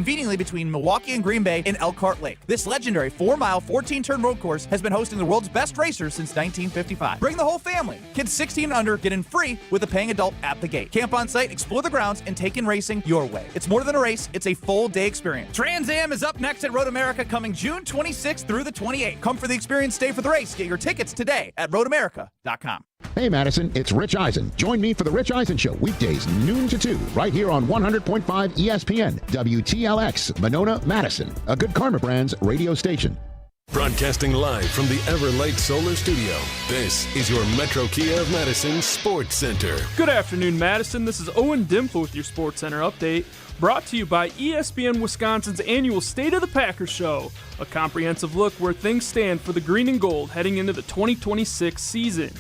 conveniently between Milwaukee and Green Bay in Elkhart Lake. This legendary 4-mile, 14-turn road course has been hosting the world's best racers since 1955. Bring the whole family. Kids 16 and under get in free with a paying adult at the gate. Camp on site, explore the grounds, and take in racing your way. It's more than a race, it's a full-day experience. Trans Am is up next at Road America coming June 26th through the 28th. Come for the experience, stay for the race. Get your tickets today at roadamerica.com. Hey Madison, it's Rich Eisen. Join me for the Rich Eisen Show weekdays noon to 2 right here on 100.5 ESPN, WTLX, Monona, Madison, a Good Karma Brands radio station. Broadcasting live from the Everlight Solar Studio, this is your Metro Kia of Madison Sports Center. Good afternoon, Madison. This is Owen Dimple with your Sports Center update, brought to you by ESPN Wisconsin's annual State of the Packers show, a comprehensive look where things stand for the green and gold heading into the 2026 season.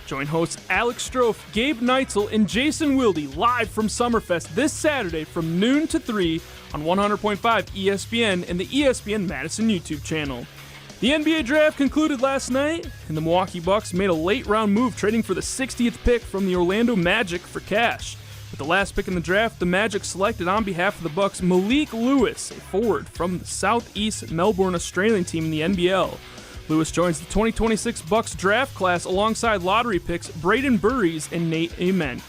Join hosts Alex Strofe, Gabe Neitzel, and Jason Wilde live from Summerfest this Saturday from noon to 3 on 100.5 ESPN and the ESPN Madison YouTube channel. The NBA draft concluded last night, and the Milwaukee Bucks made a late-round move trading for the 60th pick from the Orlando Magic for cash. With the last pick in the draft, the Magic selected on behalf of the Bucks Malik Lewis, a forward from the Southeast Melbourne Australian team in the NBL. Lewis joins the 2026 Bucks draft class alongside lottery picks Braden Burries and Nate Amen.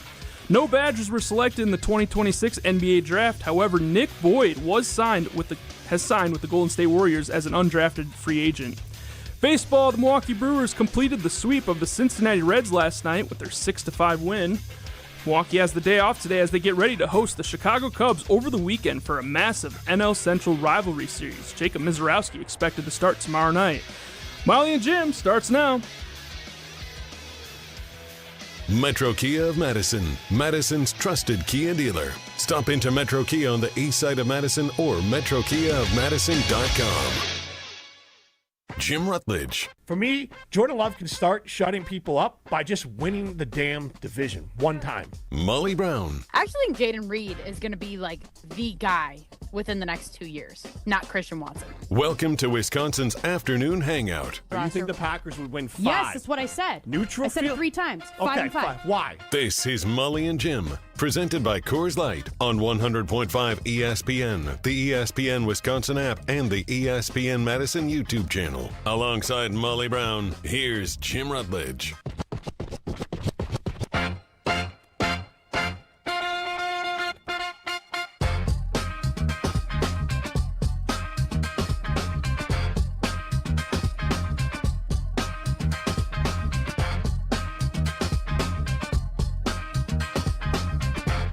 No Badgers were selected in the 2026 NBA draft. However, Nick Boyd has signed with the Golden State Warriors as an undrafted free agent. Baseball, the Milwaukee Brewers completed the sweep of the Cincinnati Reds last night with their 6-5 win. Milwaukee has the day off today as they get ready to host the Chicago Cubs over the weekend for a massive NL Central rivalry series. Jacob Mizorowski expected to start tomorrow night. Molly and Jim starts now. Metro Kia of Madison, Madison's trusted Kia dealer. Stop into Metro Kia on the east side of Madison or metrokiaofmadison.com. Jim Rutledge. For me, Jordan Love can start shutting people up by just winning the damn division one time. Molly Brown. I actually think Jaden Reed is going to be like the guy within the next 2 years, not Christian Watson. Welcome to Wisconsin's afternoon hangout. You think the Packers would win 5? Yes, that's what I said. Neutral I said field? it 3 times. Okay, 5 and 5. Why? This is Molly and Jim, presented by Coors Light on 100.5 ESPN, the ESPN Wisconsin app, and the ESPN Madison YouTube channel. Alongside Molly Brown, here's Jim Rutledge.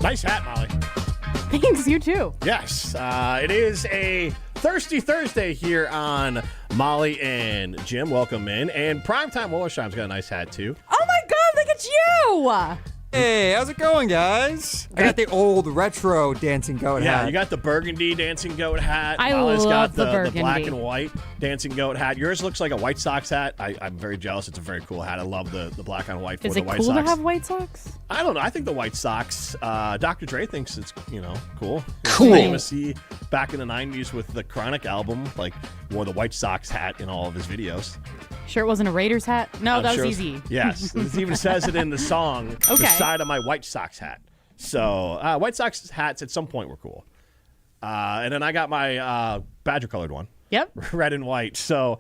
Nice hat, Molly. Thanks, you too. Yes, it is a Thirsty Thursday here on Molly and Jim. Welcome in. And Primetime Wollersheim's got a nice hat, too. Oh my God, look at you! Hey, how's it going, guys? I got the old retro dancing goat hat. Yeah, you got the burgundy dancing goat hat. I Molly's love got the the burgundy. black and white dancing goat hat. Yours looks like a White Sox hat. I'm very jealous. It's a very cool hat. I love the black on white for Is the it White cool Sox. to have White Sox? I don't know. I think the White Sox, Dr. Dre thinks it's, cool. Cool. Famous back in the 90s with the Chronic album, like, wore the White Sox hat in all of his videos. Sure it wasn't a Raiders hat? No, I'm that sure was it's- easy. Yes. It even says it in the song, the Okay. side of my White Sox hat. So, White Sox hats at some point were cool. And then I got my Badger-colored one. Yep. Red and white. So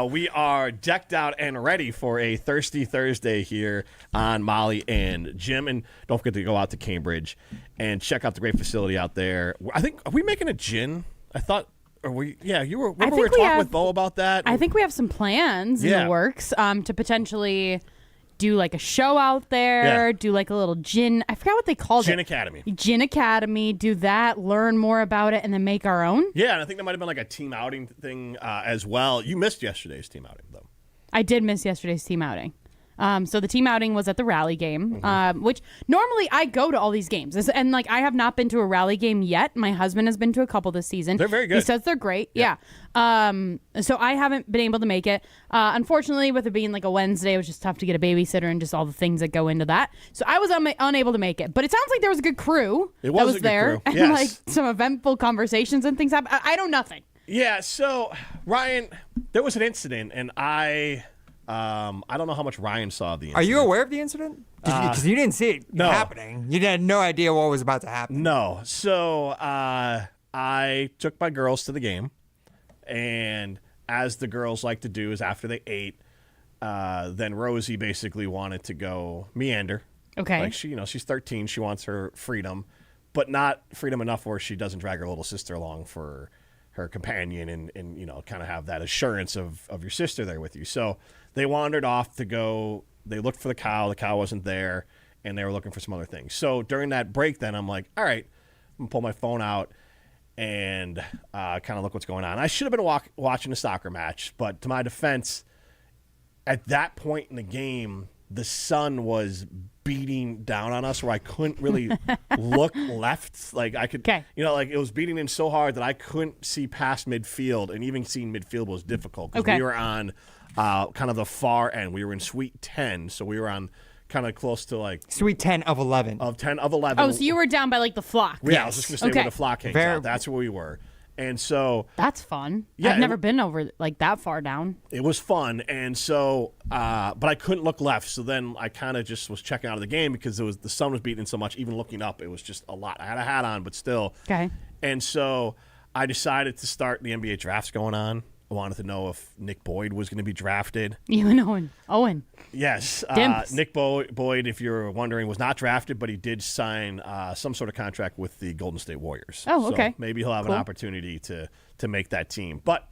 we are decked out and ready for a Thirsty Thursday here on Molly and Jim. And don't forget to go out to Cambridge and check out the great facility out there. I think, are we making a gin? I thought, are we? Yeah, you were. Remember we were talking with Bo about that? I think we have some plans in the works to potentially do like a show out there, do like a little gin. I forgot what they called Gin it. Academy. Gin Academy. Do that, learn more about it, and then make our own. Yeah, and I think that might have been like a team outing thing as well. You missed yesterday's team outing, though. I did miss yesterday's team outing. So the team outing was at the Rally game, which normally I go to all these games. And like I have not been to a Rally game yet. My husband has been to a couple this season. They're very good. He says they're great. Yeah. So I haven't been able to make it. Unfortunately, with it being like a Wednesday, it was just tough to get a babysitter and just all the things that go into that. So I was unable to make it. But it sounds like there was a good crew It was that a was good there. crew. And Yes. like some eventful conversations and things happen. I know nothing. Yeah, so Ryan, there was an incident, and I don't know how much Ryan saw of the incident. Are you aware of the incident? Because you didn't see it happening. You had no idea what was about to happen. No. So I took my girls to the game, and as the girls like to do is after they ate, then Rosie basically wanted to go meander. Okay. Like she's 13, she wants her freedom, but not freedom enough where she doesn't drag her little sister along for her companion and kind of have that assurance of your sister there with you. So they wandered off to go. They looked for the cow wasn't there, and they were looking for some other things. So during that break, then I'm like, all right, I'm gonna pull my phone out and kind of look what's going on. I should have been watching a soccer match, but to my defense, at that point in the game, the sun was beating down on us where I couldn't really look left. Like I could, like it was beating in so hard that I couldn't see past midfield, and even seeing midfield was difficult because we were on kind of the far end. We were in Suite 10, so we were on kind of close to like Suite 10 of 11. Of 10 of 11. Oh, so you were down by like the flock. Yeah, I was just going to say where the flock hangs out. That's where we were. And so that's fun. Yeah, I've never been over like that far down. It was fun, and so but I couldn't look left. So then I kind of just was checking out of the game because the sun was beating so much. Even looking up, it was just a lot. I had a hat on, but still. Okay. And so I decided to start the NBA drafts going on. I wanted to know if Nick Boyd was going to be drafted. You and Owen. Yes. Nick Boyd, if you're wondering, was not drafted, but he did sign some sort of contract with the Golden State Warriors. Oh, okay. So maybe he'll have an opportunity to make that team. But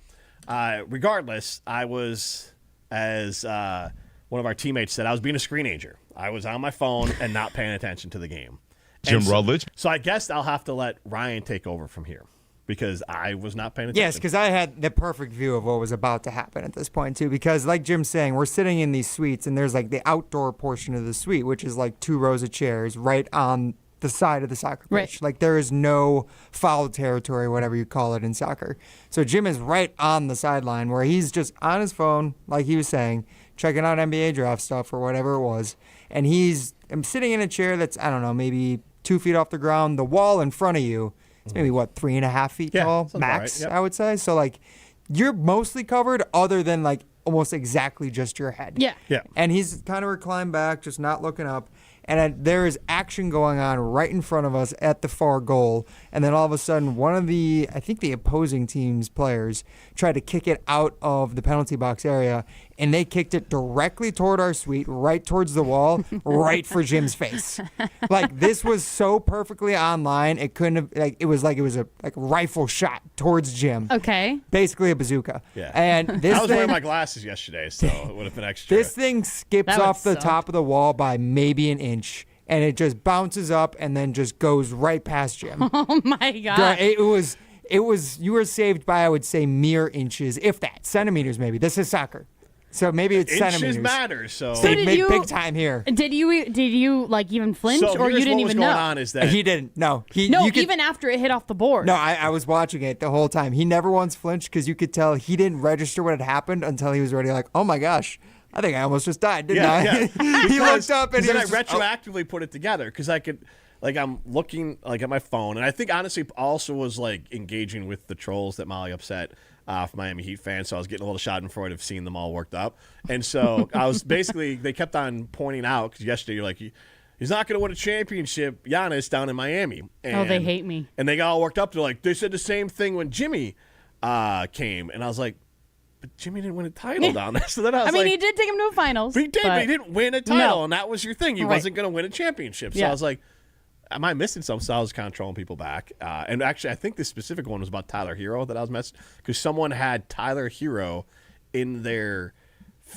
regardless, I was, as one of our teammates said, I was being a screenager. I was on my phone and not paying attention to the game. Jim Rutledge. So I guess I'll have to let Ryan take over from here, because I was not paying attention. Yes, because I had the perfect view of what was about to happen at this point, too. Because like Jim's saying, we're sitting in these suites, and there's like the outdoor portion of the suite, which is like 2 rows of chairs right on the side of the soccer pitch. Right. Like there is no foul territory, whatever you call it in soccer. So Jim is right on the sideline where he's just on his phone, like he was saying, checking out NBA draft stuff or whatever it was. And I'm sitting in a chair that's, I don't know, maybe 2 feet off the ground. The wall in front of you, it's maybe, 3.5 feet tall, max, I would say. So, like, you're mostly covered other than, like, almost exactly just your head. Yeah. And he's kind of reclined back, just not looking up. And there is action going on right in front of us at the far goal. And then all of a sudden, one of the opposing team's players tried to kick it out of the penalty box area. And they kicked it directly toward our suite, right towards the wall, right for Jim's face. Like, this was so perfectly online. It couldn't have, it was a rifle shot towards Jim. Okay. Basically a bazooka. Yeah. And I was wearing my glasses yesterday, so it would have been extra. This thing skips off the top of the wall by maybe an inch, and it just bounces up and then just goes right past Jim. Oh my God. It was. You were saved by, I would say, mere inches, if that, centimeters maybe. This is soccer, so maybe it's Inches centimeters. matter. So They make big time here. Did you like even flinch, So or you here's didn't what was even going know? on is that He didn't. No. Even after it hit off the board. No, I was watching it the whole time. He never once flinched because you could tell he didn't register what had happened until he was already like, oh my gosh, I think I almost just died, didn't I? Yeah. He looked up and he then was I just, retroactively put it together because I could, I'm looking at my phone, and I think honestly also was engaging with the trolls that Molly upset for Miami Heat fans. So I was getting a little schadenfreude of seeing them all worked up, and so I was basically they kept on pointing out because yesterday you're like, he's not going to win a championship, Giannis down in Miami. And, they hate me, and they got all worked up. They're like, they said the same thing when Jimmy came, and I was like, but Jimmy didn't win a title down there. So then I was he did take him to a finals. He did, but he didn't win a title, No. and that was your thing. He wasn't going to win a championship. So I was like, am I missing something? So I was kind of trolling people back. And actually, I think this specific one was about Tyler Hero that I was messing because someone had Tyler Hero in their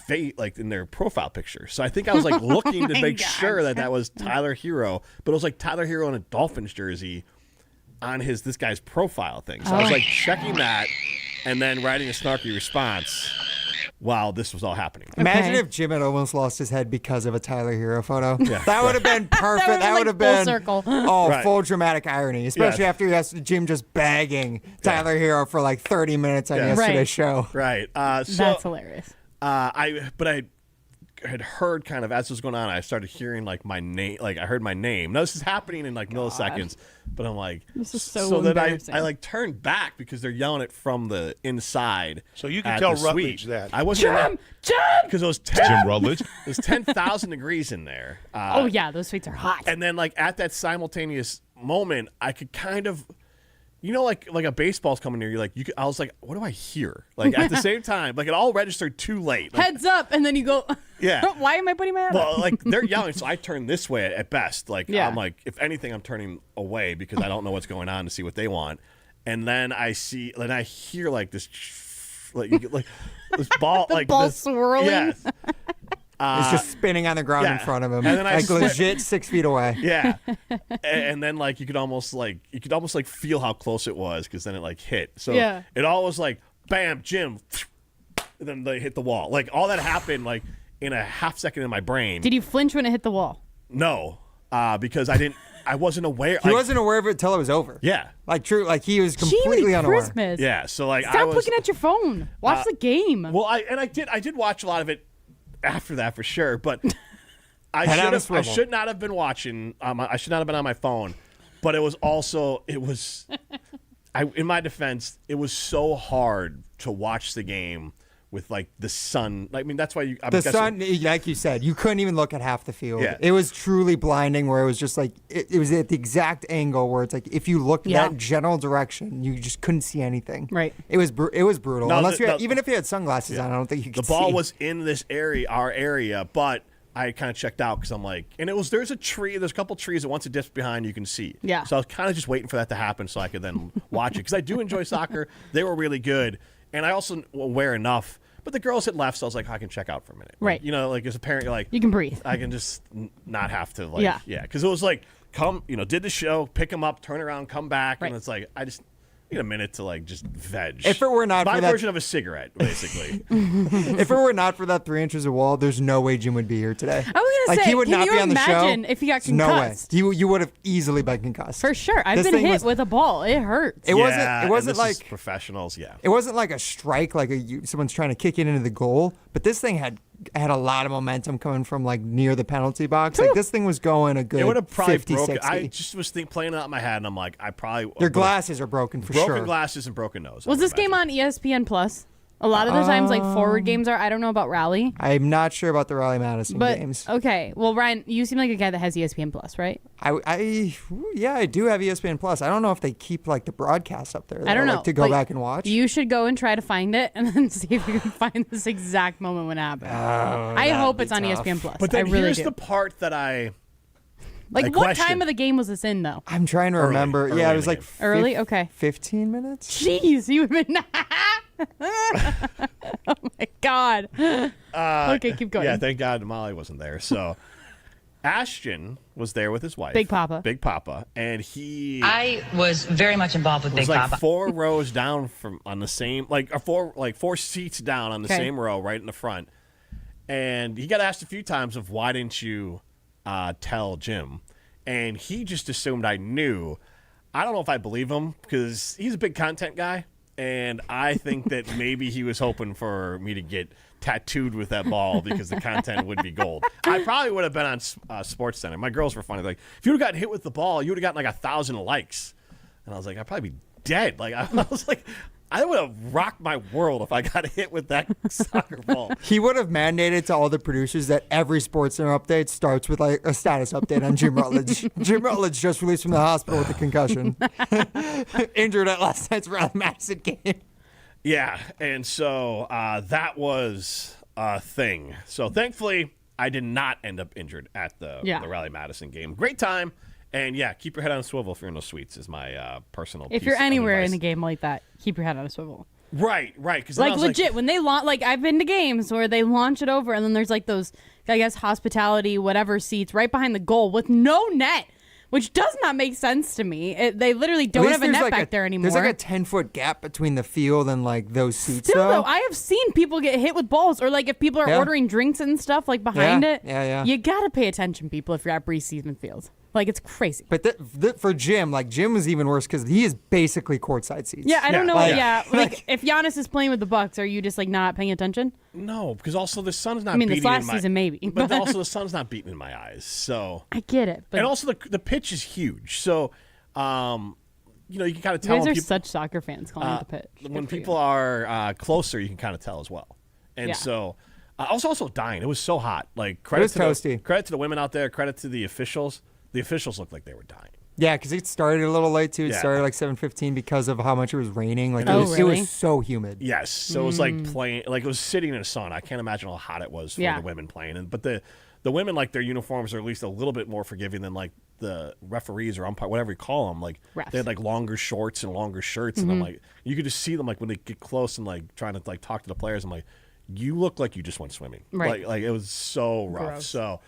in their profile picture. So I think I was looking to make sure that was Tyler Hero, but it was Tyler Hero in a Dolphins jersey on this guy's profile thing. So I was checking that and then writing a snarky response while this was all happening. Imagine if Jim had almost lost his head because of a Tyler Hero photo. Yeah. That would have been perfect. That would have been full circle. Full dramatic irony, especially after you asked Jim just bagging Tyler Hero for 30 minutes on yesterday's show. Right. So that's hilarious. I had heard kind of as this was going on, I started hearing my name, I heard my name. Now this is happening in milliseconds, but I'm like, this is so embarrassing. Then I turned back because they're yelling it from the inside. So you can tell Rutledge that. I wasn't Jim, because it was Jim Rutledge. It was 10,000 degrees in there. oh yeah, those suites are hot. And then at that simultaneous moment, I could kind of you know, like a baseball's coming near you. I was like, what do I hear? Like at the same time, like it all registered too late. Like, Heads up, and then you go. Yeah. Why am I putting my head up? Well, like they're yelling, so I turn this way at best. Like I'm like, if anything, I'm turning away because I don't know what's going on to see what they want. And then I hear like this, like this ball, the like ball this, swirling. Yes. It's just spinning on the ground in front of him, and then I legit 6 feet away. Yeah, and then like you could almost feel how close it was because then it like hit. So it all was like bam, Jim, and then they hit the wall. Like all that happened like in a half second in my brain. Did you flinch when it hit the wall? No, because I wasn't aware. He wasn't aware of it until it was over. Yeah, like true, like he was completely unaware. Christmas. Yeah, so like stop looking at your phone. Watch the game. Well, I did watch a lot of it after that for sure, but I should not have been watching. I should not have been on my phone. But it was in my defense, it was so hard to watch the game with like the sun. I mean, that's why sun, like you said, you couldn't even look at half the field. Yeah. It was truly blinding. Where it was just like it was at the exact angle where it's like if you looked that general direction, you just couldn't see anything. Right. It was brutal. No, Unless even if you had sunglasses on, I don't think you could. The ball see. was in this area, our area, but I kind of checked out because I'm like, and there's a couple trees that once it dips behind, you can see. Yeah. So I was kind of just waiting for that to happen so I could then watch it because I do enjoy soccer. They were really good, and I also aware enough. But the girls had left, so I was like, I can check out for a minute. Right. Like, you know, like as a parent, you're like, you can breathe. I can just not have to, like, because it was like, did the show, pick them up, turn around, come back, and it's like, I just need a minute to like just veg. If it were not my for that version of a cigarette, basically. If it were not for that 3 inches of wall, there's no way Jim would be here today. I was gonna say, he would can not you be on the show. imagine if he got concussed? No way. You would have easily been concussed. For sure. I've been hit with a ball. It hurts. It wasn't this like is professionals. Yeah. It wasn't like a strike, like someone's trying to kick it into the goal. But this thing had a lot of momentum coming from like near the penalty box. Like this thing was going a good. It would have probably 50, broken. 60. I just was playing it out in my head, and I'm like, I probably Their glasses are broken for broken sure. glasses and broken nose. Was this game on ESPN Plus? A lot of the times, like forward games are. I don't know about Raleigh. I'm not sure about the Raleigh Madison games. Okay, well, Ryan, you seem like a guy that has ESPN Plus, right? I do have ESPN Plus. I don't know if they keep like the broadcasts up there. I don't know like, to go back and watch. You should go and try to find it, and then see if you can find this exact moment when it happened. I hope it's on ESPN Plus. But then I really here's do. the part that I what question. time of the game was this in, though? I'm trying to remember. Early Yeah, it was like early. Okay, 15 minutes. Jeez, you have been. Oh my God. Okay, keep going. Yeah, thank God Molly wasn't there. So Ashton was there with his wife, Big Papa, and he. I was very much involved with Big like Papa. 4 rows down from on the same, four seats down on the same row, right in the front. And he got asked a few times of why didn't you tell Jim, and he just assumed I knew. I don't know if I believe him because he's a big content guy. And I think that maybe he was hoping for me to get tattooed with that ball because the content would be gold. I probably would have been on Sports Center. My girls were funny. Like, if you would have gotten hit with the ball, you would have gotten like 1,000 likes. And I was like, I'd probably be dead. Like, I was like, I would have rocked my world if I got hit with that soccer ball. He would have mandated to all the producers that every Sports Center update starts with like a status update on Jim Rutledge. Jim Rutledge just released from the hospital with a concussion. Injured at last night's Raleigh Madison game. Yeah, and so that was a thing. So thankfully, I did not end up injured at the Raleigh Madison game. Great time. And yeah, keep your head on a swivel if you're in those suites is my personal If piece you're of anywhere advice. in a game like that, keep your head on a swivel. Right. Because like legit, when they launch, like I've been to games where they launch it over and then there's like those, I guess, hospitality, whatever seats right behind the goal with no net, which does not make sense to me. They literally don't have a net back there anymore. There's like a 10-foot gap between the field and like those seats. Still, though, I have seen people get hit with balls, or like if people are ordering drinks and stuff like behind it. Yeah. You gotta pay attention, people, if you're at Breeze Seaman Field. Like, it's crazy. But for Jim, like Jim was even worse because he is basically courtside seats. Yeah, I don't know. Like if Giannis is playing with the Bucks, are you just like not paying attention? No, because also the sun's not. I mean, beating this last in my, season maybe, but also the sun's not beating in my eyes. So I get it, but and also the pitch is huge. So, you know, you can kind of tell. You guys when are people, such soccer fans calling it the pitch. When people are closer, you can kind of tell as well. And so, I was also dying. It was so hot. Like credit to the women out there. Credit to the officials. The officials looked like they were dying. Yeah, because it started a little late, too. It Yeah. started like 7:15 because of how much it was raining. Like, Oh, it really? was so humid. Yes, so it was like playing, like it was sitting in the sun. I can't imagine how hot it was for Yeah. the women playing. But the women, like their uniforms are at least a little bit more forgiving than like the referees or umpire, whatever you call them. Like Refs. they had like longer shorts and longer shirts, and I'm like, you could just see them like when they get close and like trying to like talk to the players. I'm like, you look like you just went swimming. Right. Like it was so rough. Gross. So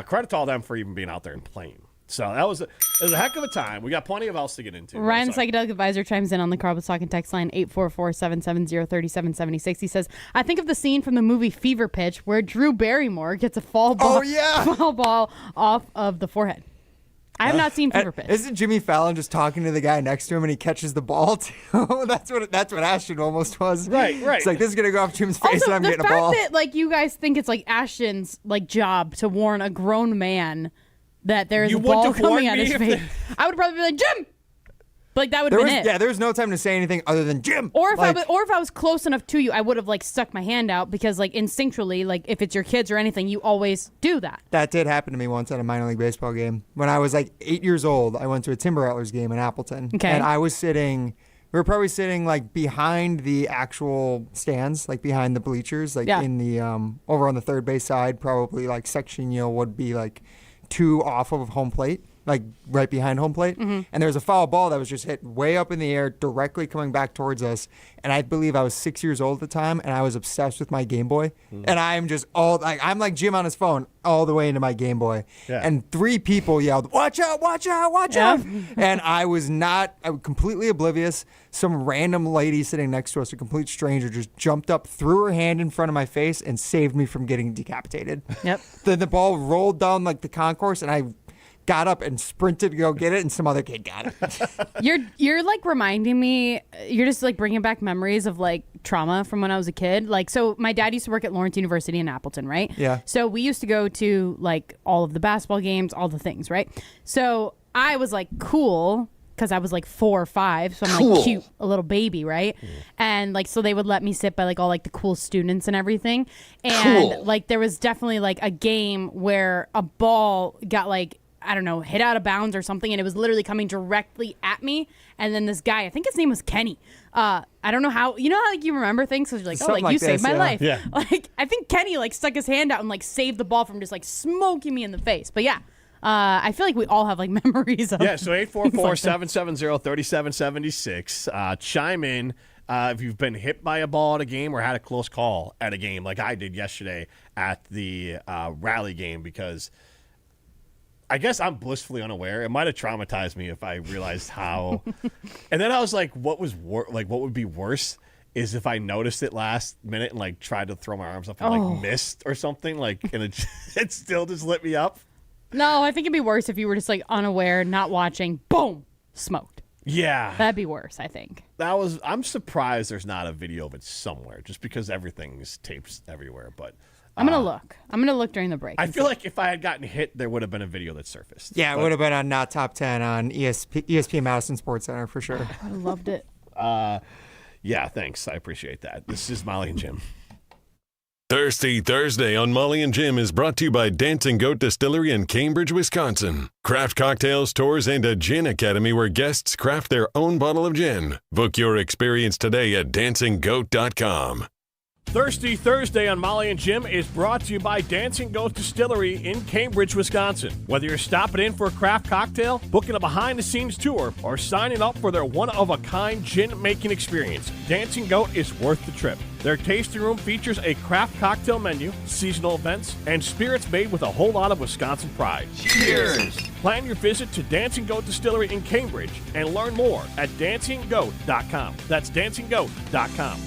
credit to all them for even being out there and playing. So it was a heck of a time. We got plenty of else to get into. Ryan, Sorry. psychedelic advisor, chimes in on the Carl was Talking text line 844-770-3776. He says, I think of the scene from the movie Fever Pitch where Drew Barrymore gets a foul ball off of the forehead. I have not seen Fever Pitch. Isn't Jimmy Fallon just talking to the guy next to him and he catches the ball too? that's what Ashton almost was. Right. It's like, this is gonna go off Jim's face Also, and I'm the getting fact a ball. that like you guys think it's like Ashton's like job to warn a grown man that there's You a wouldn't ball have warned coming at me his if face, I would probably be like, Jim! Like that would have been it. Yeah, there was no time to say anything other than Jim. Or if like, I was close enough to you, I would have like stuck my hand out because like instinctually, like if it's your kids or anything, you always do that. That did happen to me once at a minor league baseball game. When I was like 8 years old, I went to a Timber Rattlers game in Appleton. Okay. And we were probably sitting like behind the actual stands, like behind the bleachers, like in the, over on the third base side, probably like section, would be like 2 off of home plate, like right behind home plate. And there was a foul ball that was just hit way up in the air, directly coming back towards us. And I believe I was 6 years old at the time, and I was obsessed with my Game Boy. And I'm just I'm like Jim on his phone all the way into my Game Boy. Yeah. And 3 people yelled, "Watch out, watch out, watch out." And I was completely oblivious. Some random lady sitting next to us, a complete stranger, just jumped up, threw her hand in front of my face, and saved me from getting decapitated. Yep. Then the ball rolled down like the concourse, and I got up and sprinted to go get it, and some other kid got it. You're like reminding me, you're just like bringing back memories of like trauma from when I was a kid. Like, so my dad used to work at Lawrence University in Appleton, right? Yeah. So we used to go to like all of the basketball games, all the things, right? So I was like cool because I was like 4 or 5, so I'm like cute, a little baby, right? And like, so they would let me sit by like all like the cool students and everything. And like, there was definitely like a game where a ball got like, I don't know, hit out of bounds or something, and it was literally coming directly at me. And then this guy, I think his name was Kenny. I don't know how, how like you remember things, because you're like, Something like you like saved this, my yeah. life. Yeah. Like, I think Kenny like stuck his hand out and like saved the ball from just like smoking me in the face. But yeah, I feel like we all have like memories of. Yeah, so 844-770-3776. Chime in if you've been hit by a ball at a game or had a close call at a game like I did yesterday at the Raleigh game, because I guess I'm blissfully unaware. It might have traumatized me if I realized how. And then I was like, what would be worse is if I noticed it last minute and like tried to throw my arms up and like missed or something, like, and it still just lit me up. No, I think it'd be worse if you were just like unaware, not watching, boom, smoked. Yeah. That'd be worse, I think. I'm surprised there's not a video of it somewhere, just because everything's taped everywhere. But I'm going to look. I'm going to look during the break. I feel like if I had gotten hit, there would have been a video that surfaced. Yeah, it would have been on Not Top 10 on ESPN Madison Sports Center for sure. I loved it. Yeah, thanks. I appreciate that. This is Molly and Jim. Thirsty Thursday on Molly and Jim is brought to you by Dancing Goat Distillery in Cambridge, Wisconsin. Craft cocktails, tours, and a gin academy where guests craft their own bottle of gin. Book your experience today at dancinggoat.com. Thirsty Thursday on Molly and Jim is brought to you by Dancing Goat Distillery in Cambridge, Wisconsin. Whether you're stopping in for a craft cocktail, booking a behind-the-scenes tour, or signing up for their one-of-a-kind gin-making experience, Dancing Goat is worth the trip. Their tasting room features a craft cocktail menu, seasonal events, and spirits made with a whole lot of Wisconsin pride. Cheers! Plan your visit to Dancing Goat Distillery in Cambridge and learn more at dancinggoat.com. That's dancinggoat.com.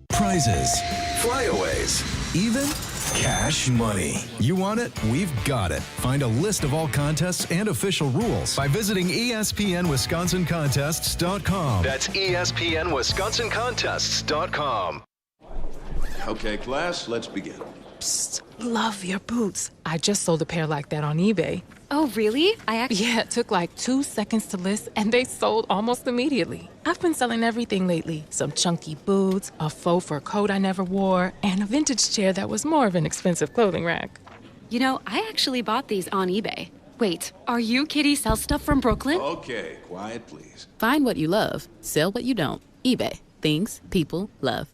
Prizes, flyaways, even cash money. You want it? We've got it. Find a list of all contests and official rules by visiting ESPNWisconsinContests.com. That's ESPNWisconsinContests.com. Okay, class, let's begin. Psst, love your boots. I just sold a pair like that on eBay. Oh, really? Yeah, it took like 2 seconds to list, and they sold almost immediately. I've been selling everything lately. Some chunky boots, a faux fur coat I never wore, and a vintage chair that was more of an expensive clothing rack. You know, I actually bought these on eBay. Wait, are you Kitty Sell Stuff from Brooklyn? Okay, quiet, please. Find what you love, sell what you don't. eBay. Things people love.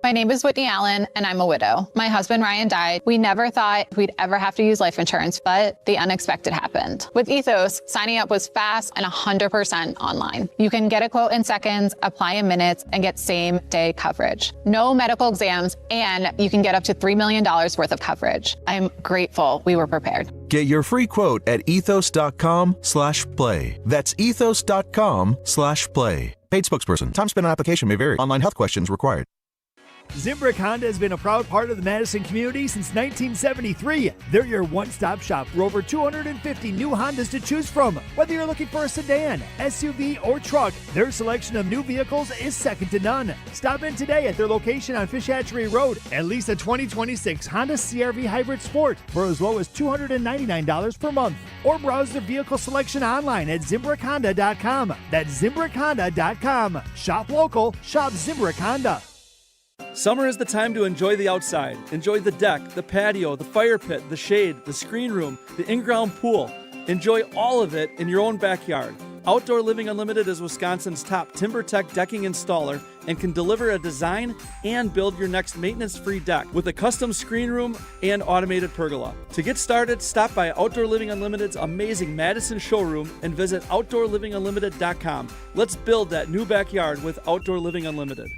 My name is Whitney Allen, and I'm a widow. My husband, Ryan, died. We never thought we'd ever have to use life insurance, but the unexpected happened. With Ethos, signing up was fast and 100% online. You can get a quote in seconds, apply in minutes, and get same-day coverage. No medical exams, and you can get up to $3 million worth of coverage. I'm grateful we were prepared. Get your free quote at ethos.com/play. That's ethos.com/play. Paid spokesperson. Time spent on application may vary. Online health questions required. Zimbrick Honda has been a proud part of the Madison community since 1973. They're your one-stop shop for over 250 new Hondas to choose from. Whether you're looking for a sedan, SUV, or truck, their selection of new vehicles is second to none. Stop in today at their location on Fish Hatchery Road and lease a 2026 Honda CR-V Hybrid Sport for as low as $299 per month. Or browse their vehicle selection online at ZimbrickHonda.com. That's ZimbrickHonda.com. Shop local, shop Zimbrick Honda. Summer is the time to enjoy the outside. Enjoy the deck, the patio, the fire pit, the shade, the screen room, the in-ground pool. Enjoy all of it in your own backyard. Outdoor Living Unlimited is Wisconsin's top TimberTech decking installer and can deliver a design and build your next maintenance-free deck with a custom screen room and automated pergola. To get started, stop by Outdoor Living Unlimited's amazing Madison showroom and visit OutdoorLivingUnlimited.com. Let's build that new backyard with Outdoor Living Unlimited.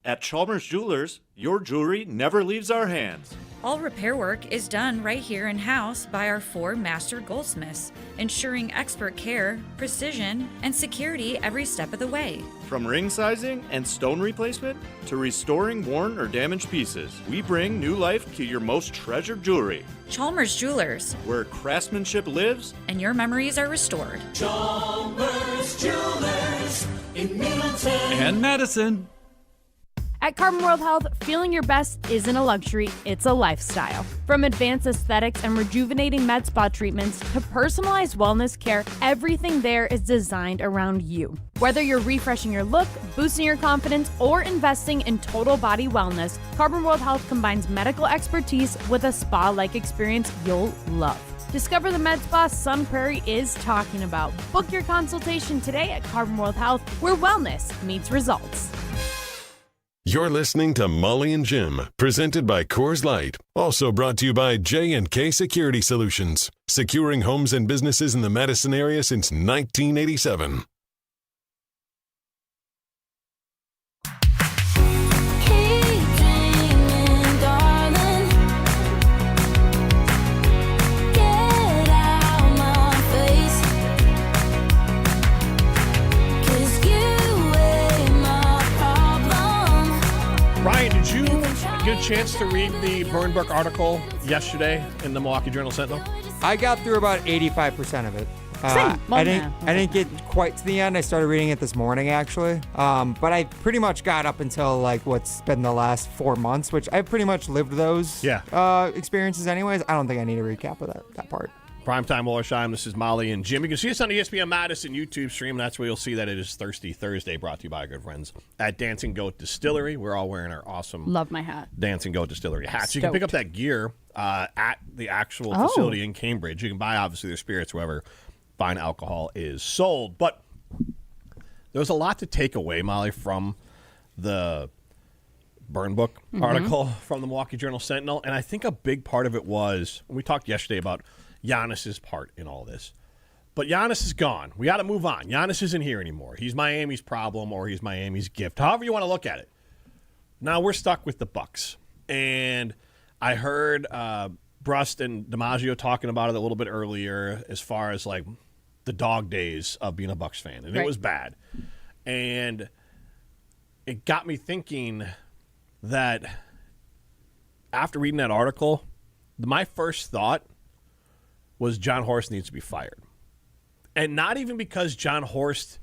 At Chalmers Jewelers, your jewelry never leaves our hands. All repair work is done right here in-house by our 4 master goldsmiths, ensuring expert care, precision, and security every step of the way. From ring sizing and stone replacement to restoring worn or damaged pieces, we bring new life to your most treasured jewelry. Chalmers Jewelers, where craftsmanship lives and your memories are restored. Chalmers Jewelers in Middleton and Madison. At Carbon World Health, feeling your best isn't a luxury, it's a lifestyle. From advanced aesthetics and rejuvenating med spa treatments to personalized wellness care, everything there is designed around you. Whether you're refreshing your look, boosting your confidence, or investing in total body wellness, Carbon World Health combines medical expertise with a spa-like experience you'll love. Discover the med spa Sun Prairie is talking about. Book your consultation today at Carbon World Health, where wellness meets results. You're listening to Molly and Jim, presented by Coors Light. Also brought to you by J&K Security Solutions, securing homes and businesses in the Madison area since 1987. Brian, did you get a chance to read the Burnbook article yesterday in the Milwaukee Journal-Sentinel? I got through about 85% of it. I didn't get quite to the end. I started reading it this morning, actually. But I pretty much got up until like what's been the last 4 months, which I've pretty much lived those experiences anyways. I don't think I need a recap of that part. Primetime Wollersheim, this is Molly and Jim. You can see us on the ESPN Madison YouTube stream, and that's where you'll see that it is Thirsty Thursday, brought to you by our good friends at Dancing Goat Distillery. We're all wearing our awesome Love my hat. Dancing Goat Distillery hats. You can pick up that gear at the actual facility in Cambridge. You can buy, obviously, their spirits wherever fine alcohol is sold. But there's a lot to take away, Molly, from the Burnbook article from the Milwaukee Journal-Sentinel, and I think a big part of it was, we talked yesterday about Giannis's part in all this. But Giannis is gone. We got to move on. Giannis isn't here anymore. He's Miami's problem or he's Miami's gift. However you want to look at it. Now we're stuck with the Bucks. And I heard Brust and DiMaggio talking about it a little bit earlier as far as like the dog days of being a Bucks fan. And it was bad. And it got me thinking that after reading that article, my first thought was John Horst needs to be fired. And not even because John Horst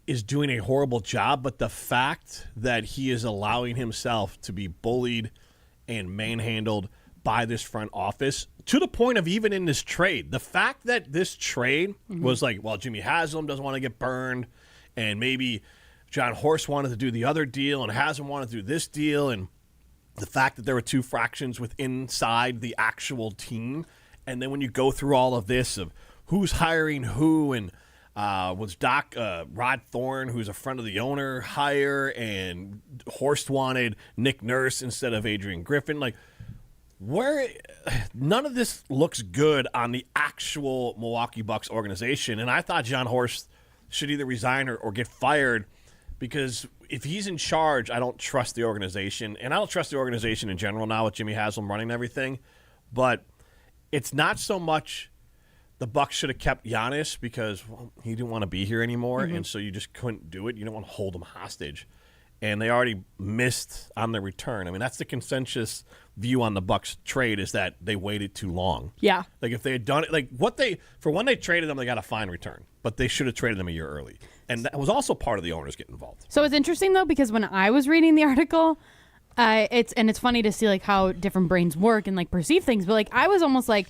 is doing a horrible job, but the fact that he is allowing himself to be bullied and manhandled by this front office to the point of even in this trade. The fact that this trade was like, well, Jimmy Haslam doesn't want to get burned, and maybe John Horst wanted to do the other deal, and Haslam wanted to do this deal, and the fact that there were two fractions inside the actual team, And then when you go through all of this of who's hiring who, and was Rod Thorne, who's a friend of the owner, hire, and Horst wanted Nick Nurse instead of Adrian Griffin. Like, none of this looks good on the actual Milwaukee Bucks organization. And I thought John Horst should either resign or get fired, because if he's in charge, I don't trust the organization. And I don't trust the organization in general now with Jimmy Haslam running everything. But it's not so much the Bucks should have kept Giannis because he didn't want to be here anymore, and so you just couldn't do it. You don't want to hold him hostage. And they already missed on their return. I mean, that's the consensus view on the Bucks trade, is that they waited too long. Yeah. Like, if they had done it, like when they traded them, they got a fine return. But they should have traded them a year early. And that was also part of the owners getting involved. So it's interesting, though, because when I was reading the article, it's funny to see like how different brains work and like perceive things. But like, I was almost like,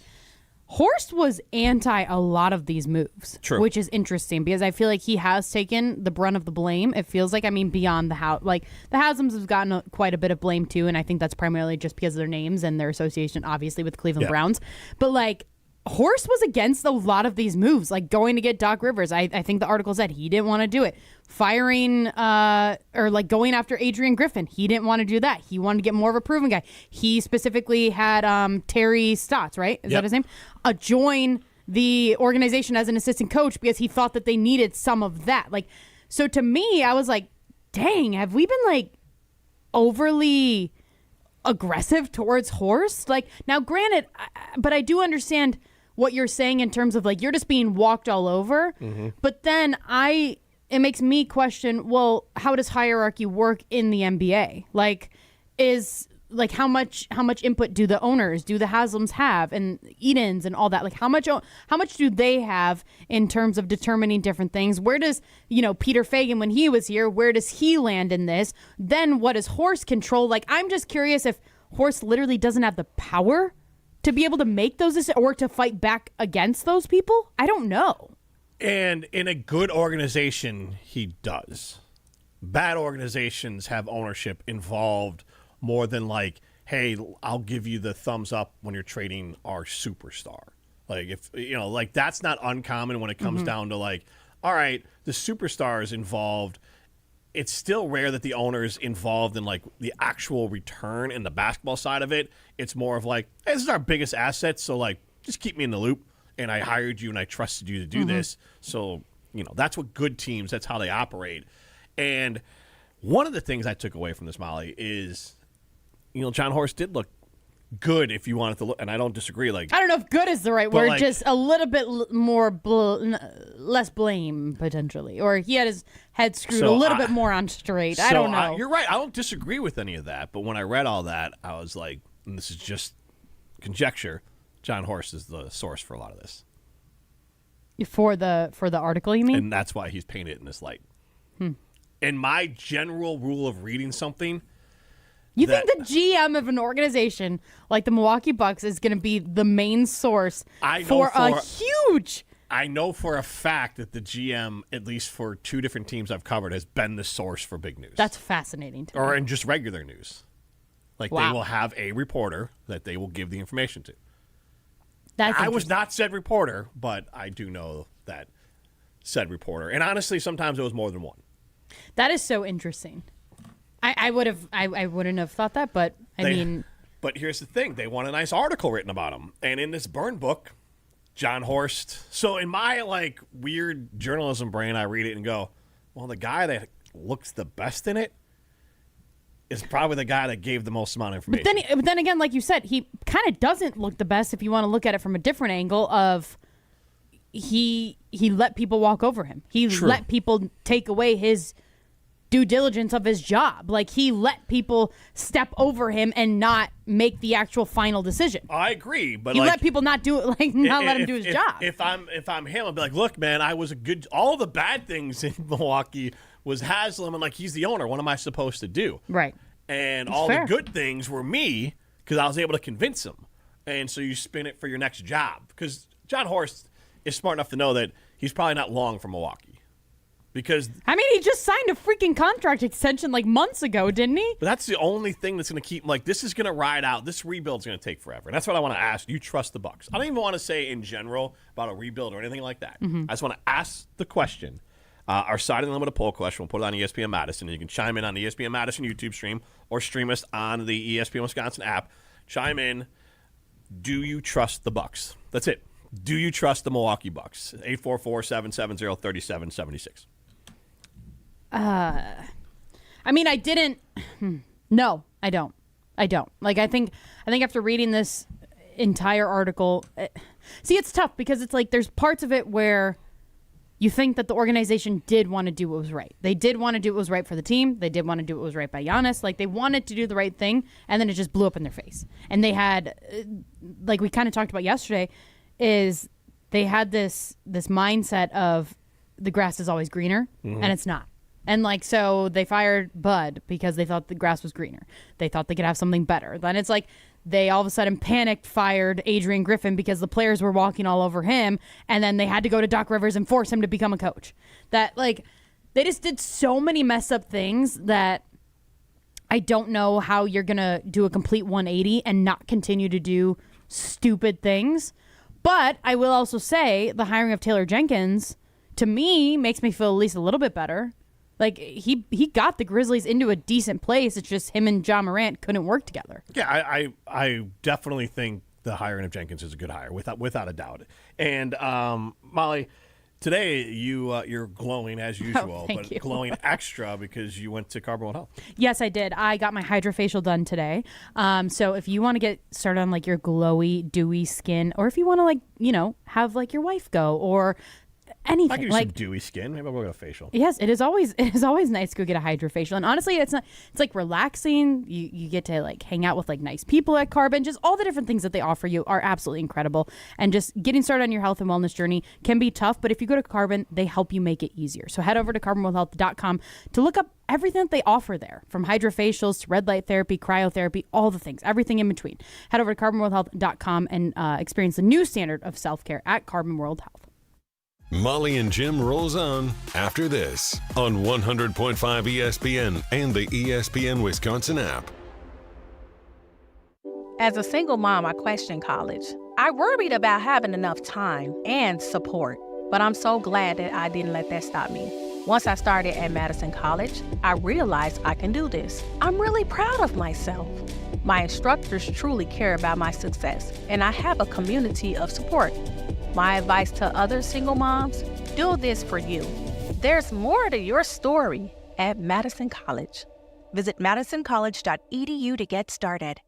Horst was anti a lot of these moves, which is interesting because I feel like he has taken the brunt of the blame. It feels like, I mean, beyond the house, like the Haslams have gotten quite a bit of blame too, and I think that's primarily just because of their names and their association, obviously, with Cleveland Browns. But like, Horst was against a lot of these moves, like going to get Doc Rivers. I think the article said he didn't want to do it. Firing or like going after Adrian Griffin, he didn't want to do that. He wanted to get more of a proven guy. He specifically had Terry Stotts, right? Is that his name? Join the organization as an assistant coach because he thought that they needed some of that. Like, so to me, I was like, dang, have we been like overly aggressive towards Horst? Like, now granted, but I do understand what you're saying in terms of like, you're just being walked all over. But then it makes me question, well, how does hierarchy work in the NBA? Like, how much input do the owners, do the Haslams have, and Edens and all that? Like, how much do they have in terms of determining different things? Where does, Peter Fagan, when he was here, where does he land in this? Then what does Horst control? Like, I'm just curious if Horst literally doesn't have the power to be able to make those decisions or to fight back against those people. I don't know. And in a good organization, he does. Bad organizations have ownership involved more than like, hey, I'll give you the thumbs up when you're trading our superstar. Like, if like, that's not uncommon when it comes down to like, all right, the superstar is involved. It's still rare that the owner's involved in like the actual return in the basketball side of it. It's more of like, hey, this is our biggest asset, so like, just keep me in the loop. And I hired you and I trusted you to do this. So, that's what good teams, that's how they operate. And one of the things I took away from this, Molly, is, John Horst did look good if you wanted to look, and I don't disagree. Like, I don't know if good is the right word, like, just a little bit more less blame potentially, or he had his head screwed a little bit more on straight. I don't know. You're right. I don't disagree with any of that, but when I read all that, I was like, and this is just conjecture, John Horst is the source for a lot of this. For the article, you mean? And that's why he's painted in this light. In my general rule of reading something, you think the GM of an organization like the Milwaukee Bucks is going to be the main source for a huge... I know for a fact that the GM, at least for two different teams I've covered, has been the source for big news. That's fascinating to me. Or in just regular news. Like, they will have a reporter that they will give the information to. I was not said reporter, but I do know that said reporter. And honestly, sometimes it was more than one. That is so interesting. I wouldn't have thought that, but But here's the thing. They want a nice article written about him. And in this burn book, John Horst. So in my like weird journalism brain, I read it and go, well, the guy that looks the best in it is probably the guy that gave the most amount of information. But then again, like you said, he kind of doesn't look the best if you want to look at it from a different angle of he let people walk over him. He let people take away his due diligence of his job. Like, he let people step over him and not make the actual final decision. I agree, but he let people not do it, like not let him do his job. If I'm him, I'd be like, look, man, I was a good. All the bad things in Milwaukee was Haslam, and like, he's the owner. What am I supposed to do? Right. And That's all fair. the good things were me because I was able to convince him. And so you spin it for your next job because John Horst is smart enough to know that he's probably not long for Milwaukee. Because I mean, he just signed a freaking contract extension like months ago, didn't he? But that's the only thing that's going to keep, like, this is going to ride out. This rebuild's going to take forever. And that's what I want to ask. Do you trust the Bucks? I don't even want to say in general about a rebuild or anything like that. Mm-hmm. I just want to ask the question. Our side and limit a poll question. We'll put it on ESPN Madison. And you can chime in on the ESPN Madison YouTube stream or stream us on the ESPN Wisconsin app. Chime in. Do you trust the Bucks? That's it. Do you trust the Milwaukee Bucks? 844-770-3776. I mean, I didn't. No, I don't. Like, I think after reading this entire article, see, it's tough because it's like there's parts of it where you think that the organization did want to do what was right. They did want to do what was right for the team. They did want to do what was right by Giannis. Like, they wanted to do the right thing, and then it just blew up in their face. And they had, like we kind of talked about yesterday, is they had this mindset of the grass is always greener, and it's not. And, like, so they fired Bud because they thought the grass was greener. They thought they could have something better. Then it's like they all of a sudden panicked, fired Adrian Griffin because the players were walking all over him, and then they had to go to Doc Rivers and force him to become a coach. That, like, they just did so many messed up things that I don't know how you're going to do a complete 180 and not continue to do stupid things. But I will also say the hiring of Taylor Jenkins, to me, makes me feel at least a little bit better. Like, he got the Grizzlies into a decent place. It's just him and John Morant couldn't work together. Yeah, I definitely think the hiring of Jenkins is a good hire, without a doubt. And, Molly, today you're glowing as usual, but you. glowing extra because you went to Barnwell Health. Yes, I did. I got my hydrofacial done today. So if you want to get started on, like, your glowy, dewy skin, or if you want to, like, you know, have, like, your wife go, or anything. I can do like some dewy skin. Maybe I'll go get a facial. Yes, it is always nice to go get a hydrofacial. And honestly, it's like relaxing. You get to, like, hang out with, like, nice people at Carbon. Just all the different things that they offer you are absolutely incredible. And just getting started on your health and wellness journey can be tough, but if you go to Carbon, they help you make it easier. So head over to carbonwellhealth.com to look up everything that they offer there, from hydrofacials to red light therapy, cryotherapy, all the things, everything in between. Head over to carbonwellhealth.com and experience the new standard of self-care at Carbon World Health. Molly and Jim rolls on after this on 100.5 ESPN and the ESPN Wisconsin app. As a single mom, I questioned college. I worried about having enough time and support, but I'm so glad that I didn't let that stop me. Once I started at Madison College, I realized I can do this. I'm really proud of myself. My instructors truly care about my success, and I have a community of support. My advice to other single moms, do this for you. There's more to your story at Madison College. Visit madisoncollege.edu to get started.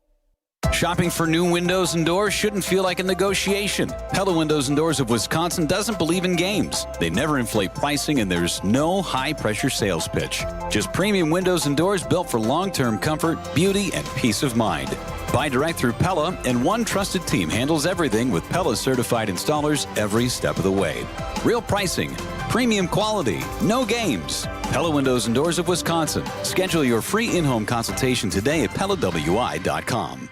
Shopping for new windows and doors shouldn't feel like a negotiation. Pella Windows and Doors of Wisconsin doesn't believe in games. They never inflate pricing, and there's no high-pressure sales pitch. Just premium windows and doors built for long-term comfort, beauty, and peace of mind. Buy direct through Pella, and one trusted team handles everything with Pella-certified installers every step of the way. Real pricing, premium quality, no games. Pella Windows and Doors of Wisconsin. Schedule your free in-home consultation today at PellaWI.com.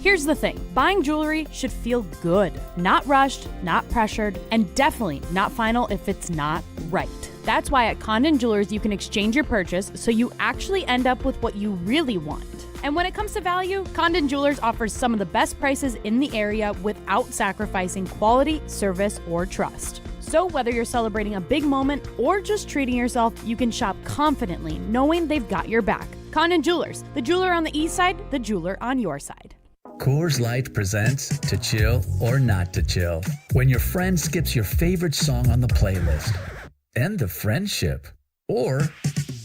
Here's the thing. Buying jewelry should feel good. Not rushed, not pressured, and definitely not final if it's not right. That's why at Condon Jewelers you can exchange your purchase so you actually end up with what you really want. And when it comes to value, Condon Jewelers offers some of the best prices in the area without sacrificing quality, service, or trust. So whether you're celebrating a big moment or just treating yourself, you can shop confidently knowing they've got your back. Condon Jewelers, the jeweler on the east side, the jeweler on your side. Coors Light presents To Chill or Not to Chill. When your friend skips your favorite song on the playlist. End the friendship. Or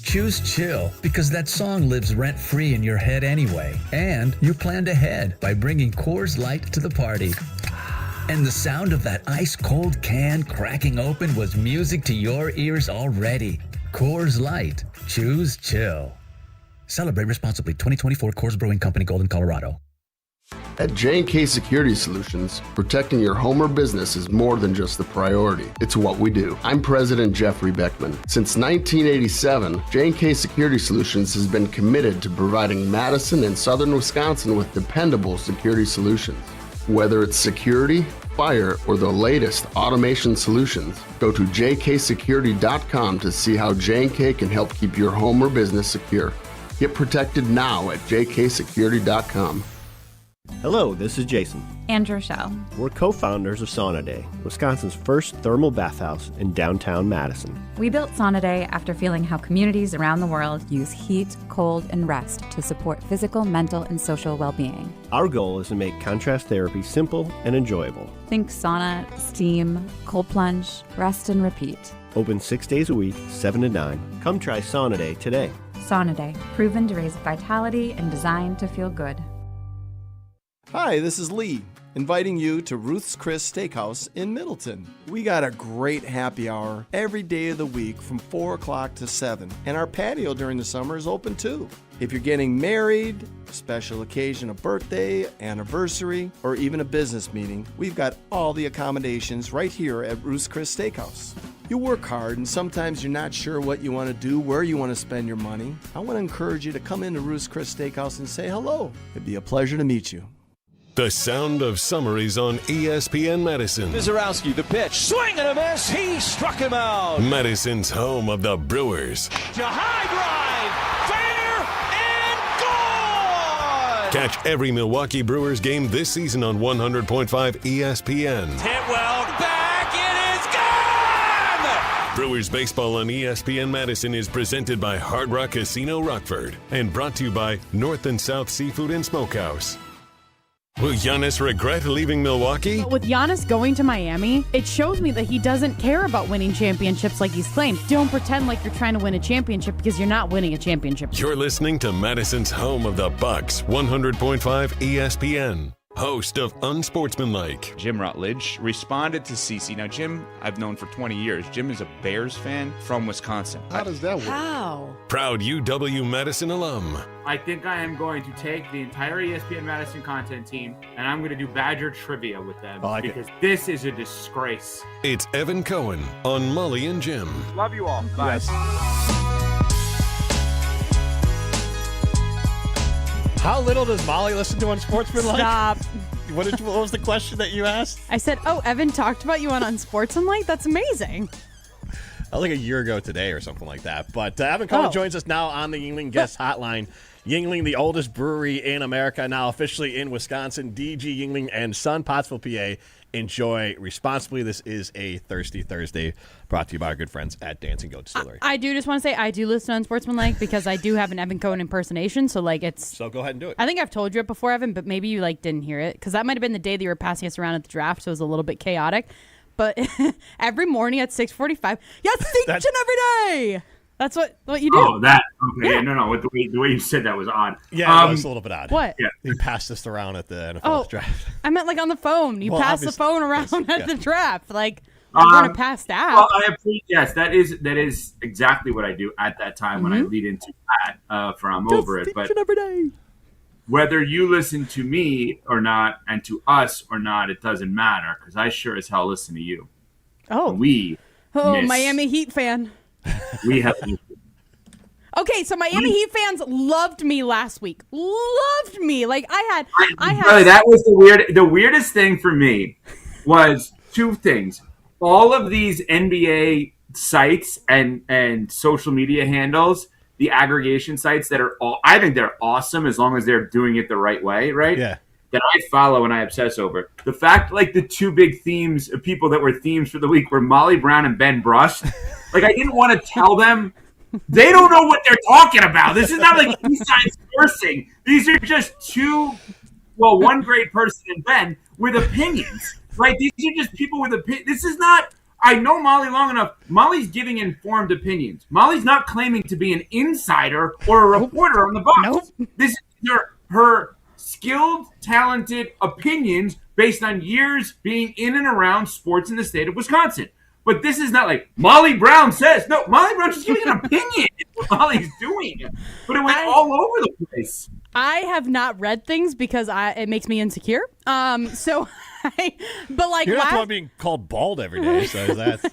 choose chill because that song lives rent-free in your head anyway. And you planned ahead by bringing Coors Light to the party. And the sound of that ice-cold can cracking open was music to your ears already. Coors Light. Choose chill. Celebrate responsibly. 2024 Coors Brewing Company, Golden, Colorado. At J&K Security Solutions, protecting your home or business is more than just a priority. It's what we do. I'm President Jeffrey Beckman. Since 1987, J&K Security Solutions has been committed to providing Madison and Southern Wisconsin with dependable security solutions. Whether it's security, fire, or the latest automation solutions, go to jksecurity.com to see how J&K can help keep your home or business secure. Get protected now at jksecurity.com. Hello, this is Jason. And Rochelle. We're co-founders of Sauna Day, Wisconsin's first thermal bathhouse in downtown Madison. We built Sauna Day after feeling how communities around the world use heat, cold, and rest to support physical, mental, and social well-being. Our goal is to make contrast therapy simple and enjoyable. Think sauna, steam, cold plunge, rest, and repeat. Open 6 days a week, 7 to 9. Come try Sauna Day today. Sauna Day, proven to raise vitality and designed to feel good. Hi, this is Lee, inviting you to Ruth's Chris Steakhouse in Middleton. We got a great happy hour every day of the week from 4 o'clock to 7, and our patio during the summer is open too. If you're getting married, a special occasion, a birthday, anniversary, or even a business meeting, we've got all the accommodations right here at Ruth's Chris Steakhouse. You work hard and sometimes you're not sure what you want to do, where you want to spend your money. I want to encourage you to come into Ruth's Chris Steakhouse and say hello. It'd be a pleasure to meet you. The sound of summer is on ESPN Madison. Wizarowski, the pitch, swing and a miss. He struck him out. Madison's home of the Brewers. To high drive, fair and gone. Catch every Milwaukee Brewers game this season on 100.5 ESPN. Hit well, back, it is gone. Brewers baseball on ESPN Madison is presented by Hard Rock Casino Rockford and brought to you by North and South Seafood and Smokehouse. Will Giannis regret leaving Milwaukee? With Giannis going to Miami, it shows me that he doesn't care about winning championships like he's claimed. Don't pretend like you're trying to win a championship because you're not winning a championship. You're listening to Madison's home of the Bucks, 100.5 ESPN. Host of Unsportsmanlike. Jim Rutledge responded to CeCe. Now, Jim, I've known for 20 years. Jim is a Bears fan from Wisconsin. How does that work? How? Proud UW-Madison alum. I think I am going to take the entire ESPN Madison content team, and I'm going to do Badger trivia with them because this is a disgrace. It's Evan Cohen on Molly and Jim. Love you all. Bye. Yes. How little does Molly listen to Unsportsmanlike? Stop. What was the question that you asked? I said, Evan talked about you on Unsportsmanlike? That's amazing. Like a year ago today or something like that. But Evan Cohen joins us now on the Yuengling Guest Hotline. Yuengling, the oldest brewery in America, now officially in Wisconsin. DG Yuengling and Son, Pottsville, PA. Enjoy responsibly. This is a Thirsty Thursday brought to you by our good friends at Dancing Goat Distillery. I do just want to say I do listen to Unsportsmanlike because I do have an Evan Cohen impersonation. So go ahead and do it. I think I've told you it before, Evan, but maybe you didn't hear it because that might have been the day that you were passing us around at the draft. So it was a little bit chaotic. But every morning at 6:45, yes, each and every day. That's what you do. Oh, that. Okay, yeah. No. The way you said that was odd. Yeah, it was a little bit odd. What? Yeah. He passed this around at the NFL draft. I meant on the phone. You pass the phone around at the draft. I'm going to pass that. Well, I appreciate. Yes, that is exactly what I do at that time when I lead into that from over it. But every day. Whether you listen to me or not, and to us or not, it doesn't matter because I sure as hell listen to you. Oh, Miami Heat fan. We have. Okay, so Miami Heat fans loved me last week. Loved me. I had. Really, that was the weirdest thing for me was two things. All of these NBA sites and social media handles, the aggregation sites that I think they're awesome as long as they're doing it the right way, right? Yeah. That I follow and I obsess over. The fact, the two big themes of people that were themes for the week were Molly Brown and Ben Brust. I didn't want to tell them. They don't know what they're talking about. This is not Eastside sourcing. These are just one great person and Ben with opinions, right? These are just people with opinions. This is not, I know Molly long enough. Molly's giving informed opinions. Molly's not claiming to be an insider or a reporter on the Bucks. Nope. This is her skilled, talented opinions based on years being in and around sports in the state of Wisconsin. But this is not Molly Brown says. No, Molly Brown's just giving an opinion. That's what Molly's doing. But it went all over the place. I have not read things because it makes me insecure. You're not the one being called bald every day, so that's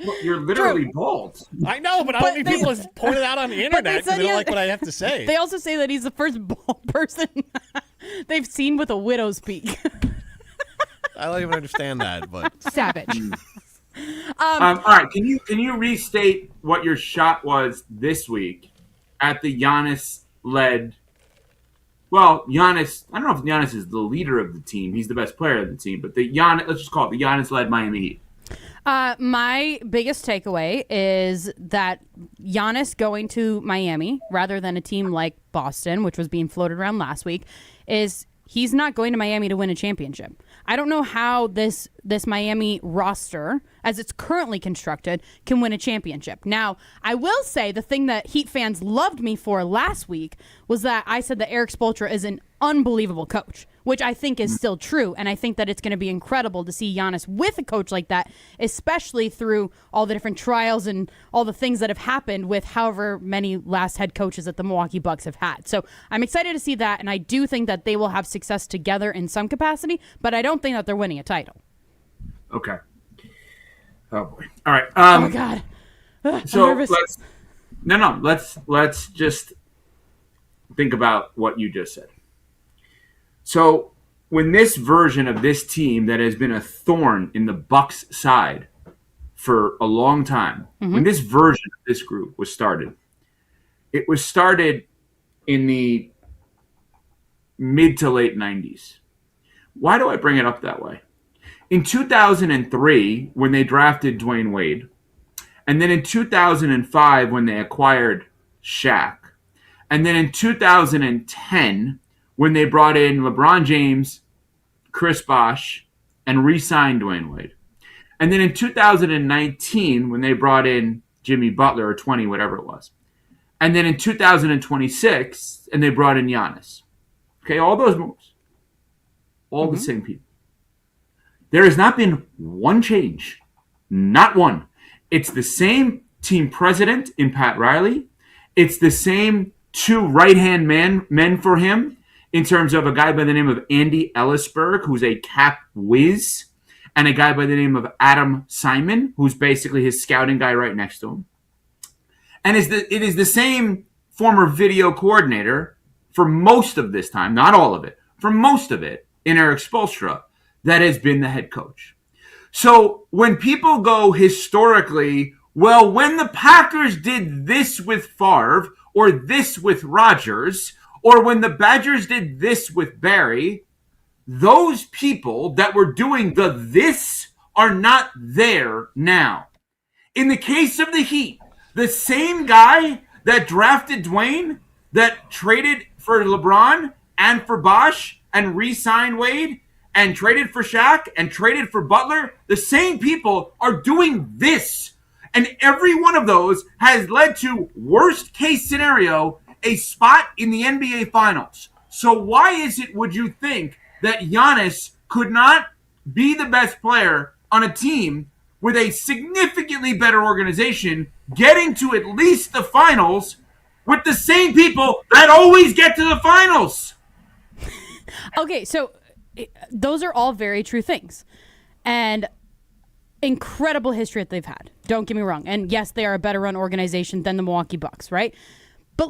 Well, you're literally bald. I know, but I don't need people to point it out on the internet because they don't like what I have to say. They also say that he's the first bald person They've seen with a widow's peak. I don't even understand that, but savage. All right, can you restate what your shot was this week at the Giannis-led? Well, Giannis. I don't know if Giannis is the leader of the team. He's the best player of the team, but let's just call it the Giannis-led Miami Heat. My biggest takeaway is that Giannis going to Miami rather than a team like Boston, which was being floated around last week, is he's not going to Miami to win a championship. I don't know how this Miami roster, as it's currently constructed, can win a championship. Now, I will say the thing that Heat fans loved me for last week was that I said that Eric Spoelstra is an unbelievable coach, which I think is still true. And I think that it's going to be incredible to see Giannis with a coach like that, especially through all the different trials and all the things that have happened with however many last head coaches that the Milwaukee Bucks have had. So I'm excited to see that, and I do think that they will have success together in some capacity, but I don't think that they're winning a title. Okay. Oh boy. All right. Oh my God. So let's just think about what you just said. So when this version of this team that has been a thorn in the Bucks' side for a long time, when this version of this group was started, it was started in the mid to late 90s. Why do I bring it up that way? In 2003, when they drafted Dwayne Wade, and then in 2005, when they acquired Shaq, and then in 2010, when they brought in LeBron James, Chris Bosh, and re-signed Dwayne Wade. And then in 2019, when they brought in Jimmy Butler, or 20, whatever it was. And then in 2026, and they brought in Giannis. Okay, all those moves. All the same people. There has not been one change. Not one. It's the same team president in Pat Riley. It's the same two right-hand men for him in terms of a guy by the name of Andy Ellisberg, who's a cap whiz, and a guy by the name of Adam Simon, who's basically his scouting guy right next to him. And it is the same former video coordinator for most of this time, not all of it, for most of it, in Eric Spoelstra, that has been the head coach. So when people go historically, well, when the Packers did this with Favre or this with Rodgers, or when the Badgers did this with Barry, those people that were doing this are not there now. In the case of the Heat, the same guy that drafted Dwayne, that traded for LeBron and for Bosh and re-signed Wade and traded for Shaq and traded for Butler, the same people are doing this. And every one of those has led to, worst case scenario, a spot in the NBA Finals. So why is it, would you think, that Giannis could not be the best player on a team with a significantly better organization getting to at least the finals with the same people that always get to the finals? Okay, so those are all very true things. And incredible history that they've had. Don't get me wrong. And yes, they are a better run organization than the Milwaukee Bucks, right? But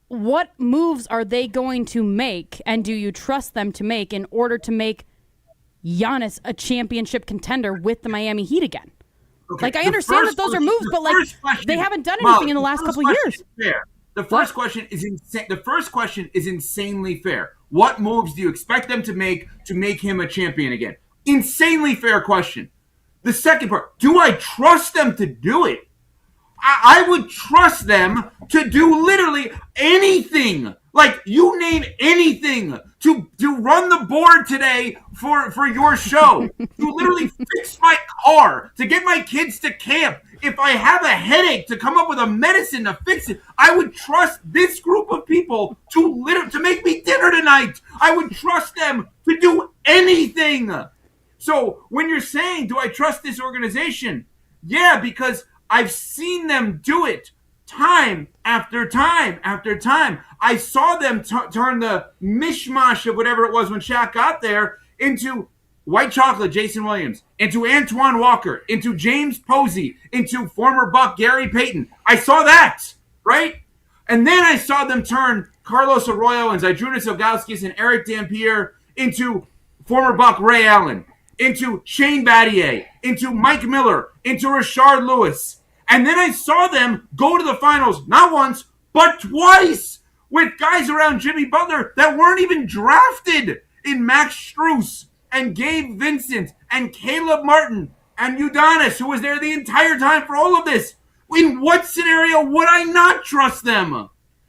what moves are they going to make, and do you trust them to make in order to make Giannis a championship contender with the Miami Heat again? Okay, I understand that those are moves, but they haven't done anything in the last couple of years. The first question is insane. The first question is insanely fair. What moves do you expect them to make him a champion again? Insanely fair question. The second part, do I trust them to do it? I would trust them to do literally anything. Like, you name anything to run the board today for your show. To literally fix my car, to get my kids to camp. If I have a headache, to come up with a medicine to fix it. I would trust this group of people to make me dinner tonight. I would trust them to do anything. So when you're saying, do I trust this organization? Yeah, because I've seen them do it time after time after time. I saw them turn the mishmash of whatever it was when Shaq got there into White Chocolate, Jason Williams, into Antoine Walker, into James Posey, into former Buck Gary Payton. I saw that, right? And then I saw them turn Carlos Arroyo and Zydrunas Ilgauskas and Eric Dampier into former Buck Ray Allen, into Shane Battier, into Mike Miller, into Rashard Lewis. And then I saw them go to the finals, not once, but twice, with guys around Jimmy Butler that weren't even drafted in Max Strus and Gabe Vincent and Caleb Martin and Udonis, who was there the entire time for all of this. In what scenario would I not trust them?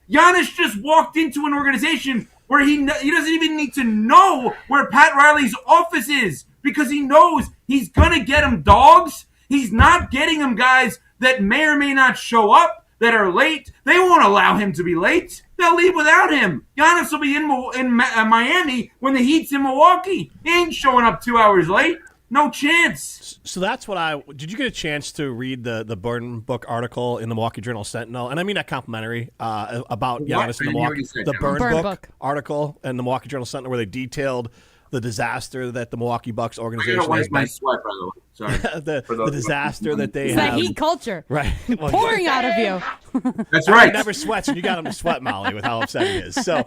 Giannis just walked into an organization where he doesn't even need to know where Pat Riley's office is because he knows he's going to get him dogs. He's not getting him guys that may or may not show up, that are late. They won't allow him to be late. They'll leave without him. Giannis will be in Miami when the Heat's in Milwaukee. He ain't showing up 2 hours late. No chance. So that's what did you get a chance to read the Burn Book article in the Milwaukee Journal Sentinel? And I mean that complimentary about Giannis and the Milwaukee. The Burn Book article in the Milwaukee Journal Sentinel where they detailed the disaster that the Milwaukee Bucks organization has been. Sweat, by the way. Sorry. the disaster that they have. It's that heat culture. Right. Well, pouring out of you. That's right. He never sweats, and you got him to sweat, Molly, with how upset he is. So,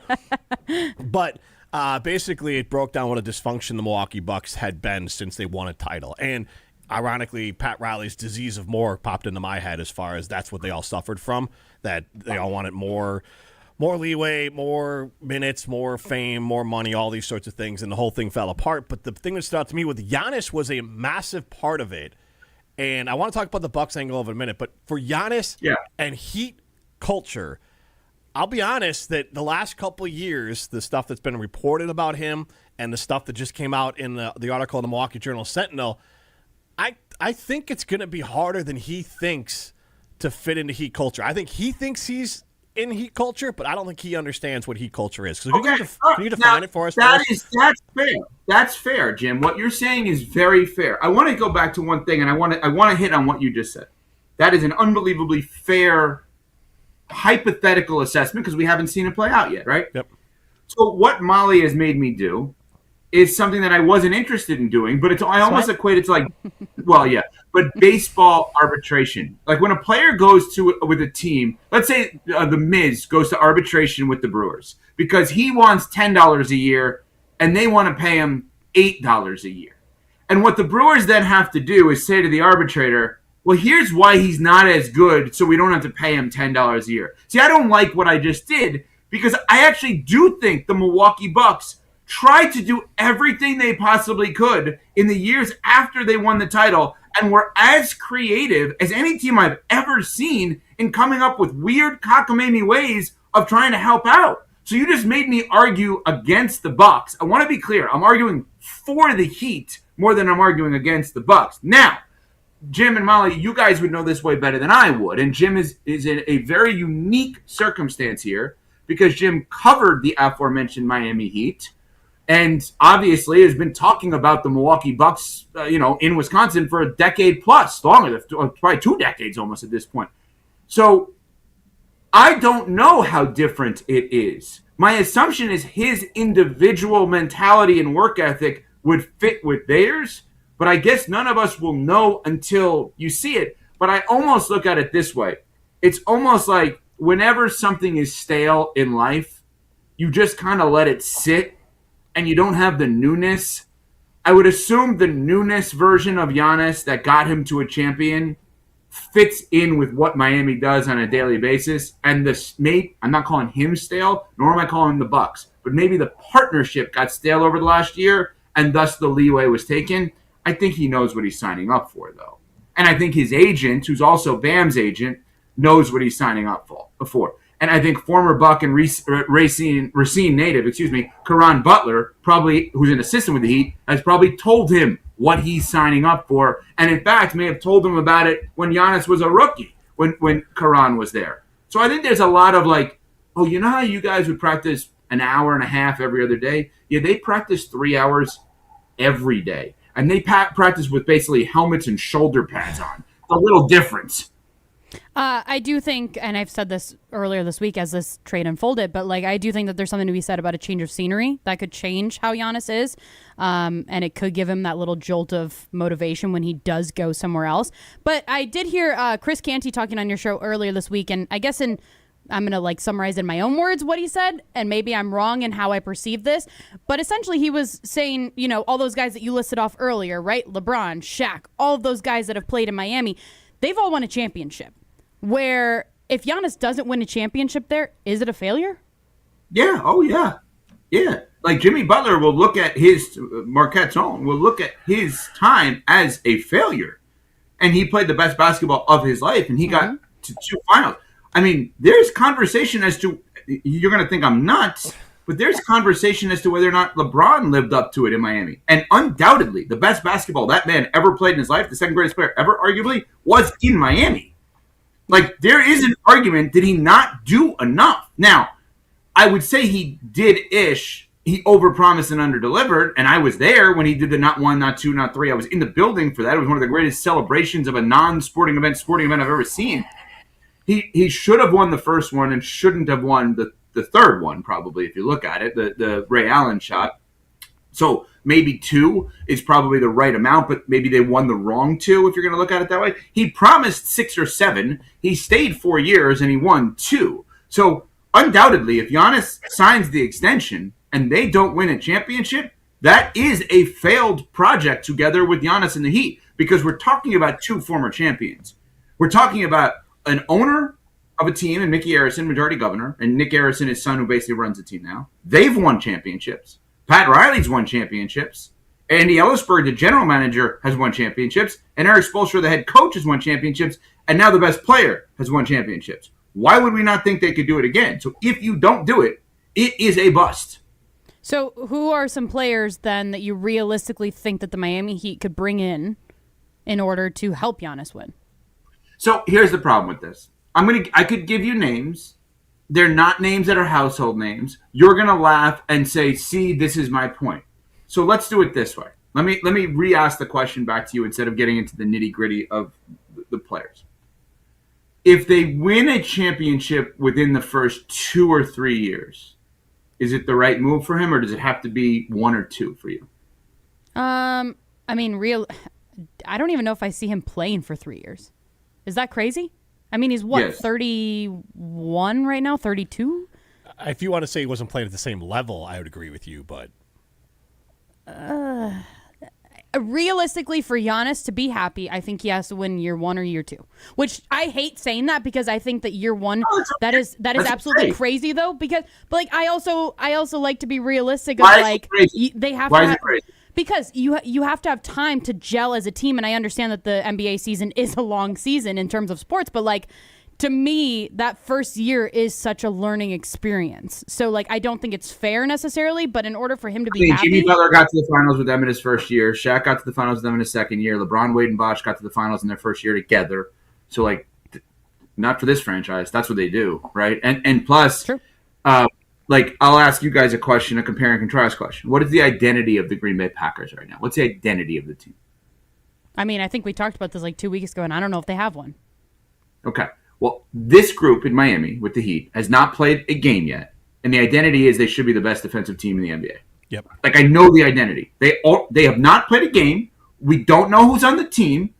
but basically it broke down what a dysfunction the Milwaukee Bucks had been since they won a title. And ironically, Pat Riley's disease of more popped into my head as far as that's what they all suffered from, that they all wanted more leeway, more minutes, more fame, more money, all these sorts of things, and the whole thing fell apart. But the thing that stood out to me with Giannis was a massive part of it. And I want to talk about the Bucks angle of a minute, but for Giannis and Heat culture, I'll be honest that the last couple of years, the stuff that's been reported about him and the stuff that just came out in the article in the Milwaukee Journal Sentinel, I think it's going to be harder than he thinks to fit into Heat culture. I think he thinks he's in Heat culture, but I don't think he understands what Heat culture is. Can you define it for us? That's fair. That's fair, Jim. What you're saying is very fair. I want to go back to one thing, and I want to hit on what you just said. That is an unbelievably fair hypothetical assessment because we haven't seen it play out yet, right? Yep. So what Molly has made me do is something that I wasn't interested in doing, but I almost equate it to like, but baseball arbitration. Like when a player goes with a team, let's say the Miz goes to arbitration with the Brewers because he wants $10 a year and they want to pay him $8 a year. And what the Brewers then have to do is say to the arbitrator, well, here's why he's not as good, so we don't have to pay him $10 a year. See, I don't like what I just did because I actually do think the Milwaukee Bucks tried to do everything they possibly could in the years after they won the title and were as creative as any team I've ever seen in coming up with weird cockamamie ways of trying to help out. So you just made me argue against the Bucks. I want to be clear. I'm arguing for the Heat more than I'm arguing against the Bucks. Now, Jim and Molly, you guys would know this way better than I would. And Jim is in a very unique circumstance here because Jim covered the aforementioned Miami Heat and obviously has been talking about the Milwaukee Bucks, in Wisconsin for a decade plus, longer, probably 2 decades almost at this point. So I don't know how different it is. My assumption is his individual mentality and work ethic would fit with theirs, but I guess none of us will know until you see it. But I almost look at it this way. It's almost like whenever something is stale in life, you just kind of let it sit and you don't have the newness. I would assume the newness version of Giannis that got him to a champion fits in with what Miami does on a daily basis. And I'm not calling him stale, nor am I calling the Bucks, but maybe the partnership got stale over the last year and thus the leeway was taken. I think he knows what he's signing up for, though. And I think his agent, who's also Bam's agent, knows what he's signing up for. And I think former Buck and Racine native, Caron Butler, probably, who's an assistant with the Heat, has probably told him what he's signing up for. And in fact, may have told him about it when Giannis was a rookie, when Caron was there. So I think there's a lot of oh, you know how you guys would practice an hour and a half every other day? Yeah, they practice 3 hours every day. And they practice with basically helmets and shoulder pads on. A little difference. I do think, and I've said this earlier this week as this trade unfolded, but I do think that there's something to be said about a change of scenery that could change how Giannis is, and it could give him that little jolt of motivation when he does go somewhere else. But I did hear Chris Canty talking on your show earlier this week, and I guess in like summarize in my own words what he said, and maybe I'm wrong in how I perceive this. But essentially he was saying, you know, all those guys that you listed off earlier, right? LeBron, Shaq, all of those guys that have played in Miami, they've all won a championship. Where if Giannis doesn't win a championship there, is it a failure? Yeah. Oh, yeah. Yeah. Like Jimmy Butler will look at his, Marquette's own, will look at his time as a failure. And he played the best basketball of his life, and he got to 2 finals. I mean, there's conversation as to, you're going to think I'm nuts, but there's conversation as to whether or not LeBron lived up to it in Miami. And undoubtedly, the best basketball that man ever played in his life, the second greatest player ever, arguably, was in Miami. Like, there is an argument, did he not do enough? Now, I would say he did-ish. He overpromised and underdelivered, and I was there when he did the not one, not two, not three. I was in the building for that. It was one of the greatest celebrations of a non-sporting event, I've ever seen. He should have won the first one and shouldn't have won the third one, probably, if you look at it, the Ray Allen shot. So maybe 2 is probably the right amount, but maybe they won the wrong 2 if you're going to look at it that way. He promised 6 or 7. He stayed 4 years, and he won 2. So undoubtedly, if Giannis signs the extension and they don't win a championship, that is a failed project together with Giannis and the Heat, because we're talking about 2 former champions. We're talking about an owner of a team, and Mickey Arison, majority governor, and Nick Arison, his son, who basically runs the team now. They've won championships. Pat Riley's won championships. Andy Ellisberg, the general manager, has won championships. And Eric Spoelstra, the head coach, has won championships. And now the best player has won championships. Why would we not think they could do it again? So if you don't do it, it is a bust. So who are some players then that you realistically think that the Miami Heat could bring in order to help Giannis win? So here's the problem with this. I could give you names. They're not names that are household names. You're gonna laugh and say, "See, this is my point." So let's do it this way. Let me re-ask the question back to you instead of getting into the nitty-gritty of the players. If they win a championship within the first 2 or 3 years, is it the right move for him, or does it have to be 1 or 2 for you? I mean, I don't even know if I see him playing for 3 years. Is that crazy? I mean, he's what, 31 right now, 32? If you want to say he wasn't playing at the same level, I would agree with you, but realistically, for Giannis to be happy, I think he has to win year 1 or year 2. Which I hate saying that, because I think that year 1 that is absolutely crazy though. But like I also like to be realistic of like they have Why to is it crazy? Because you have to have time to gel as a team, and I understand that the NBA season is a long season in terms of sports, but like to me, that first year is such a learning experience. So like I don't think it's fair necessarily, but in order for him to be happy, Jimmy Butler got to the finals with them in his first year. Shaq got to the finals with them in his second year. LeBron, Wade, and Bosh got to the finals in their first year together. So like, not for this franchise. That's what they do, right? And plus, like, I'll ask you guys a question, a compare and contrast question. What is the identity of the Green Bay Packers right now? What's the identity of the team? I mean, I think we talked about this like 2 weeks ago, and I don't know if they have one. Okay. Well, this group in Miami with the Heat has not played a game yet, and the identity is they should be the best defensive team in the NBA. Yep. Like, I know the identity. They have not played a game. We don't know who's on the team.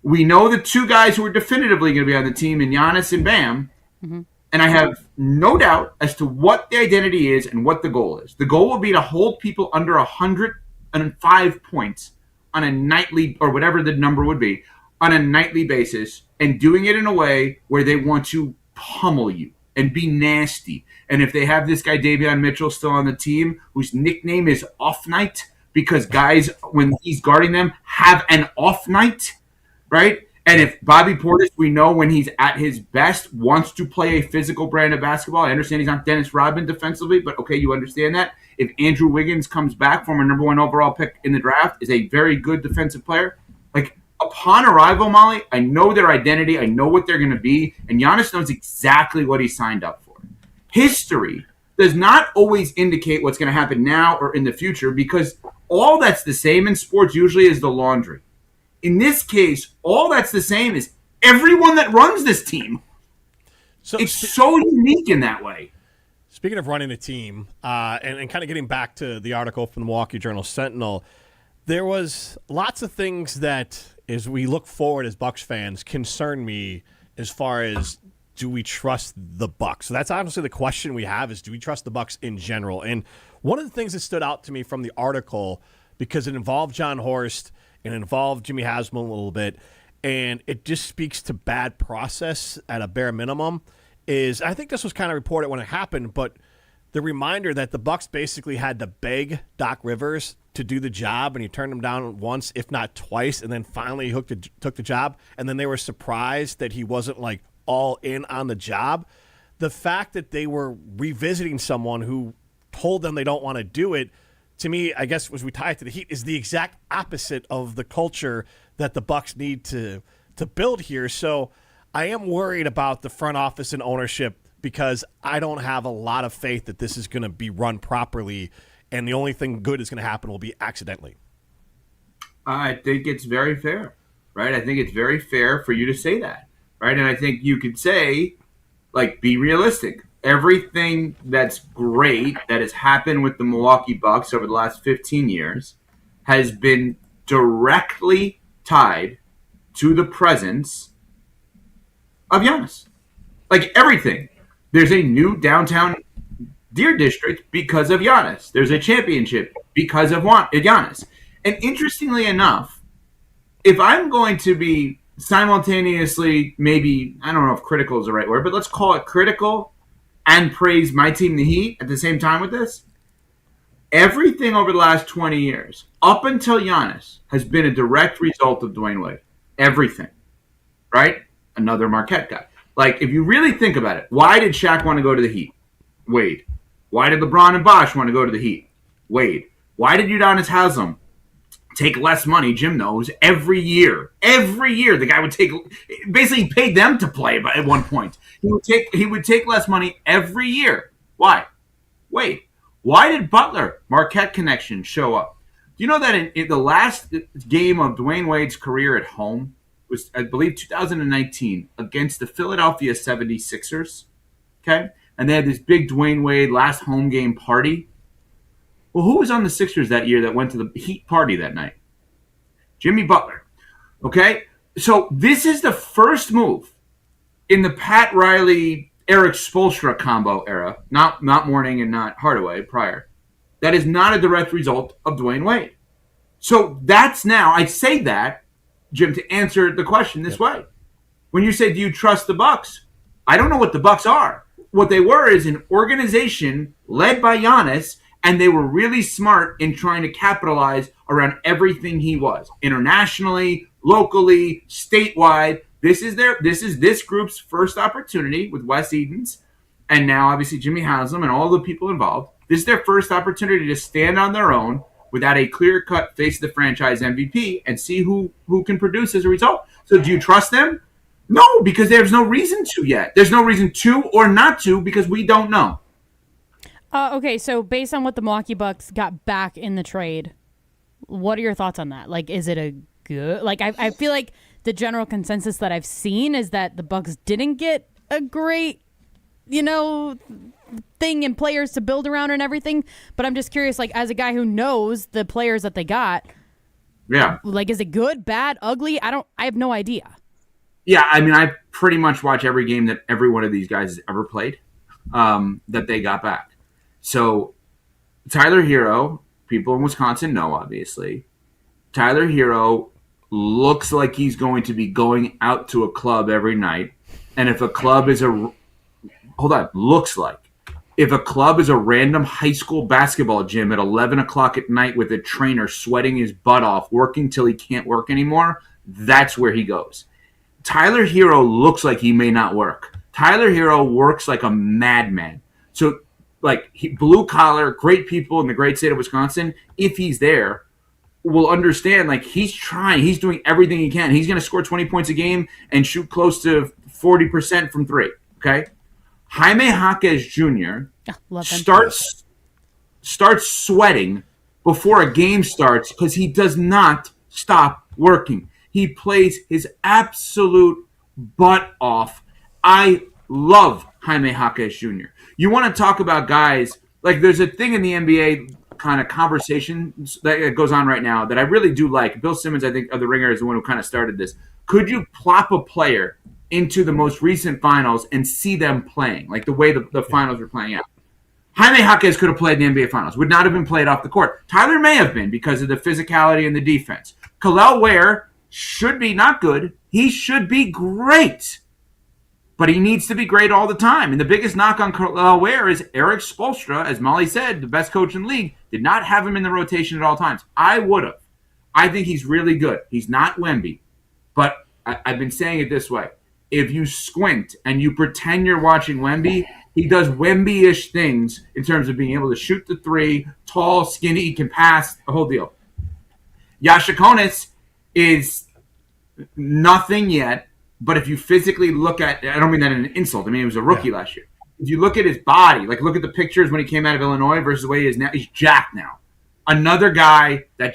We know the 2 guys who are definitively going to be on the team, in Giannis and Bam. Mm-hmm. And I have no doubt as to what the identity is and what the goal is. The goal will be to hold people under 105 points on a nightly, or whatever the number would be, on a nightly basis, and doing it in a way where they want to pummel you and be nasty. And if they have this guy Davion Mitchell still on the team, whose nickname is Off Night, because guys, when he's guarding them, have an off night, right? And if Bobby Portis, we know when he's at his best, wants to play a physical brand of basketball. I understand he's not Dennis Rodman defensively, but okay, you understand that. If Andrew Wiggins comes back, former number 1 overall pick in the draft, is a very good defensive player, like, upon arrival, Molly, I know their identity. I know what they're going to be. And Giannis knows exactly what he signed up for. History does not always indicate what's going to happen now or in the future, because all that's the same in sports usually is the laundry. In this case, all that's the same is everyone that runs this team. So it's so unique in that way. Speaking of running a team, and kind of getting back to the article from the Milwaukee Journal-Sentinel, there was lots of things that, as we look forward as Bucks fans, concern me as far as do we trust the Bucks? So that's honestly the question we have is, do we trust the Bucks in general? And one of the things that stood out to me from the article, because it involved John Horst and it involved Jimmy Haslam a little bit, and it just speaks to bad process at a bare minimum, is I think this was kind of reported when it happened, but the reminder that the Bucks basically had to beg Doc Rivers to do the job, and he turned him down once, if not twice, and then finally took the job, and then they were surprised that he wasn't like all in on the job. The fact that they were revisiting someone who told them they don't want to do it, to me, I guess, as we tie it to the Heat, is the exact opposite of the culture that the Bucks need to build here. So I am worried about the front office and ownership, because I don't have a lot of faith that this is going to be run properly, and the only thing good is going to happen will be accidentally. I think it's very fair, right? I think it's very fair for you to say that, right? And I think you could say, like, be realistic. Everything that's great that has happened with the Milwaukee Bucks over the last 15 years has been directly tied to the presence of Giannis. Like, everything. There's a new downtown Deer District because of Giannis. There's a championship because of Giannis. And interestingly enough, if I'm going to be simultaneously, maybe, I don't know if critical is the right word, but let's call it critical and praise my team, the Heat, at the same time with this, everything over the last 20 years, up until Giannis, has been a direct result of Dwayne Wade. Everything. Right? Another Marquette guy. Like, if you really think about it, why did Shaq want to go to the Heat? Wade. Why did LeBron and Bosh want to go to the Heat? Wade. Why did Udonis Haslem take less money, Jim knows, every year? Every year, the guy would take, basically he paid them to play at one point. He would take less money every year. Why? Wade. Why did Butler, Marquette connection, show up? Do you know that in the last game of Dwayne Wade's career at home was, I believe, 2019 against the Philadelphia 76ers, okay? And they had this big Dwayne Wade last home game party. Well, who was on the Sixers that year that went to the Heat party that night? Jimmy Butler, okay? So this is the first move in the Pat Riley, Eric Spoelstra combo era, not Mourning and not Hardaway prior, that is not a direct result of Dwayne Wade. So that's now, I say that, Jim, to answer the question this way. When you say, do you trust the Bucks? I don't know what the Bucks are. What they were is an organization led by Giannis, and they were really smart in trying to capitalize around everything he was. Internationally, locally, statewide. This is this group's first opportunity with Wes Edens, and now obviously Jimmy Haslam and all the people involved. This is their first opportunity to stand on their own without a clear-cut face of the franchise MVP and see who can produce as a result. So do you trust them? No, because there's no reason to yet. There's no reason to or not to, because we don't know. Okay, so based on what the Milwaukee Bucks got back in the trade, what are your thoughts on that? Like, is it a good... Like, I feel like the general consensus that I've seen is that the Bucks didn't get a great, thing and players to build around and everything. But I'm just curious, like, as a guy who knows the players that they got, yeah, like, is it good, bad, ugly? I have no idea. Yeah, I mean, I pretty much watch every game that every one of these guys has ever played that they got back. So Tyler Hero, people in Wisconsin know, obviously. Tyler Hero looks like he's going to be going out to a club every night. And if a club is looks like. If a club is a random high school basketball gym at 11 o'clock at night with a trainer sweating his butt off, working till he can't work anymore, that's where he goes. Tyler Hero looks like he may not work. Tyler Hero works like a madman. So, like, blue collar, great people in the great state of Wisconsin, if he's there, will understand, like, he's trying. He's doing everything he can. He's going to score 20 points a game and shoot close to 40% from three, okay? Jaime Jaquez Jr. starts sweating before a game starts because he does not stop working. He plays his absolute butt off. I love Jaime Jaquez Jr. You want to talk about guys, like, there's a thing in the NBA kind of conversation that goes on right now that I really do like. Bill Simmons, I think, of The Ringer is the one who kind of started this. Could you plop a player into the most recent finals and see them playing, like the way the finals were playing out. Jaime Jaquez could have played in the NBA Finals. Would not have been played off the court. Tyler may have been because of the physicality and the defense. Khalil Ware should be not good. He should be great. But he needs to be great all the time. And the biggest knock on Khalil Ware is Eric Spoelstra, as Molly said, the best coach in the league, did not have him in the rotation at all times. I would have. I think he's really good. He's not Wemby. But I've been saying it this way. If you squint and you pretend you're watching Wemby, he does Wemby-ish things in terms of being able to shoot the three, tall, skinny, can pass, the whole deal. Jasikonis is nothing yet, but if you physically look at, I don't mean that in an insult, I mean he was a rookie last year. If you look at his body, like look at the pictures when he came out of Illinois versus the way he is now, he's jacked now. Another guy that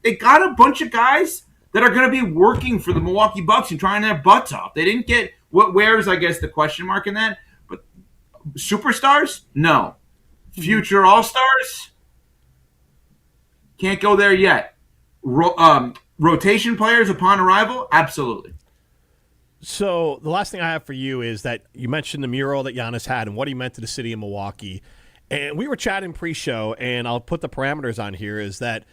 they got a bunch of guys that are going to be working for the Milwaukee Bucks and trying their butts off. They didn't get where is, I guess, the question mark in that. But superstars? No. Future all-stars? Can't go there yet. Rotation players upon arrival? Absolutely. So the last thing I have for you is that you mentioned the mural that Giannis had and what he meant to the city of Milwaukee. And we were chatting pre-show, and I'll put the parameters on here, is that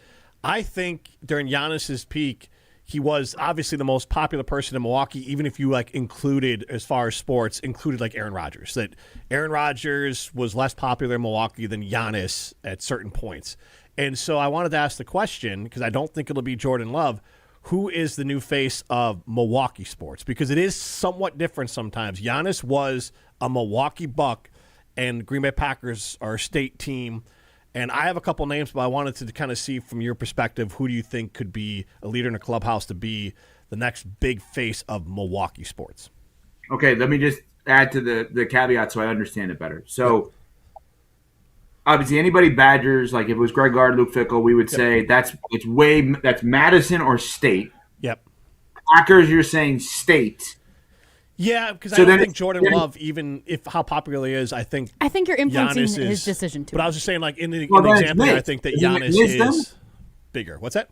I think during Giannis's peak, he was obviously the most popular person in Milwaukee, even if you included, as far as sports, included Aaron Rodgers. That Aaron Rodgers was less popular in Milwaukee than Giannis at certain points. And so I wanted to ask the question, because I don't think it'll be Jordan Love, who is the new face of Milwaukee sports? Because it is somewhat different sometimes. Giannis was a Milwaukee Buck, and Green Bay Packers are a state team. And I have a couple names, but I wanted to kind of see from your perspective, who do you think could be a leader in the clubhouse to be the next big face of Milwaukee sports? Okay, let me just add to the caveat so I understand it better. So, obviously, anybody Badgers, like if it was Greg Gard, Luke Fickell, we would say that's Madison or state. Yep. Packers, you're saying state. Yeah, because I don't think Jordan Love, even if how popular he is, I think you're influencing Giannis his decision too. But I was just saying, in the example, I think that Giannis is bigger. What's that?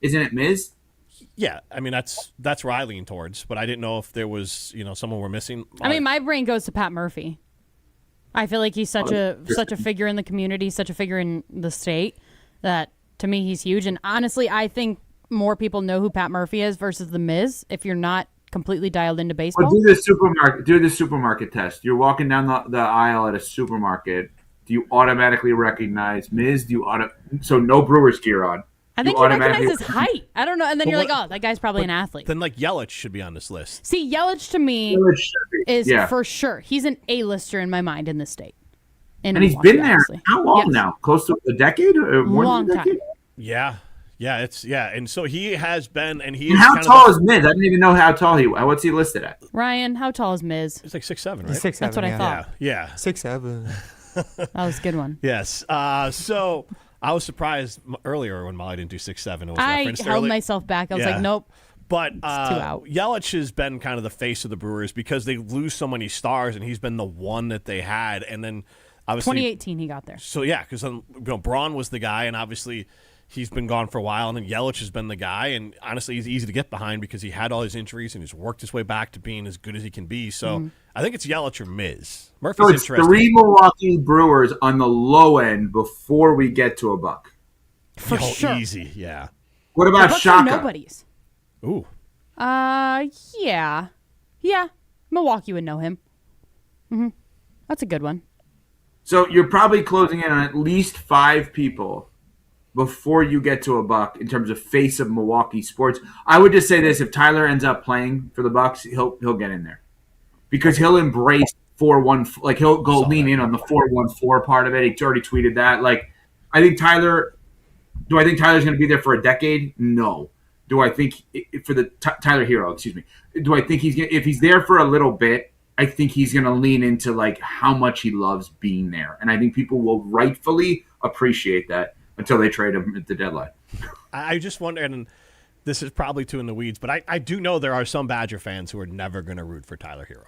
Isn't it Miz? Yeah, I mean that's where I lean towards, but I didn't know if there was someone we're missing. I mean, my brain goes to Pat Murphy. I feel like he's such a figure in the community, such a figure in the state that to me he's huge. And honestly, I think more people know who Pat Murphy is versus the Miz. If you're not completely dialed into baseball, do the supermarket test. You're walking down the aisle at a supermarket. Do you automatically recognize Miz? So no Brewers gear on. I think you recognize his height. I don't know. And then you're like, oh, that guy's probably an athlete. Then Yelich should be on this list. See, Yelich to me is for sure. He's an A-lister in my mind in this state. And he's been there how long now? Close to a decade or more long than a decade? Time. Yeah. And so he has been, and he is how tall is Miz? I didn't even know how tall he was. What's he listed at? Ryan, how tall is Miz? He's like 6'7", right? He's 6'7", That's what I thought. Yeah. 6'7". That was a good one. Yes. So I was surprised earlier when Molly didn't do 6'7". I held myself back. I was like, nope. But it's 2 out. Yelich has been kind of the face of the Brewers because they lose so many stars, and he's been the one that they had. And then obviously 2018 he got there. So yeah, because Braun was the guy, and obviously he's been gone for a while, and then Yelich has been the guy. And honestly, he's easy to get behind because he had all his injuries and he's worked his way back to being as good as he can be. So I think it's Yelich or Miz. Murphy's it's interesting. 3 Milwaukee Brewers on the low end before we get to a Buck. For sure. Easy, yeah. What about Shaka? Nobody's. Ooh. Yeah. Milwaukee would know him. That's a good one. So you're probably closing in on at least 5 people before you get to a Buck in terms of face of Milwaukee sports. I would just say this: if Tyler ends up playing for the Bucks, he'll get in there because he'll embrace 4-1. Like he'll go lean in on the 4-1-4 part of it. He already tweeted that. Like, I think Tyler. Do I think Tyler's going to be there for a decade? No. Do I think for the Tyler Hero? Excuse me. Do I think if he's there for a little bit? I think he's going to lean into how much he loves being there, and I think people will rightfully appreciate that until they trade him at the deadline. I just wonder, and this is probably too in the weeds, but I do know there are some Badger fans who are never going to root for Tyler Hero.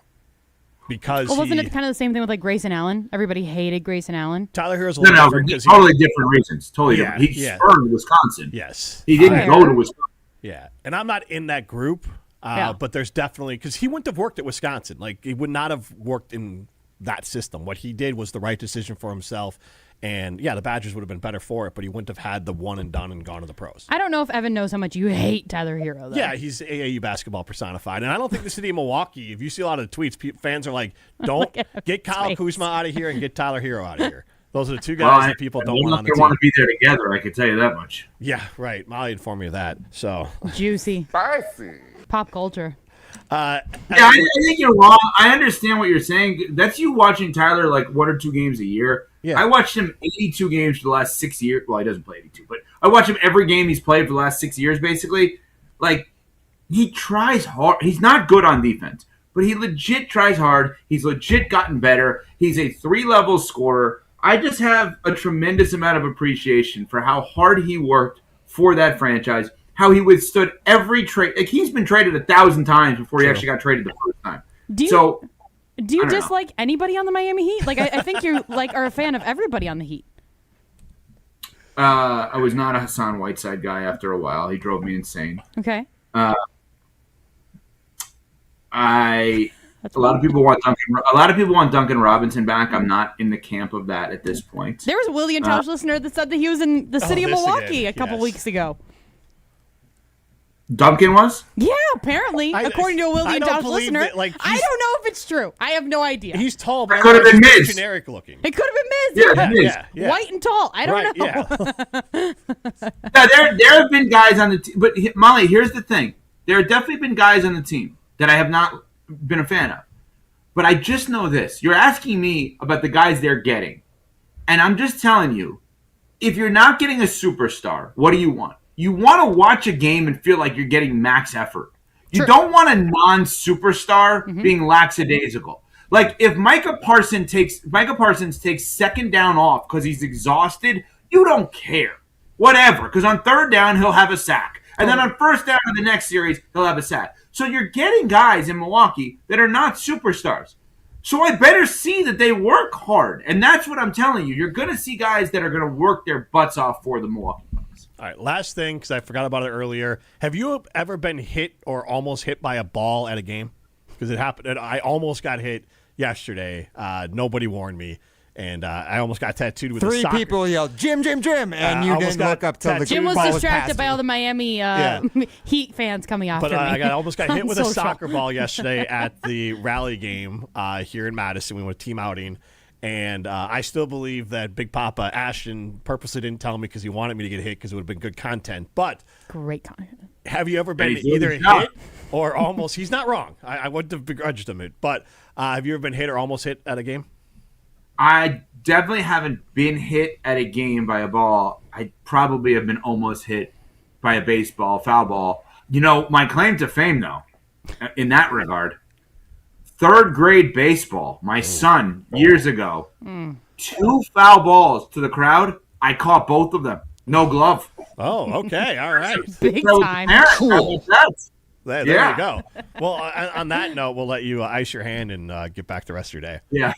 Because wasn't it kind of the same thing with Grayson Allen? Everybody hated Grayson Allen. Tyler Hero's a little different. Totally different reasons. Totally different. He spurned Wisconsin. Yes. He didn't go to Wisconsin. Yeah. And I'm not in that group. But there's definitely, because he wouldn't have worked at Wisconsin. Like, he would not have worked in that system. What he did was the right decision for himself. And, yeah, the Badgers would have been better for it, but he wouldn't have had the one and done and gone to the pros. I don't know if Evan knows how much you hate Tyler Hero, though. Yeah, he's AAU basketball personified. And I don't think the city of Milwaukee, if you see a lot of the tweets, fans are like, don't get Kyle Kuzma out of here and get Tyler Hero out of here. Those are the two guys that people don't want on the team. They want to be there together, I can tell you that much. Yeah, right. Molly informed me of that. So Juicy. Spicy. Pop culture. I think you're wrong. I understand what you're saying. That's you watching Tyler like 1 or 2 games a year. Yeah. I watched him 82 games for the last 6 years. Well, he doesn't play 82, but I watch him every game he's played for the last 6 years, basically. Like, he tries hard. He's not good on defense, but he legit tries hard. He's legit gotten better. He's a 3-level scorer. I just have a tremendous amount of appreciation for how hard he worked for that franchise, how he withstood every trade. Like, he's been traded 1,000 times before he actually got traded the first time. Do you dislike anybody on the Miami Heat? Like, I think you are a fan of everybody on the Heat. I was not a Hassan Whiteside guy after a while. He drove me insane. Okay. A lot of people want Duncan Robinson back. I'm not in the camp of that at this point. There was a William Tausch listener that said that he was in the city of Milwaukee a couple weeks ago. Duncan was? Yeah, apparently, according to a William Tausch listener. I don't know if it's true. I have no idea. He's tall, but could have been Miz. Generic looking. It could have been Miz. Yeah. White and tall. I don't know. Yeah, there have been guys on the team. But, Molly, here's the thing. There have definitely been guys on the team that I have not been a fan of. But I just know this. You're asking me about the guys they're getting. And I'm just telling you, if you're not getting a superstar, what do you want? You want to watch a game and feel like you're getting max effort. You don't want a non-superstar being lackadaisical. Like, if Micah Parsons takes second down off because he's exhausted, you don't care. Whatever. Because on third down, he'll have a sack. And then on first down of the next series, he'll have a sack. So you're getting guys in Milwaukee that are not superstars. So I better see that they work hard. And that's what I'm telling you. You're going to see guys that are going to work their butts off for the Milwaukee Bucks. All right, last thing, because I forgot about it earlier. Have you ever been hit or almost hit by a ball at a game? Because it happened. I almost got hit yesterday. Nobody warned me. And I almost got tattooed with 3 people yelled, Jim, Jim, Jim, and you didn't look up till the Jim was ball distracted was by all the Miami Heat fans coming after me. I almost got hit with a soccer ball yesterday at the rally game here in Madison. We went team outing. And I still believe that Big Papa Ashton purposely didn't tell me because he wanted me to get hit because it would have been good content. But great content. Have you ever been either hit or almost? He's not wrong. I wouldn't have begrudged him it. But have you ever been hit or almost hit at a game? I definitely haven't been hit at a game by a ball. I probably have been almost hit by a baseball, foul ball. You know, my claim to fame, though, in that regard, 3rd grade baseball, my son, years ago, 2 foul balls to the crowd. I caught both of them. No glove. Oh, okay. All right. Big time. Cool. There you go. Well, on that note, we'll let you ice your hand and get back the rest of your day. Yeah.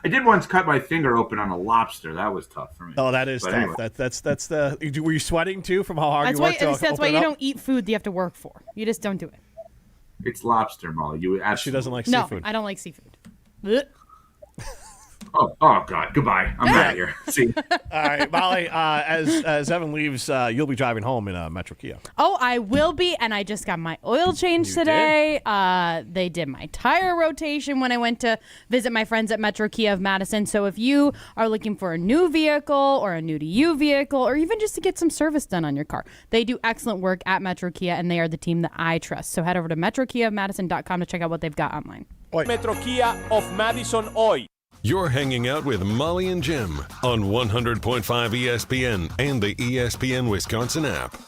I did once cut my finger open on a lobster. That was tough for me. Oh, that is tough. Anyway. That's the. Were you sweating too from how hard you worked? That's why you don't eat food that you have to work for. You just don't do it. It's lobster, Molly. She doesn't like seafood. No, I don't like seafood. Oh God! Goodbye. I'm out of here. See. All right, Molly. As Evan leaves, you'll be driving home in Metro Kia. Oh, I will be, and I just got my oil change today. They did my tire rotation when I went to visit my friends at Metro Kia of Madison. So if you are looking for a new vehicle or a new to you vehicle, or even just to get some service done on your car, they do excellent work at Metro Kia, and they are the team that I trust. So head over to metrokiaofmadison.com to check out what they've got online. Metro Kia of Madison hoy. You're hanging out with Molly and Jim on 100.5 ESPN and the ESPN Wisconsin app.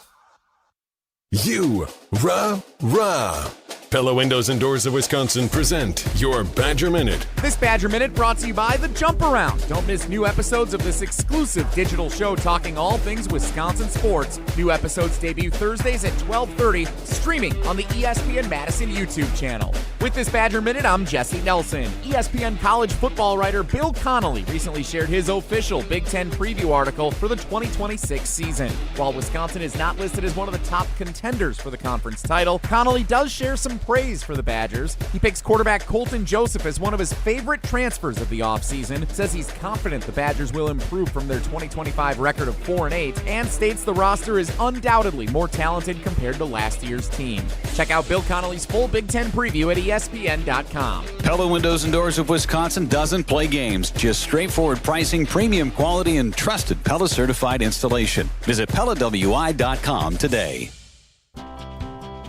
Rah! Pella Windows and Doors of Wisconsin present your Badger Minute. This Badger Minute brought to you by The Jump Around. Don't miss new episodes of this exclusive digital show talking all things Wisconsin sports. New episodes debut Thursdays at 12:30, streaming on the ESPN Madison YouTube channel. With this Badger Minute, I'm Jesse Nelson. ESPN college football writer Bill Connolly recently shared his official Big Ten preview article for the 2026 season. While Wisconsin is not listed as one of the top contenders for the conference title, Connolly does share some praise for the Badgers. He picks quarterback Colton Joseph as one of his favorite transfers of the offseason, says he's confident the Badgers will improve from their 2025 record of 4-8, and states the roster is undoubtedly more talented compared to last year's team. Check out Bill Connolly's full Big Ten preview at ESPN.com. Pella Windows and Doors of Wisconsin doesn't play games, just straightforward pricing, premium quality, and trusted Pella certified installation. Visit PellaWI.com today.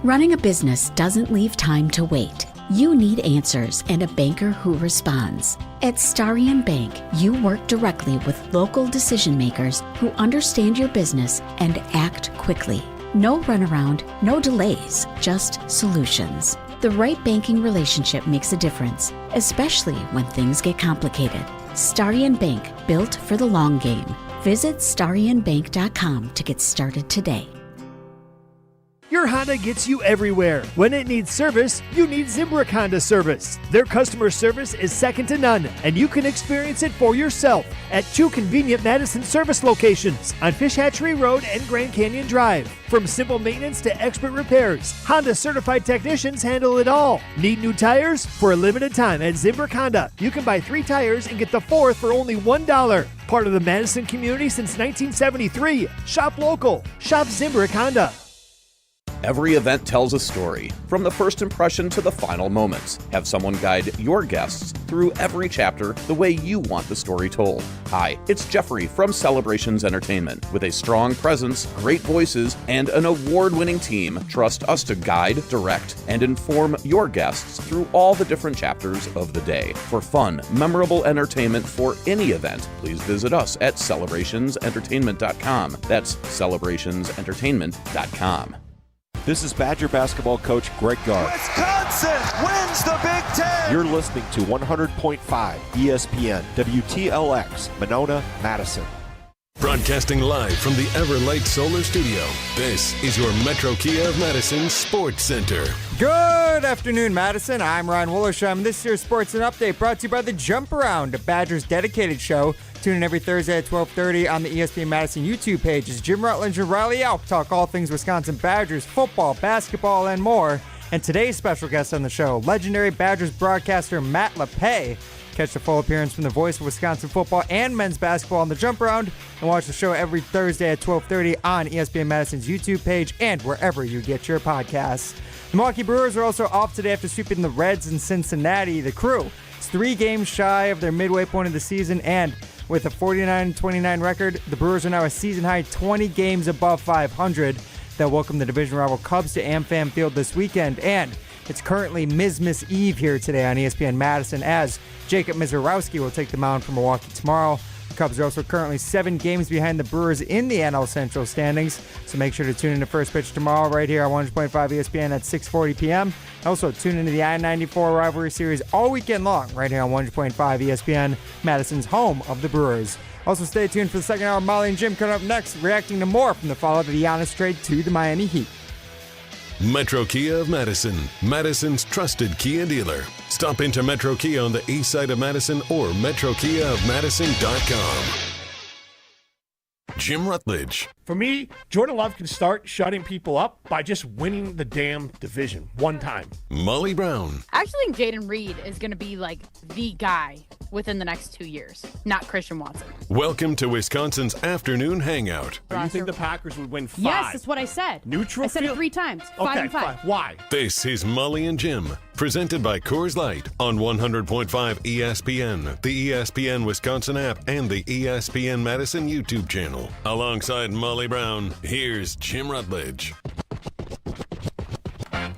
Running a business doesn't leave time to wait. You need answers and a banker who responds. At Starion Bank, you work directly with local decision makers who understand your business and act quickly. No runaround, no delays, just solutions. The right banking relationship makes a difference, especially when things get complicated. Starion Bank, built for the long game. Visit StarionBank.com to get started today. Your Honda gets you everywhere. When it needs service, you need Zimbrick Honda service. Their customer service is second to none, and you can experience it for yourself at 2 convenient Madison service locations on Fish Hatchery Road and Grand Canyon Drive. From simple maintenance to expert repairs, Honda certified technicians handle it all. Need new tires? For a limited time at Zimbrick Honda, you can buy 3 tires and get the 4th for only $1. Part of the Madison community since 1973. Shop local. Shop Zimbrick Honda. Every event tells a story, from the first impression to the final moments. Have someone guide your guests through every chapter the way you want the story told. Hi, it's Jeffrey from Celebrations Entertainment. With a strong presence, great voices, and an award-winning team, trust us to guide, direct, and inform your guests through all the different chapters of the day. For fun, memorable entertainment for any event, please visit us at celebrationsentertainment.com. That's celebrationsentertainment.com. This is Badger basketball coach Greg Gard. Wisconsin wins the Big Ten! You're listening to 100.5 ESPN, WTLX, Monona, Madison. Broadcasting live from the Everlight Solar Studio, this is your Metro Kia of Madison Sports Center. Good afternoon, Madison. I'm Ryan Wollersheim. This year's Sports and Update brought to you by the Jump Around, a Badgers dedicated show. Tune in every Thursday at 12:30 on the ESPN Madison YouTube page as Jim Rutledge and Riley Alk talk all things Wisconsin Badgers, football, basketball, and more. And today's special guest on the show, legendary Badgers broadcaster Matt LePay. Catch the full appearance from the voice of Wisconsin football and men's basketball on the Jump Around, and watch the show every Thursday at 12:30 on ESPN Madison's YouTube page and wherever you get your podcasts. The Milwaukee Brewers are also off today after sweeping the Reds in Cincinnati. The Crew is 3 games shy of their midway point of the season, and with a 49-29 record, the Brewers are now a season-high 20 games above 500. They'll welcome the division rival Cubs to AmFam Field this weekend, and it's currently Miss Eve here today on ESPN Madison as Jacob Misiorowski will take the mound for Milwaukee tomorrow. The Cubs are also currently 7 games behind the Brewers in the NL Central standings, so make sure to tune in to First Pitch tomorrow right here on 100.5 ESPN at 6:40 p.m. Also, tune into the I-94 rivalry series all weekend long right here on 100.5 ESPN, Madison's home of the Brewers. Also, stay tuned for the second hour of Molly and Jim coming up next, reacting to more from the fallout of the Giannis trade to the Miami Heat. Metro Kia of Madison, Madison's trusted Kia dealer. Stop into Metro Kia on the east side of Madison or metrokiaofmadison.com. Jim Rutledge. For me, Jordan Love can start shutting people up by just winning the damn division one time. Molly Brown. I actually think Jaden Reed is going to be like the guy within the next 2 years, not Christian Watson. Welcome to Wisconsin's afternoon hangout. You think the Packers would win 5? Yes, that's what I said. Neutral I said field? it 3 times. 5 Okay, and 5. fine. Why? This is Molly and Jim, presented by Coors Light on 100.5 ESPN, the ESPN Wisconsin app, and the ESPN Madison YouTube channel. Alongside Molly Brown, here's Jim Rutledge.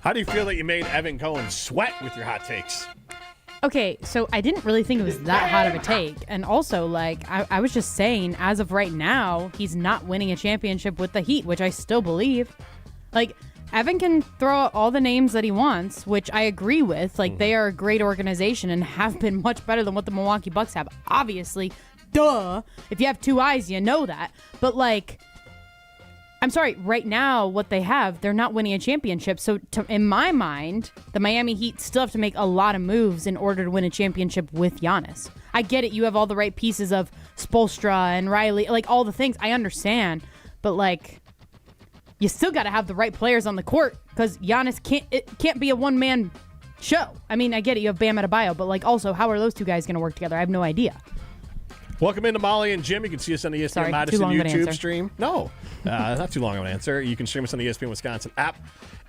How do you feel that you made Evan Cohen sweat with your hot takes? Okay, so I didn't really think it was that hot of a take. And also, like, I was just saying, as of right now, he's not winning a championship with the Heat, which I still believe. Like, Evan can throw out all the names that he wants, which I agree with. Like, they are a great organization and have been much better than what the Milwaukee Bucks have. Obviously, duh. If you have 2 eyes, you know that. But, like, I'm sorry, right now, what they have, they're not winning a championship. So in my mind, the Miami Heat still have to make a lot of moves in order to win a championship with Giannis. I get it. You have all the right pieces of Spoelstra and Riley, like all the things. I understand. But, like, you still got to have the right players on the court because Giannis can't be a one-man show. I mean, I get it. You have Bam Adebayo. But, like, also, how are those two guys going to work together? I have no idea. Welcome into Molly and Jim. You can see us on the ESPN Madison YouTube stream. No, not too long of an answer. You can stream us on the ESPN Wisconsin app.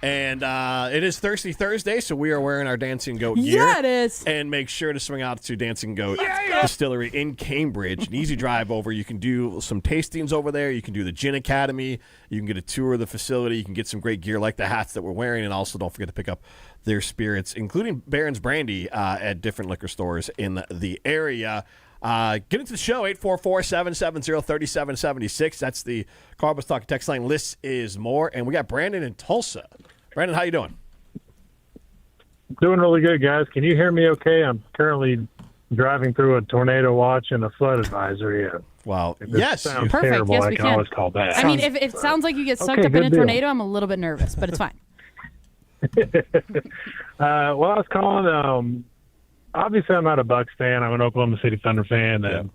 And it is Thirsty Thursday, so we are wearing our Dancing Goat gear. Yeah, it is. And make sure to swing out to Dancing Goat Distillery in Cambridge. An easy drive over. You can do some tastings over there. You can do the Gin Academy. You can get a tour of the facility. You can get some great gear like the hats that we're wearing. And also don't forget to pick up their spirits, including Barron's Brandy at different liquor stores in the area. Get into the show, 844-770-3776. That's the Carbus Talk text line. List is more. And we got Brandon in Tulsa. Brandon, how you doing? Doing really good, guys. Can you hear me okay? I'm currently driving through a tornado watch and a flood advisory. Wow. Yes. Sounds Perfect. terrible. Yes, I we can can. always call back. I mean, if it sounds like you get sucked Okay, up in good a deal. tornado, I'm a little bit nervous, but it's fine. Well, I was calling. Obviously, I'm not a Bucks fan. I'm an Oklahoma City Thunder fan. And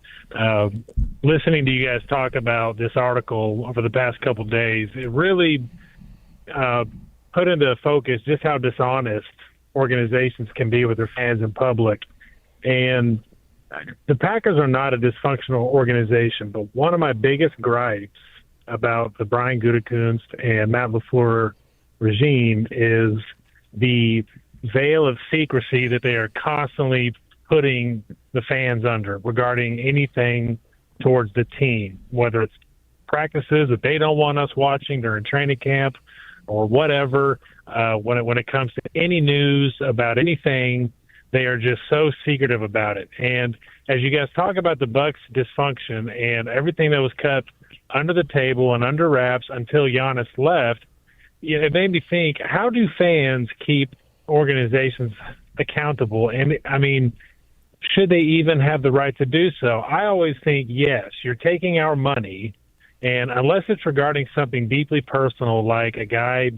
listening to you guys talk about this article over the past couple of days, it really put into focus just how dishonest organizations can be with their fans in public. And the Packers are not a dysfunctional organization, but one of my biggest gripes about the Brian Gutekunst and Matt LaFleur regime is the veil of secrecy that they are constantly putting the fans under regarding anything towards the team, whether it's practices that they don't want us watching during training camp or whatever. When it comes to any news about anything, they are just so secretive about it. And as you guys talk about the Bucks' dysfunction and everything that was kept under the table and under wraps until Giannis left, it made me think, how do fans keep organizations accountable? And I mean, should they even have the right to do so? I always think, yes, you're taking our money, and unless it's regarding something deeply personal, like a guy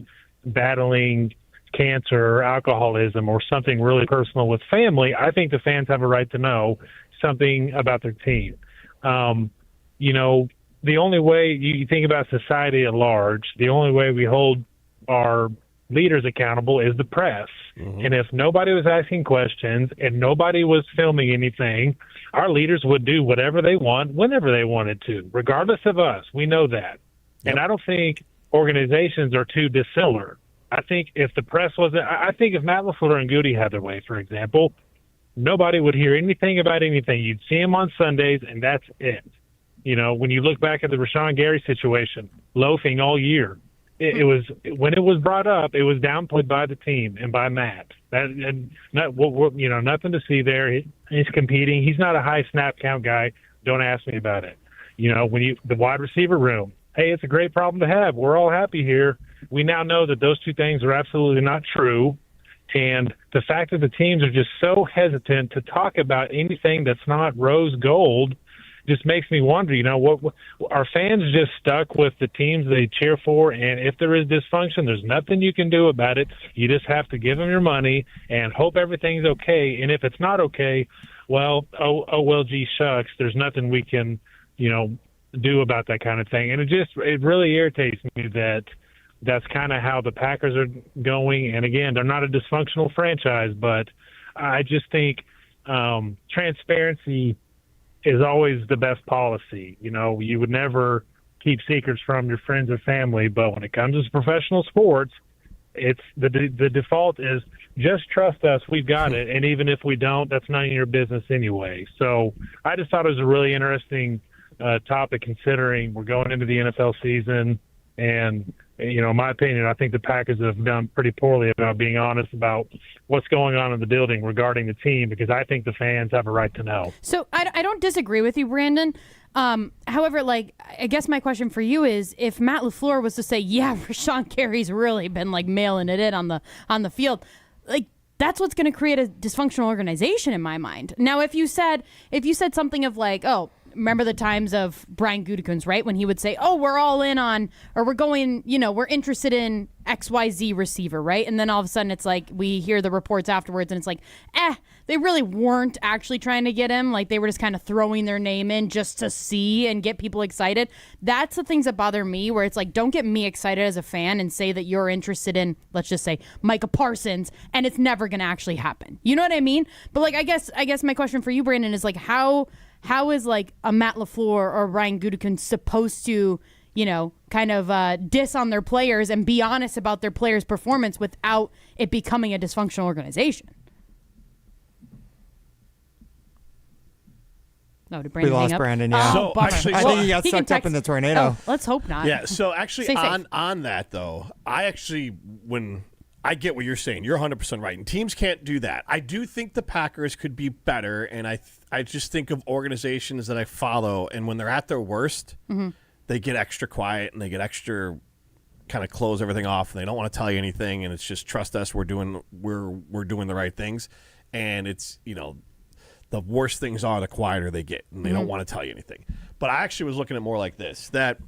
battling cancer or alcoholism or something really personal with family, I think the fans have a right to know something about their team. The only way you think about society at large, the only way we hold our leaders accountable is the press. Mm-hmm. And if nobody was asking questions and nobody was filming anything, our leaders would do whatever they want whenever they wanted to, regardless of us. We know that. Yep. And I don't think organizations are too dissimilar. I think if the press wasn't, I think if Matt LaFleur and Goody had their way, for example, nobody would hear anything about anything. You'd see him on Sundays, and that's it. When you look back at the Rashawn Gary situation, loafing all year, it was, when it was brought up, it was downplayed by the team and by Matt. Nothing to see there. He's competing. He's not a high snap count guy. Don't ask me about it. The wide receiver room, hey, it's a great problem to have. We're all happy here. We now know that those two things are absolutely not true. And the fact that the teams are just so hesitant to talk about anything that's not rose gold just makes me wonder, what are fans just stuck with the teams they cheer for? And if there is dysfunction, there's nothing you can do about it. You just have to give them your money and hope everything's okay. And if it's not okay, well, gee, shucks, there's nothing we can, do about that kind of thing. And it really irritates me that that's kind of how the Packers are going. And again, they're not a dysfunctional franchise, but I just think transparency is always the best policy. You would never keep secrets from your friends or family, but when it comes to professional sports, it's the default is just trust us, we've got it. And even if we don't, that's none of your business anyway. So I just thought it was a really interesting topic, considering we're going into the NFL season. And, in my opinion, I think the Packers have done pretty poorly about being honest about what's going on in the building regarding the team, because I think the fans have a right to know. So I don't disagree with you, Brandon. However, I guess my question for you is, if Matt LaFleur was to say, yeah, Rashawn Gary's really been mailing it in on the field, that's what's going to create a dysfunctional organization in my mind. Now, if you said something of remember the times of Brian Gutekunst, right? When he would say, oh, we're all in on, or we're going, we're interested in XYZ receiver, right? And then all of a sudden it's like we hear the reports afterwards and it's like, they really weren't actually trying to get him. Like they were just kind of throwing their name in just to see and get people excited. That's the things that bother me, where it's like, don't get me excited as a fan and say that you're interested in, let's just say, Micah Parsons, and it's never going to actually happen. You know what I mean? But like, I guess my question for you, Brandon, is like, how is like a Matt LaFleur or Ryan Gutekunst supposed to, kind of diss on their players and be honest about their players' performance without it becoming a dysfunctional organization? No, did Brandon we lost hang up? Brandon, yeah. Oh, I think he got sucked up in the tornado. Oh, let's hope not. Yeah, so actually on that, though, when I get what you're saying, you're 100% right, and teams can't do that. I do think the Packers could be better, and I just think of organizations that I follow, and when they're at their worst, they get extra quiet, and they get extra kind of close everything off, and they don't want to tell you anything, and it's just trust us, we're doing the right things, and it's, the worse things are, the quieter they get, and they don't want to tell you anything. But I actually was looking at more like this, that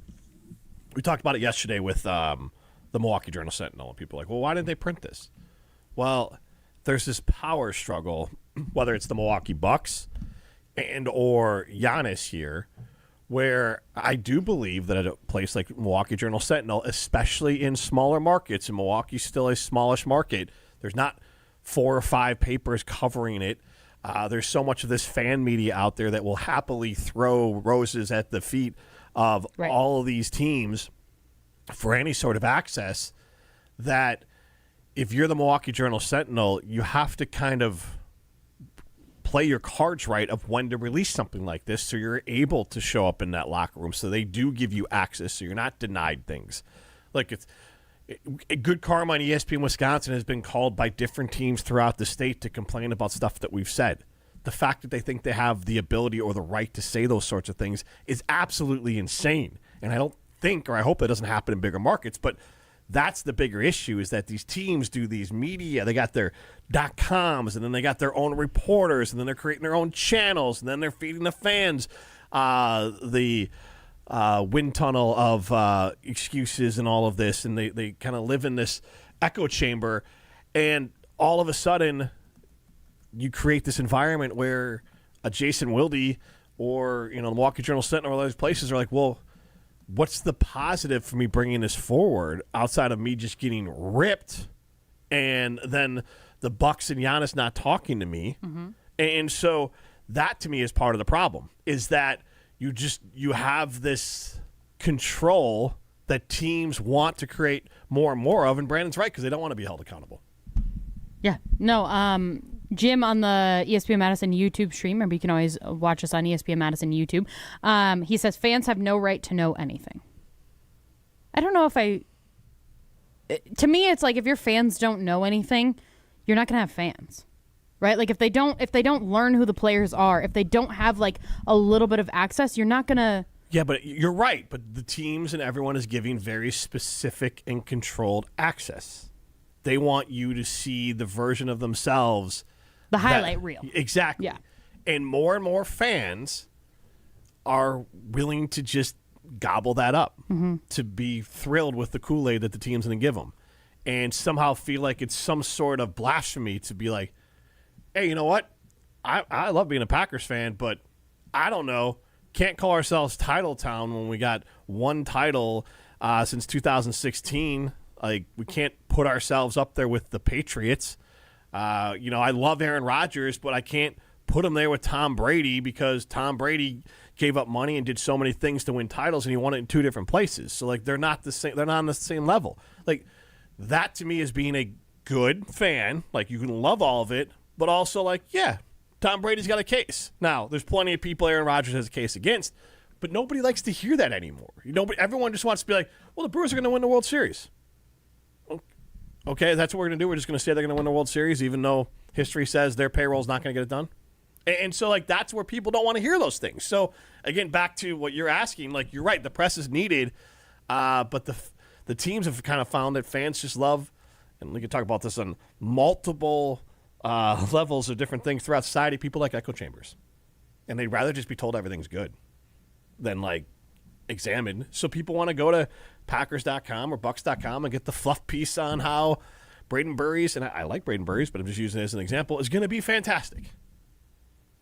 we talked about it yesterday with the Milwaukee Journal-Sentinel, and people are like, well, why didn't they print this? Well, there's this power struggle, whether it's the Milwaukee Bucks and or Giannis here, where I do believe that at a place like Milwaukee Journal-Sentinel, especially in smaller markets, and Milwaukee's still a smallish market, there's not 4 or 5 papers covering it. There's so much of this fan media out there that will happily throw roses at the feet of all of these teams for any sort of access, that if you're the Milwaukee Journal-Sentinel, you have to kind of play your cards right of when to release something like this so you're able to show up in that locker room, so they do give you access so you're not denied things. Like good karma on ESPN Wisconsin has been called by different teams throughout the state to complain about stuff that we've said. The fact that they think they have the ability or the right to say those sorts of things is absolutely insane. And I don't think, or I hope it doesn't happen in bigger markets, but that's the bigger issue, is that these teams do these media. They got their .coms, and then they got their own reporters, and then they're creating their own channels, and then they're feeding the fans the wind tunnel of excuses and all of this, and they kind of live in this echo chamber, and all of a sudden you create this environment where a Jason Wilde or the Milwaukee Journal-Sentinel or those places are like, well, what's the positive for me bringing this forward outside of me just getting ripped and then the Bucks and Giannis not talking to me? And so that to me is part of the problem, is that you have this control that teams want to create more and more of, and Brandon's right, because they don't want to be held accountable. Yeah. No, Jim on the ESPN Madison YouTube stream, remember you can always watch us on ESPN Madison YouTube, he says fans have no right to know anything. I don't know to me it's like, if your fans don't know anything, you're not going to have fans. Right? Like if they don't learn who the players are, if they don't have like a little bit of access, you're not going to. Yeah, but you're right. But the teams and everyone is giving very specific and controlled access. They want you to see the version of themselves. The highlight reel. Exactly. Yeah. And more fans are willing to just gobble that up, to be thrilled with the Kool-Aid that the team's going to give them, and somehow feel like it's some sort of blasphemy to be like, hey, you know what? I love being a Packers fan, but I don't know. Can't call ourselves Title Town when we got one title since 2016. Like, we can't put ourselves up there with the Patriots. I love Aaron Rodgers, but I can't put him there with Tom Brady, because Tom Brady gave up money and did so many things to win titles, and he won it in 2 different places. So, like, they're not the same. They're not on the same level. Like, that to me is being a good fan. Like, you can love all of it, but also, like, yeah, Tom Brady's got a case. Now, there's plenty of people Aaron Rodgers has a case against, but nobody likes to hear that anymore. Everyone just wants to be like, well, the Brewers are going to win the World Series. Okay, that's what we're going to do. We're just going to say they're going to win the World Series, even though history says their payroll's not going to get it done. And so, like, that's where people don't want to hear those things. So, again, back to what you're asking, like, you're right, the press is needed, but the teams have kind of found that fans just love, and we can talk about this on multiple levels of different things throughout society, people like echo chambers. And they'd rather just be told everything's good. than like examined. So people want to go to Packers.com or Bucks.com and get the fluff piece on how Braden Burries, and I like Braden Burries, but I'm just using it as an example, is going to be fantastic.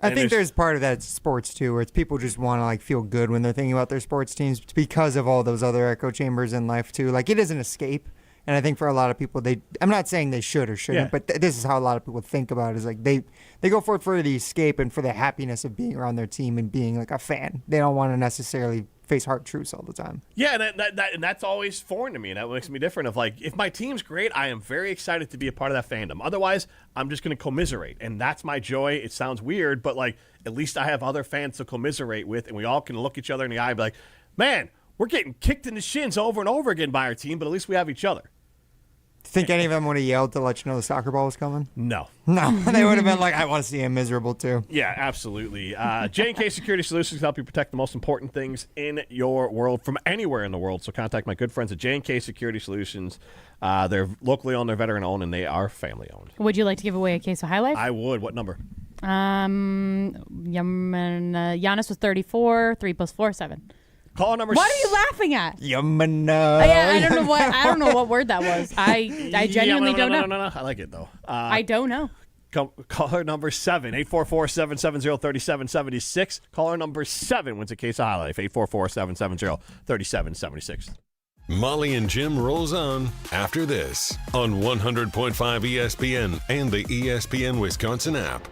I think there's part of that sports too, where it's people just want to like feel good when they're thinking about their sports teams because of all those other echo chambers in life too. Like it is an escape, and I think for a lot of people, I'm not saying they should or shouldn't, but this is how a lot of people think about it. Is like they go for it for the escape and for the happiness of being around their team and being like a fan. They don't want to necessarily face hard truths all the time. Yeah, and that's always foreign to me. And that makes me different. Of like, if my team's great, I am very excited to be a part of that fandom. Otherwise, I'm just going to commiserate, and that's my joy. It sounds weird, but like, at least I have other fans to commiserate with, and we all can look each other in the eye and be like, man, we're getting kicked in the shins over and over again by our team, but at least we have each other. Think any of them would have yelled to let you know the soccer ball was coming? No. They would have been like, I want to see him miserable too. Yeah, absolutely. J&K Security Solutions can help you protect the most important things in your world from anywhere in the world. So contact my good friends at J&K Security Solutions. They're locally owned, they're veteran owned, and they are family owned. Would you like to give away a case of High Life? I would. What number? Giannis was 34. 3 + 4 = 7. Caller number. What are you laughing at? Yamana. Yeah, I don't know what word that was. I genuinely don't know. No. I like it though. I don't know. Caller number 7, 844-770-3776. Caller number 7 wins a case of High Life. 844-770-3776. Molly and Jim rolls on after this on 100.5 ESPN and the ESPN Wisconsin app.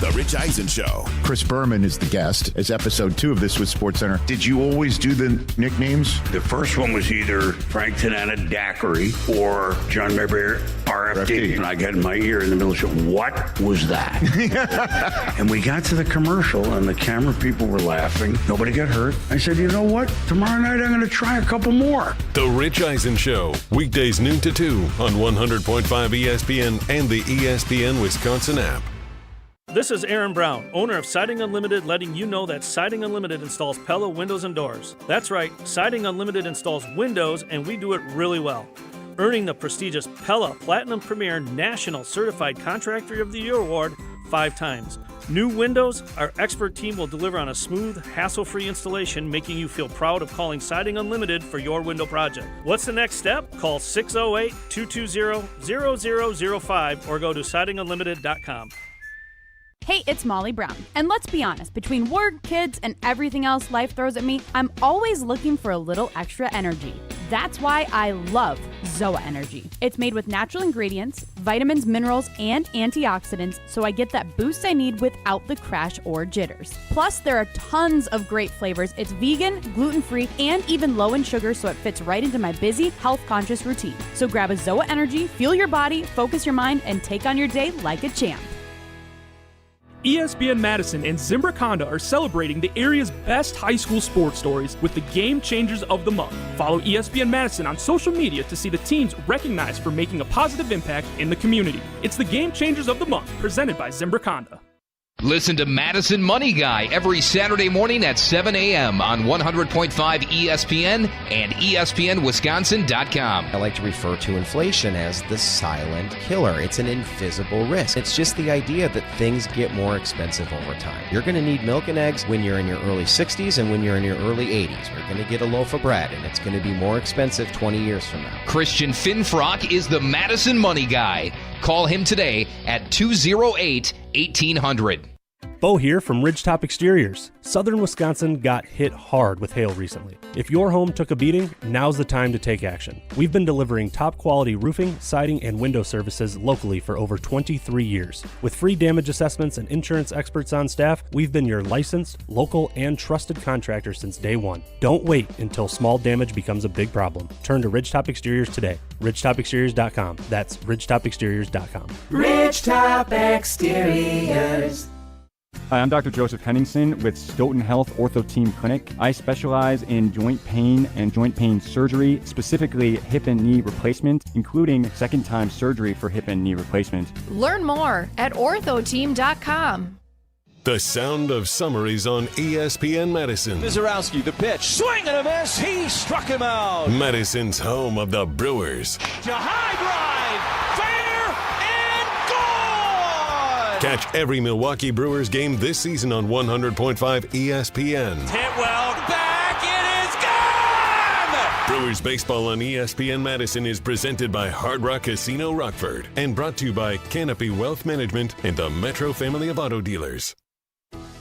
The Rich Eisen Show. Chris Berman is the guest. As episode 2 of This Was SportsCenter. Did you always do the nicknames? The first one was either Frank Tanana Daiquiri or John Mayberry RFD. And I got in my ear in the middle of the show, what was that? And we got to the commercial and the camera people were laughing. Nobody got hurt. I said, you know what? Tomorrow night I'm going to try a couple more. The Rich Eisen Show. Weekdays noon to 2 on 100.5 ESPN and the ESPN Wisconsin app. This is Aaron Brown, owner of Siding Unlimited, letting you know that Siding Unlimited installs Pella windows and doors. That's right, Siding Unlimited installs windows, and we do it really well, earning the prestigious Pella Platinum Premier National Certified Contractor of the Year Award 5 times. New windows, our expert team will deliver on a smooth, hassle-free installation, making you feel proud of calling Siding Unlimited for your window project. What's the next step? Call 608-220-0005 or go to sidingunlimited.com. Hey, it's Molly Brown. And let's be honest, between work, kids, and everything else life throws at me, I'm always looking for a little extra energy. That's why I love ZOA Energy. It's made with natural ingredients, vitamins, minerals, and antioxidants, so I get that boost I need without the crash or jitters. Plus, there are tons of great flavors. It's vegan, gluten-free, and even low in sugar, so it fits right into my busy, health-conscious routine. So grab a ZOA Energy, fuel your body, focus your mind, and take on your day like a champ. ESPN Madison and Zimbrick Honda are celebrating the area's best high school sports stories with the Game Changers of the Month. Follow ESPN Madison on social media to see the teams recognized for making a positive impact in the community. It's the Game Changers of the Month, presented by Zimbrick Honda. Listen to Madison Money Guy every Saturday morning at 7 a.m. on 100.5 ESPN and ESPNWisconsin.com. I like to refer to inflation as the silent killer. It's an invisible risk. It's just the idea that things get more expensive over time. You're going to need milk and eggs when you're in your early 60s and when you're in your early 80s. You're going to get a loaf of bread, and it's going to be more expensive 20 years from now. Christian Finfrock is the Madison Money Guy. Call him today at 208-1800. Bo here from Ridgetop Exteriors. Southern Wisconsin got hit hard with hail recently. If your home took a beating, now's the time to take action. We've been delivering top quality roofing, siding, and window services locally for over 23 years. With free damage assessments and insurance experts on staff, we've been your licensed, local, and trusted contractor since day one. Don't wait until small damage becomes a big problem. Turn to Ridgetop Exteriors today. RidgetopExteriors.com. That's RidgetopExteriors.com. Ridgetop Exteriors. Hi, I'm Dr. Joseph Henningsen with Stoughton Health Ortho Team Clinic. I specialize in joint pain and joint pain surgery, specifically hip and knee replacement, including second-time surgery for hip and knee replacement. Learn more at orthoteam.com. The sound of summaries on ESPN Madison. Wizarowski, the pitch. Swing and a miss. He struck him out. Madison's home of the Brewers. To high drive. Fair Catch every Milwaukee Brewers game this season on 100.5 ESPN. Hit well back. It is gone. Brewers baseball on ESPN Madison is presented by Hard Rock Casino Rockford and brought to you by Canopy Wealth Management and the Metro family of auto dealers.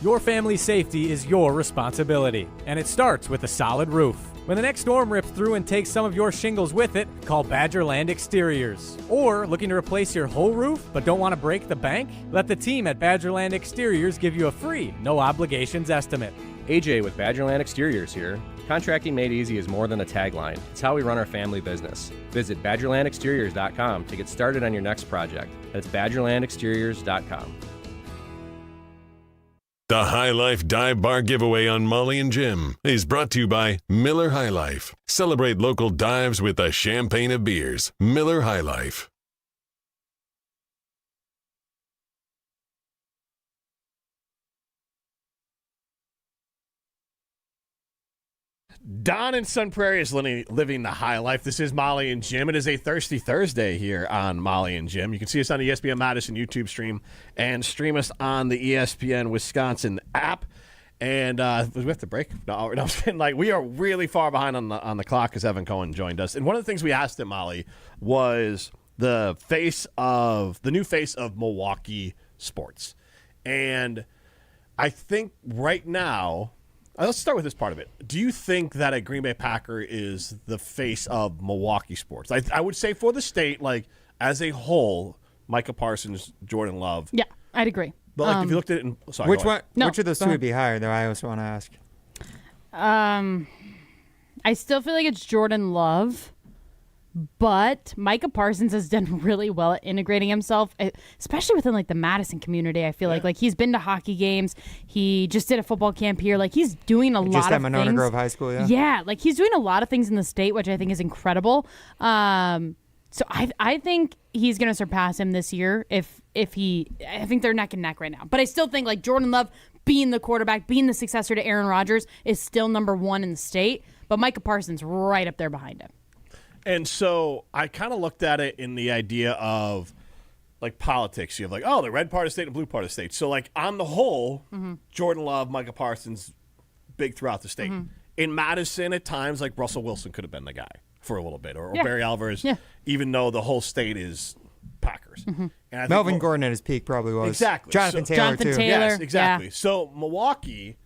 Your family's safety is your responsibility, and it starts with a solid roof. When the next storm rips through and takes some of your shingles with it, call Badgerland Exteriors. Or looking to replace your whole roof but don't want to break the bank? Let the team at Badgerland Exteriors give you a free, no obligations estimate. AJ with Badgerland Exteriors here. Contracting made easy is more than a tagline. It's how we run our family business. Visit BadgerlandExteriors.com to get started on your next project. That's BadgerlandExteriors.com. The High Life Dive Bar giveaway on Molly and Jim is brought to you by Miller High Life. Celebrate local dives with a champagne of beers. Miller High Life. Don in Sun Prairie is living the high life. This is Molly and Jim. It is a Thirsty Thursday here on Molly and Jim. You can see us on the ESPN Madison YouTube stream and stream us on the ESPN Wisconsin app. And we have to break. No, I'm saying, like, we are really far behind on the clock as Evan Cohen joined us. And one of the things we asked him, Molly, was the new face of Milwaukee sports. And I think right now, let's start with this part of it. Do you think that a Green Bay Packer is the face of Milwaukee sports? I would say for the state, like, as a whole, Micah Parsons, Jordan Love. Yeah, I'd agree. But like, if you looked at it, sorry, which of those two would be higher? Though I also want to ask. I still feel like it's Jordan Love, but Micah Parsons has done really well at integrating himself, especially within like the Madison community. I feel like he's been to hockey games. He just did a football camp here. Like, he's doing a lot of things. Just at Monona Grove High School, yeah. Yeah, like he's doing a lot of things in the state, which I think is incredible. So I think he's going to surpass him this year I think they're neck and neck right now. But I still think like Jordan Love being the quarterback, being the successor to Aaron Rodgers is still number one in the state. But Micah Parsons right up there behind him. And so I kind of looked at it in the idea of like politics. You have like, oh, the red part of the state and blue part of the state. So like on the whole, Jordan Love, Micah Parsons, big throughout the state. In Madison at times, like Russell Wilson could have been the guy for a little bit, or Barry Alvarez, even though the whole state is Packers. And I think Melvin Gordon at his peak probably was. Exactly. Jonathan Taylor, too. Yes, exactly. Yeah. So Milwaukee,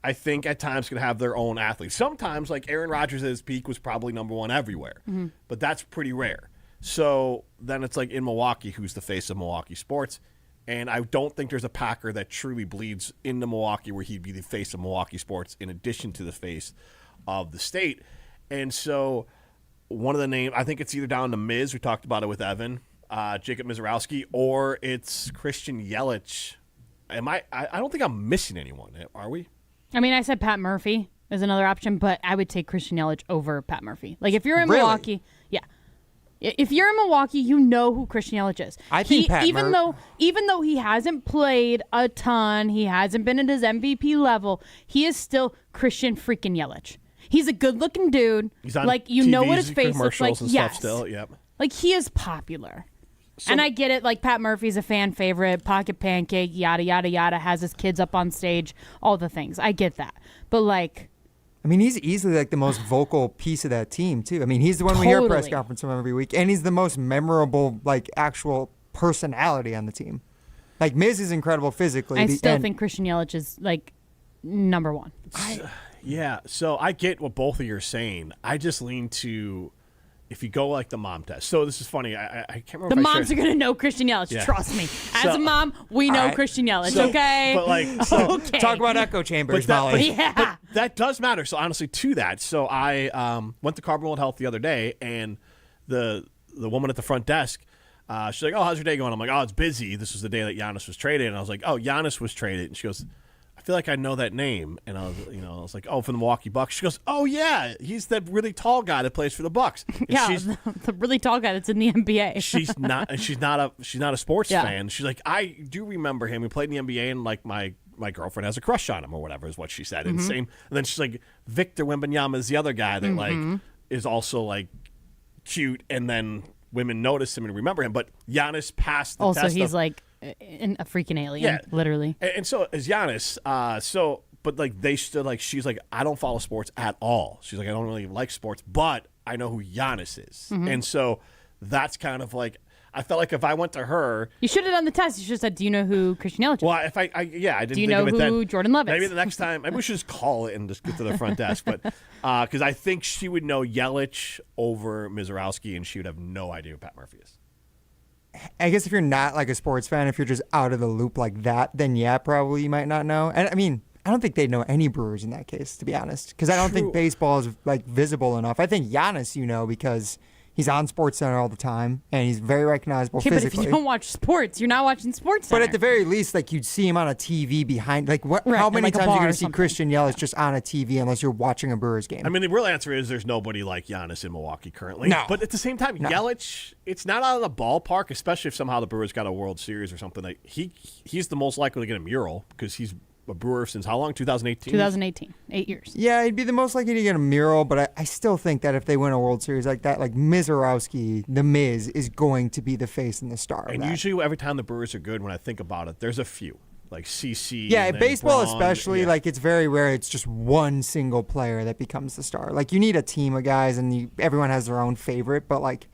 I think at times can have their own athletes. Sometimes, like Aaron Rodgers at his peak was probably number one everywhere, but that's pretty rare. So then it's like in Milwaukee, who's the face of Milwaukee sports? And I don't think there's a Packer that truly bleeds into Milwaukee where he'd be the face of Milwaukee sports in addition to the face of the state. And so one of the names, I think it's either down to Miz, we talked about it with Evan, Jacob Mizorowski, or it's Christian Yelich. I don't think I'm missing anyone, are we? I mean, I said Pat Murphy is another option, but I would take Christian Yelich over Pat Murphy. Like, if you're in Milwaukee, if you're in Milwaukee, you know who Christian Yelich is. I think even though he hasn't played a ton, he hasn't been at his MVP level, he is still Christian freaking Yelich. He's a good-looking dude. He's on like, you TVs, know what his face looks like. And stuff still. Yep. Like, he is popular. So, and I get it. Like, Pat Murphy's a fan favorite, pocket pancake, yada, yada, yada, has his kids up on stage, all the things. I get that. But, like... I mean, he's easily, like, the most vocal piece of that team, too. I mean, he's the one we hear a press conference from every week, and he's the most memorable, like, actual personality on the team. Like, Miz is incredible physically. I still think Christian Yelich is, like, number one. Yeah, so I get what both of you are saying. I just lean to, if you go like the mom test. So this is funny. I can't remember. The moms are going to know Christian Yelich. Yeah. Trust me. As a mom, we know Christian Yelich, okay? But like, okay. Talk about echo chambers, Molly. But that does matter. So honestly, to that. So I went to Carbon Health the other day, and the woman at the front desk, she's like, oh, how's your day going? I'm like, oh, it's busy. This was the day that Giannis was traded. And I was like, oh, Giannis was traded. And she goes, I feel like I know that name. And I was like, oh, from the Milwaukee Bucks. She goes, oh yeah, he's that really tall guy that plays for the Bucks. And the really tall guy that's in the NBA. she's not a sports fan. She's like, I do remember him. He played in the NBA, and like my girlfriend has a crush on him or whatever is what she said. And and then she's like, Victor Wembanyama is the other guy that like is also like cute, and then women notice him and remember him. But Giannis passed the test. Also, he's like a freaking alien, literally. And so is Giannis. But like they still like she's like, I don't follow sports at all. She's like, I don't really like sports, but I know who Giannis is. Mm-hmm. And so that's kind of like, I felt like if I went to her, You should have done the test. You should have said, "Do you know who Christian Yelich is?" well, if I didn't. Do you think know of it who then. Jordan Love is? Maybe the next time, maybe we should just call it and just get to the front desk. But because I think she would know Yelich over Mizorowski, and she would have no idea who Pat Murphy is. I guess if you're not like a sports fan, if you're just out of the loop like that, then yeah, probably you might not know. And I mean, I don't think they'd know any Brewers in that case, to be honest, because I don't think baseball is like visible enough. I think Giannis, because he's on SportsCenter all the time and he's very recognizable physically. But if you don't watch sports, you're not watching SportsCenter. But at the very least, like you'd see him on a TV behind. Like what? Right, how many like a times are you bar going or to see something. Christian Yelich just on a TV unless you're watching a Brewers game? I mean, the real answer is there's nobody like Giannis in Milwaukee currently. No. But at the same time, Yelich, it's not out of the ballpark, especially if somehow the Brewers got a World Series or something. Like he's the most likely to get a mural because he's a Brewer since how long? 2018? 2018. 8 years. Yeah, he'd be the most likely to get a mural, but I still think that if they win a World Series like that, like Mizorowski, the Miz, is going to be the face and the star of And that. usually every time the Brewers are good, when I think about it, there's a few. Like CC. Yeah, and then baseball Braun, especially, like it's very rare it's just one single player that becomes the star. Like you need a team of guys and everyone has their own favorite, but like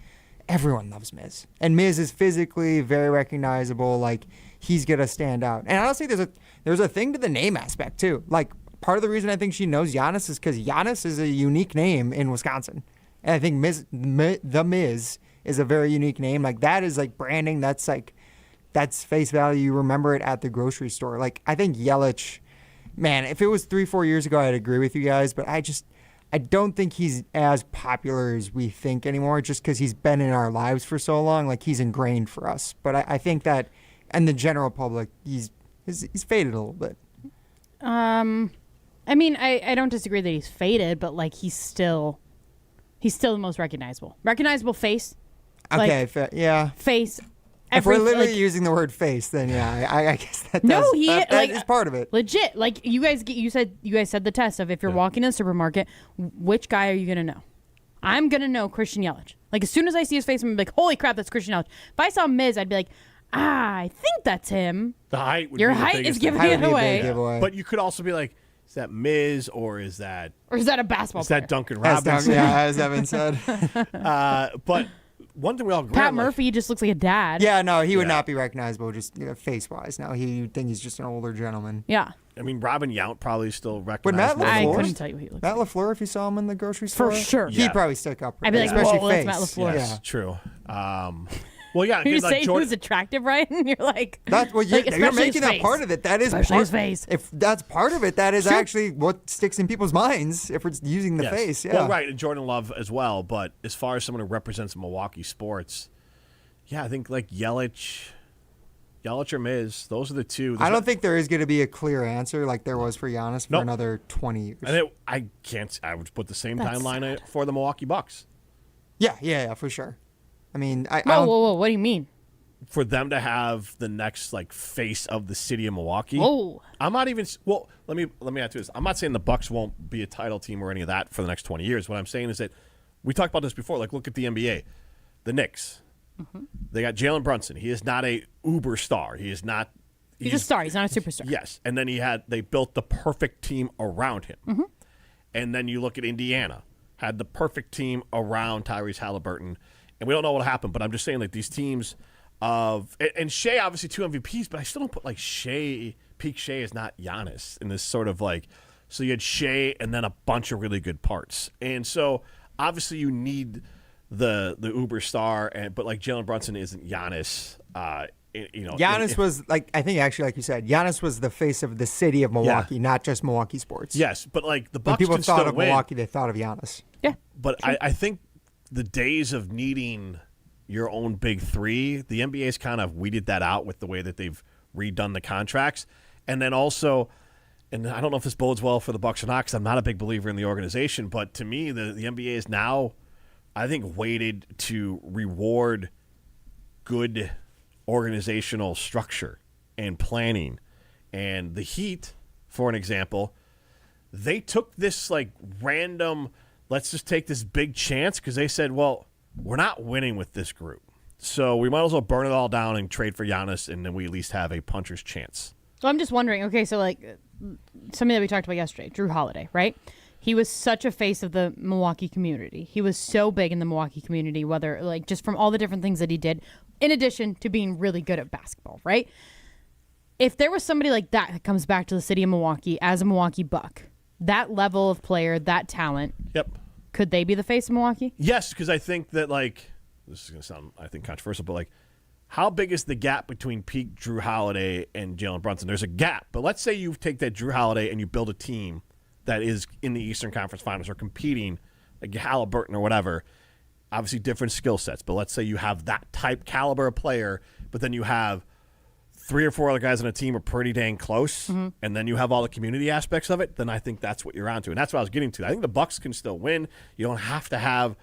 everyone loves Miz. And Miz is physically very recognizable, like he's going to stand out. And honestly, there's a thing to the name aspect too. Like part of the reason I think she knows Giannis is because Giannis is a unique name in Wisconsin. And I think the Miz is a very unique name. Like that is like branding. That's face value. You remember it at the grocery store. Like I think Yelich, man, if it was 3-4 years ago, I'd agree with you guys. But I don't think he's as popular as we think anymore. Just because he's been in our lives for so long, like he's ingrained for us. But I think that, and the general public, he's faded a little bit. I mean, I don't disagree that he's faded, but like he's still the most recognizable face. Okay, like, yeah, face. If we're literally using the word face, then yeah, I guess that that is part of it. Legit, like you guys said the test of if you're walking in a supermarket, which guy are you gonna know? I'm gonna know Christian Yelich. Like as soon as I see his face, I'm gonna be like, holy crap, that's Christian Yelich. If I saw Miz, I'd be like, I think that's him. The height would Your be the height biggest is giving thing. it away. But you could also be like, is that Miz or is that a basketball is player? that Duncan Robinson? As Evan said. But one thing we all agree Pat on, Murphy just looks like a dad. Yeah, no, he would not be recognizable just face-wise. Now you'd think he's just an older gentleman. Yeah. I mean, Robin Yount probably still Would Matt recognizable. LaFleur? I couldn't tell you what he looks Matt LaFleur, if you saw him in the grocery store, sure. he'd probably stick up. I'd be like, especially whoa, face. that's Matt LaFleur. Yes, true. Well, yeah, You again, like say Jordan, who's attractive, right? And you're like, That's what like, you're especially making his that face. part of it. That is Especially part, his face. If that's part of it, that is actually what sticks in people's minds. If we're using the yes. face, yeah. Well, right, and Jordan Love as well. But as far as someone who represents Milwaukee sports, yeah, I think like Yelich or Miz, those are the two. I don't think there is going to be a clear answer like there was for Giannis for another 20 years. And I would put the same timeline for the Milwaukee Bucks. Yeah, for sure. I mean, I Whoa, don't, whoa, what do you mean? For them to have the next like face of the city of Milwaukee. Whoa. I'm not even. Well, let me add to this. I'm not saying the Bucks won't be a title team or any of that for the next 20 years. What I'm saying is that we talked about this before. Like, look at the NBA, the Knicks. Mm-hmm. They got Jalen Brunson. He is not a uber star. He is not. He's a star. He's not a superstar. Yes, and then they built the perfect team around him. Mm-hmm. And then you look at Indiana, had the perfect team around Tyrese Halliburton, and we don't know what happened. But I'm just saying, like these teams and Shea obviously 2 MVPs, but I still don't put like peak Shea is not Giannis in this sort of like. So you had Shea and then a bunch of really good parts, and so obviously you need the uber star, but like Jalen Brunson isn't Giannis. Giannis was like, I think actually, like you said, Giannis was the face of the city of Milwaukee, not just Milwaukee sports. Yes, but like the When Bucks people can thought still of win. Milwaukee, they thought of Giannis. Yeah, but I think the days of needing your own big three, the NBA's kind of weeded that out with the way that they've redone the contracts, and then also. And I don't know if this bodes well for the Bucks or not because I'm not a big believer in the organization. But to me, the NBA is now, I think, weighted to reward good organizational structure and planning. And the Heat, for an example, they took this like random, let's just take this big chance because they said, well, we're not winning with this group. So we might as well burn it all down and trade for Giannis, and then we at least have a puncher's chance. So I'm just wondering, okay, so like something that we talked about yesterday, Drew Holiday, right? He was such a face of the Milwaukee community. He was so big in the Milwaukee community, whether like just from all the different things that he did, in addition to being really good at basketball, right? If there was somebody like that comes back to the city of Milwaukee as a Milwaukee Buck, that level of player, that talent, could they be the face of Milwaukee? Yes, because I think that, like, this is going to sound, I think, controversial, but, like, how big is the gap between peak Drew Holiday and Jalen Brunson? There's a gap, but let's say you take that Drew Holiday and you build a team that is in the Eastern Conference Finals or competing, like Halliburton or whatever. Obviously different skill sets, but let's say you have that type caliber of player, but then you have 3 or 4 other guys on a team are pretty dang close, and then you have all the community aspects of it, then I think that's what you're onto. And that's what I was getting to. I think the Bucks can still win. You don't have to have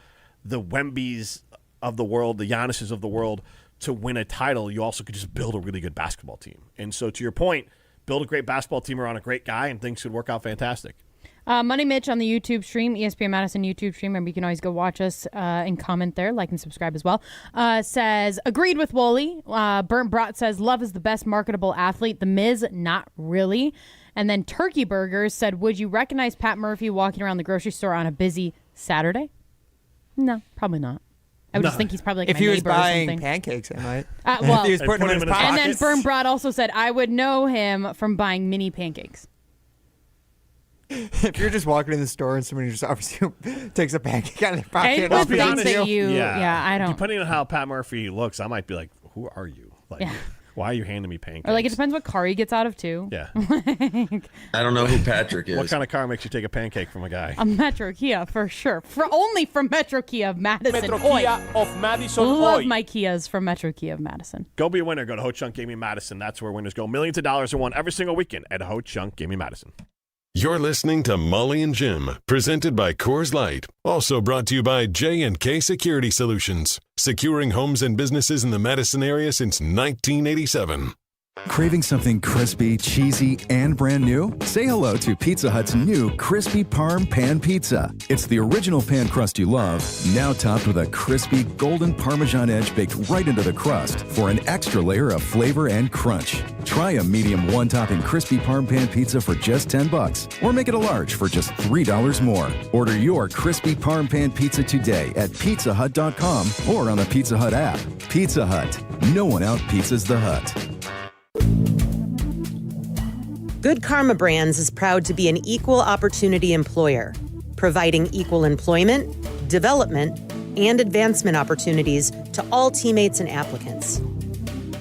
the Wembys of the world, the Giannis's of the world to win a title. You also could just build a really good basketball team. And so to your point, build a great basketball team around a great guy, and things could work out fantastic. Money Mitch on the YouTube stream, ESPN Madison YouTube stream. Remember, you can always go watch us and comment there, like and subscribe as well. Says, agreed with Wooly. Burnt Brat says, Love is the best marketable athlete. The Miz, not really. And then Turkey Burgers said, would you recognize Pat Murphy walking around the grocery store on a busy Saturday? No, probably not. I would just think he's probably like if my he was neighbor or buying something. pancakes, I might. Well, if he was putting them in his pockets. And then Burnt Brat also said, I would know him from buying mini pancakes. If you're just walking in the store and somebody just obviously takes a pancake out of their pocket, And with things that I don't. Depending on how Pat Murphy looks, I might be like, who are you? Like, why are you handing me pancakes? Or like, it depends what car he gets out of, too. Yeah. I don't know who Patrick is. What kind of car makes you take a pancake from a guy? A Metro Kia, for sure. Only from Metro Kia of Madison. Metro Kia of Madison. Love my Kias from Metro Kia of Madison. Go be a winner. Go to Ho Chunk Gaming Madison. That's where winners go. Millions of dollars are won every single weekend at Ho Chunk Gaming Madison. You're listening to Molly and Jim, presented by Coors Light. Also brought to you by J&K Security Solutions, securing homes and businesses in the Madison area since 1987. Craving something crispy, cheesy, and brand new? Say hello to Pizza Hut's new Crispy Parm Pan Pizza. It's the original pan crust you love, now topped with a crispy golden Parmesan edge baked right into the crust for an extra layer of flavor and crunch. Try a medium one-topping Crispy Parm Pan Pizza for just $10, or make it a large for just $3 more. Order your Crispy Parm Pan Pizza today at pizzahut.com or on the Pizza Hut app. Pizza Hut. No one out-pizzas the Hut. Good Karma Brands is proud to be an equal opportunity employer, providing equal employment, development, and advancement opportunities to all teammates and applicants.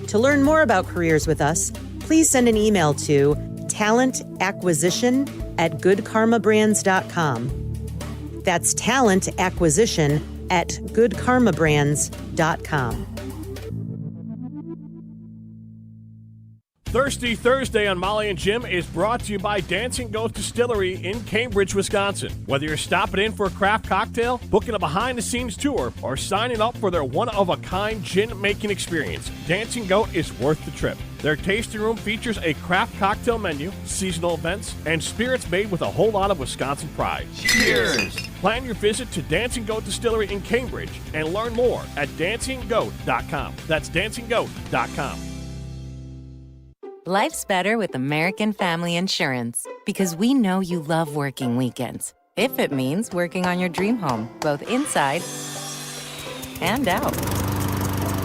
To learn more about careers with us, please send an email to talentacquisition@goodkarmabrands.com. That's talentacquisition@goodkarmabrands.com. Thirsty Thursday on Molly and Jim is brought to you by Dancing Goat Distillery in Cambridge, Wisconsin. Whether you're stopping in for a craft cocktail, booking a behind-the-scenes tour, or signing up for their one-of-a-kind gin-making experience, Dancing Goat is worth the trip. Their tasting room features a craft cocktail menu, seasonal events, and spirits made with a whole lot of Wisconsin pride. Cheers! Plan your visit to Dancing Goat Distillery in Cambridge and learn more at dancinggoat.com. That's dancinggoat.com. Life's better with American Family Insurance because we know you love working weekends. If it means working on your dream home, both inside and out.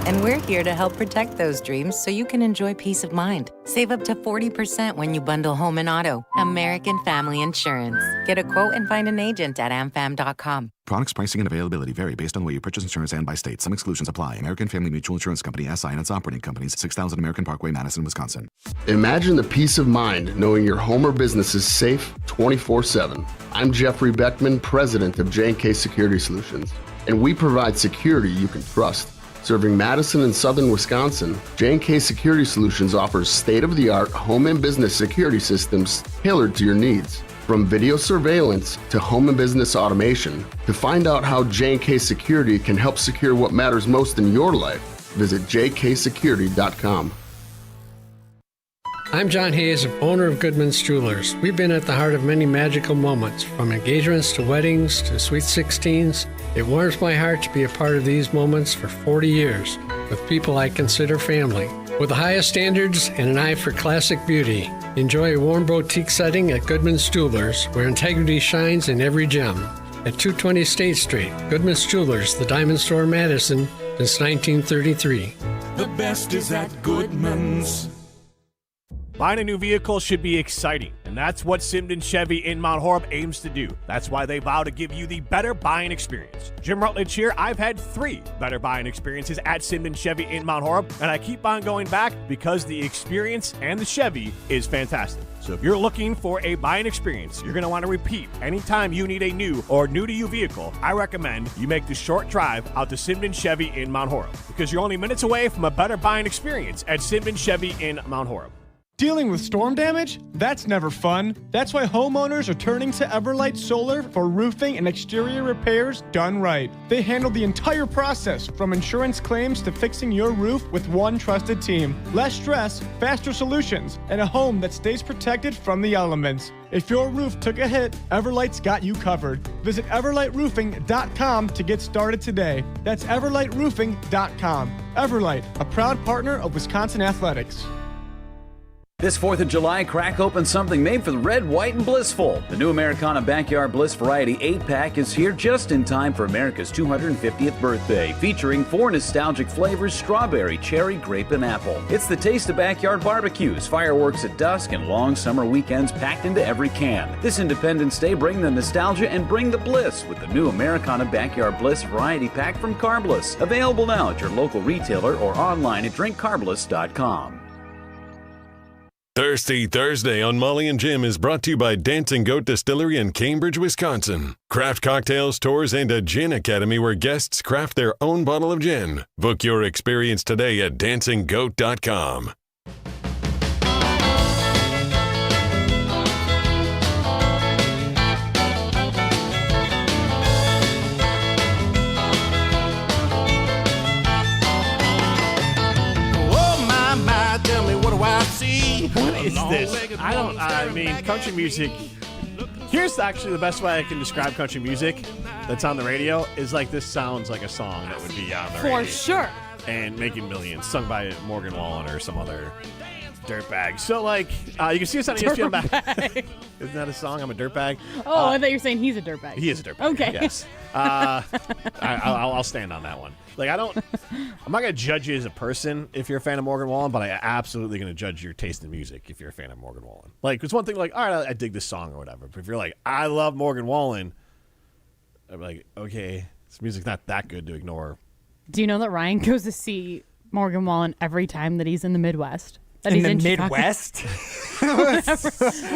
And we're here to help protect those dreams so you can enjoy peace of mind. Save up to 40% when you bundle home and auto. American Family Insurance. Get a quote and find an agent at amfam.com. Products, pricing, and availability vary based on where you purchase insurance and by state. Some exclusions apply. American Family Mutual Insurance Company, SI, and its operating companies, 6000 American Parkway, Madison, Wisconsin. Imagine the peace of mind knowing your home or business is safe 24/7. I'm Jeffrey Beckman, president of J&K Security Solutions, and we provide security you can trust. Serving Madison and southern Wisconsin, J&K Security Solutions offers state-of-the-art home and business security systems tailored to your needs. From video surveillance to home and business automation, to find out how J&K Security can help secure what matters most in your life, visit jksecurity.com. I'm John Hayes, owner of Goodman's Jewelers. We've been at the heart of many magical moments, from engagements to weddings to sweet 16s. It warms my heart to be a part of these moments for 40 years. with people I consider family. With the highest standards and an eye for classic beauty, enjoy a warm boutique setting at Goodman's Jewelers, where integrity shines in every gem. At 220 State Street, Goodman's Jewelers, the Diamond Store, Madison, since 1933. The best is at Goodman's. Buying a new vehicle should be exciting, and that's what Simden Chevy in Mount Horeb aims to do. That's why they vow to give you the better buying experience. Jim Rutledge here. I've had 3 better buying experiences at Simden Chevy in Mount Horeb, and I keep on going back because the experience and the Chevy is fantastic. So if you're looking for a buying experience you're going to want to repeat anytime you need a new or new-to-you vehicle, I recommend you make the short drive out to Simden Chevy in Mount Horeb, because you're only minutes away from a better buying experience at Simden Chevy in Mount Horeb. Dealing with storm damage? That's never fun. That's why homeowners are turning to Everlight Solar for roofing and exterior repairs done right. They handle the entire process, from insurance claims to fixing your roof, with one trusted team. Less stress, faster solutions, and a home that stays protected from the elements. If your roof took a hit, Everlight's got you covered. Visit everlightroofing.com to get started today. That's everlightroofing.com. Everlight, a proud partner of Wisconsin Athletics. This 4th of July, crack open something made for the red, white, and blissful. The new Americana Backyard Bliss Variety 8-pack is here just in time for America's 250th birthday, featuring 4 nostalgic flavors: strawberry, cherry, grape, and apple. It's the taste of backyard barbecues, fireworks at dusk, and long summer weekends packed into every can. This Independence Day, bring the nostalgia and bring the bliss with the new Americana Backyard Bliss Variety Pack from Carbliss. Available now at your local retailer or online at drinkcarbliss.com. Thirsty Thursday on Molly and Jim is brought to you by Dancing Goat Distillery in Cambridge, Wisconsin. Craft cocktails, tours, and a gin academy where guests craft their own bottle of gin. Book your experience today at dancinggoat.com. What is this? I mean, country music. Here's actually the best way I can describe country music that's on the radio is like, this sounds like a song that would be on the radio. For sure. And making millions, sung by Morgan Wallen or some other dirtbag. So, like, you can see us on ESPN back. Isn't that a song? I'm a dirtbag. Oh, I thought you were saying he's a dirtbag. He is a dirtbag. Okay. Yes. I'll stand on that one. Like, I'm not going to judge you as a person if you're a fan of Morgan Wallen, but I'm absolutely going to judge your taste in music if you're a fan of Morgan Wallen. Like, it's one thing, like, all right, I dig this song or whatever. But if you're like, I love Morgan Wallen, I'm like, okay, this music's not that good to ignore. Do you know that Ryan goes to see Morgan Wallen every time that he's in the Midwest? That In he's the in Midwest?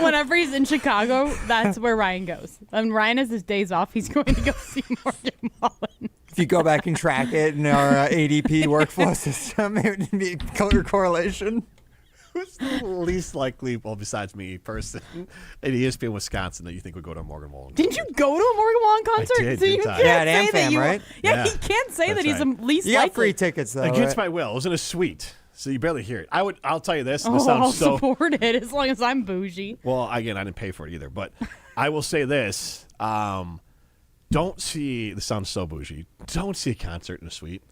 whenever he's in Chicago, that's where Ryan goes. When Ryan has his days off, he's going to go see Morgan Wallen. If you go back and track it in our ADP workflow system, it would be clear correlation. Who's the least likely, well, besides me, person at ESPN Wisconsin that you think would go to a Morgan Wallen concert? Didn't you go to a Morgan Wallen concert? I did, so you didn't can't I? Yeah, at say that AmFam, you, right? Yeah, he can't say That's that he's right. the least You got likely. free tickets, though. Against right? my will. It was in a suite, so you barely hear it. I'll tell you this. And Oh, this I'll sounds so. support it as long as I'm bougie. Well, again, I didn't pay for it either, but I will say this. Don't see, this sounds so bougie, don't see a concert in a suite.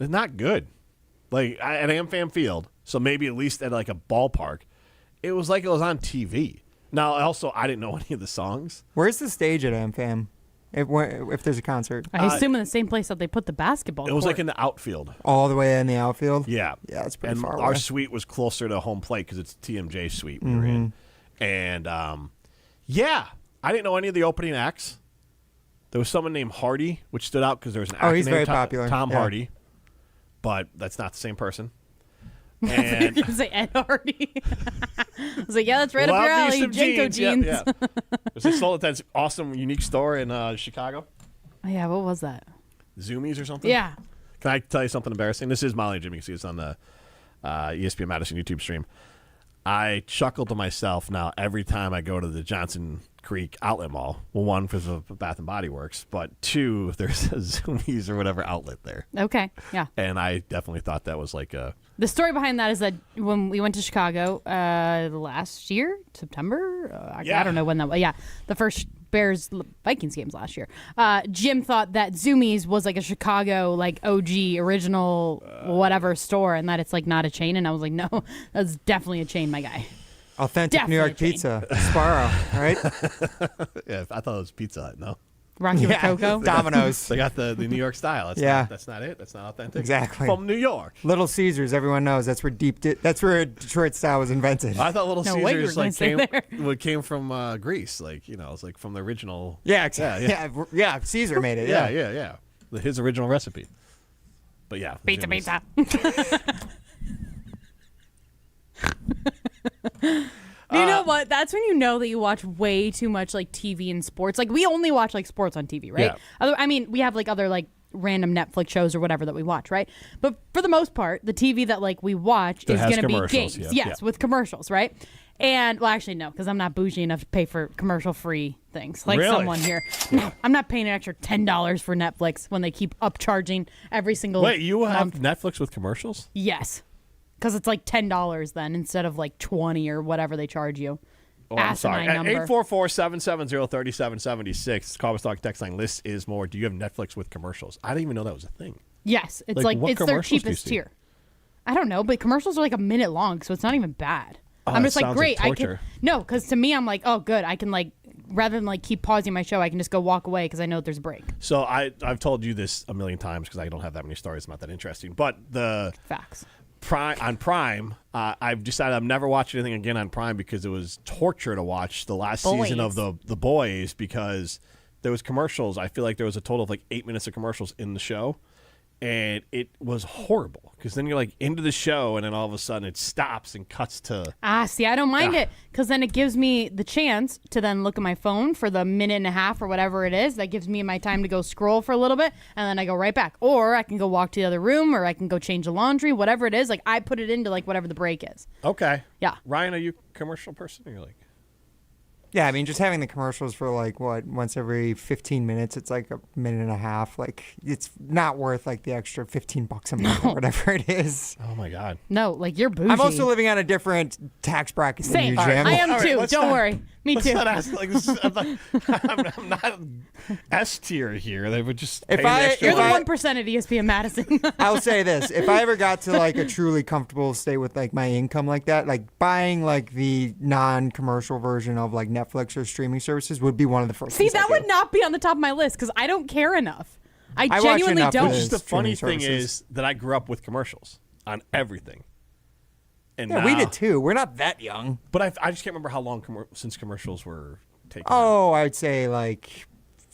It's not good. Like, at AmFam Field, so maybe at least at like a ballpark, it was like it was on TV. Now, also, I didn't know any of the songs. Where's the stage at AmFam? If there's a concert? I assume in the same place that they put the basketball It was court. like in the outfield. All the way in the outfield? Yeah. Yeah, it's pretty and far our away. suite was closer to home plate because it's TMJ suite we were in. And, yeah, I didn't know any of the opening acts. There was someone named Hardy, which stood out because there was an actor he's named very popular. Tom Yeah. Hardy. But that's not the same person. You're And going to say Ed Hardy. I was like, yeah, that's right love up your me alley. some Jenko jeans. Yep, yeah. Was it sold at that awesome, unique store in Chicago? Oh, yeah, what was that? Zoomies or something? Yeah. Can I tell you something embarrassing? This is Molly and Jimmy. You can see it's on the ESPN Madison YouTube stream. I chuckle to myself now every time I go to the Johnson Creek Outlet Mall. Well, one, because of Bath and Body Works, but two, there's a Zoomies or whatever outlet there. Okay, yeah. And I definitely thought that was like a... The story behind that is that when we went to Chicago last year, September, I don't know when that was. Yeah, the first Bears-Vikings games last year. Jim thought that Zoomies was like a Chicago like OG original whatever store, and that it's like not a chain. And I was like, no, that's definitely a chain, my guy. Authentic Definitely New York pizza, Sparrow, right? Yeah, I thought it was Pizza Hut. No. Rocky with Cocoa? Domino's. They got the New York style. That's not it. That's not authentic. Exactly. From New York. Little Caesars, everyone knows that's where Detroit style was invented. I thought Little No way you Caesars were gonna like say came from Greece, like it's like from the original. Yeah, exactly. Yeah, Caesar made it. Yeah. His original recipe. But yeah, Pizza. You know what? That's when you know that you watch way too much like TV and sports. Like we only watch like sports on TV, right? Yeah. I mean, we have like other like random Netflix shows or whatever that we watch, right? But for the most part, the TV that like we watch is going to be games. Yes, with commercials, right? And well, actually no, because I'm not bougie enough to pay for commercial-free things like Really? someone here. No, I'm not paying an extra $10 for Netflix when they keep upcharging every single. Wait, you have month. Netflix with commercials? Yes. Because it's like $10 then instead of like $20 or whatever they charge you. Oh, I'm sorry. At Number. 844-770-3776, Call Us Talk text line. List is more. Do you have Netflix with commercials? I didn't even know that was a thing. Yes, it's like what it's their commercials do you cheapest see? tier. I don't know, but commercials are like a minute long, so it's not even bad. Oh, I'm that just like, sounds great. like I can torture. no, because to me, I'm like, oh, good. I can like rather than like keep pausing my show, I can just go walk away because I know there's a break. So I've told you this a million times because I don't have that many stories. It's not that interesting. But the facts. On Prime, I've decided I'm never watching anything again on Prime because it was torture to watch the last season of the Boys because there was commercials. I feel like there was a total of like 8 minutes of commercials in the show, and it was horrible because then you're like into the show and then all of a sudden it stops and cuts to. See, I don't mind it because then it gives me the chance to then look at my phone for the minute and a half or whatever it is. That gives me my time to go scroll for a little bit and then I go right back. Or I can go walk to the other room or I can go change the laundry, whatever it is. Like I put it into like whatever the break is. Okay. Yeah. Ryan, are you a commercial person? Or you're like. Yeah, I mean, just having the commercials for like once every 15 minutes, it's like a minute and a half. Like it's not worth like the extra $15 a month or whatever it is. Oh my God. No, like you're bougie. I'm also living on a different tax bracket than you, Jim. I am too. Don't worry. Me let's too. Not ask, like, this is, I'm not S tier here. They would just. If pay the extra You're the money. 1% at ESPN Madison. I'll say this: if I ever got to like a truly comfortable state with like my income like that, like buying like the non-commercial version of like Netflix or streaming services would be one of the first. See, things that I would do. not be on the top of my list because I don't care enough. I watch genuinely enough don't. of Just the funny streaming thing services. is that I grew up with commercials on everything. And Yeah, we did too. We're not that young. But I just can't remember how long since commercials were taken. Oh, I'd say like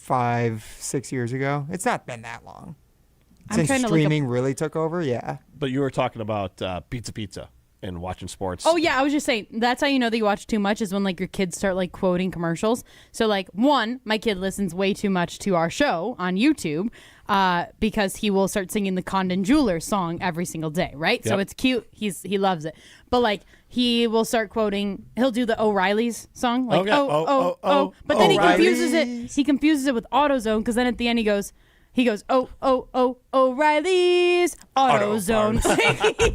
5-6 years ago. It's not been that long. I'm Since trying to look up- streaming really took over, yeah. But you were talking about pizza and watching sports. Oh yeah, I was just saying that's how you know that you watch too much is when like your kids start like quoting commercials. So like one, my kid listens way too much to our show on YouTube because he will start singing the Condon Jewelers song every single day, right? So Yep. it's cute. He loves it. But like he will start quoting. He'll do the O'Reilly's song, like Okay. Oh. But then he confuses O'Reilly's. it. He confuses it with AutoZone because then at the end he goes, O'Reilly's AutoZone.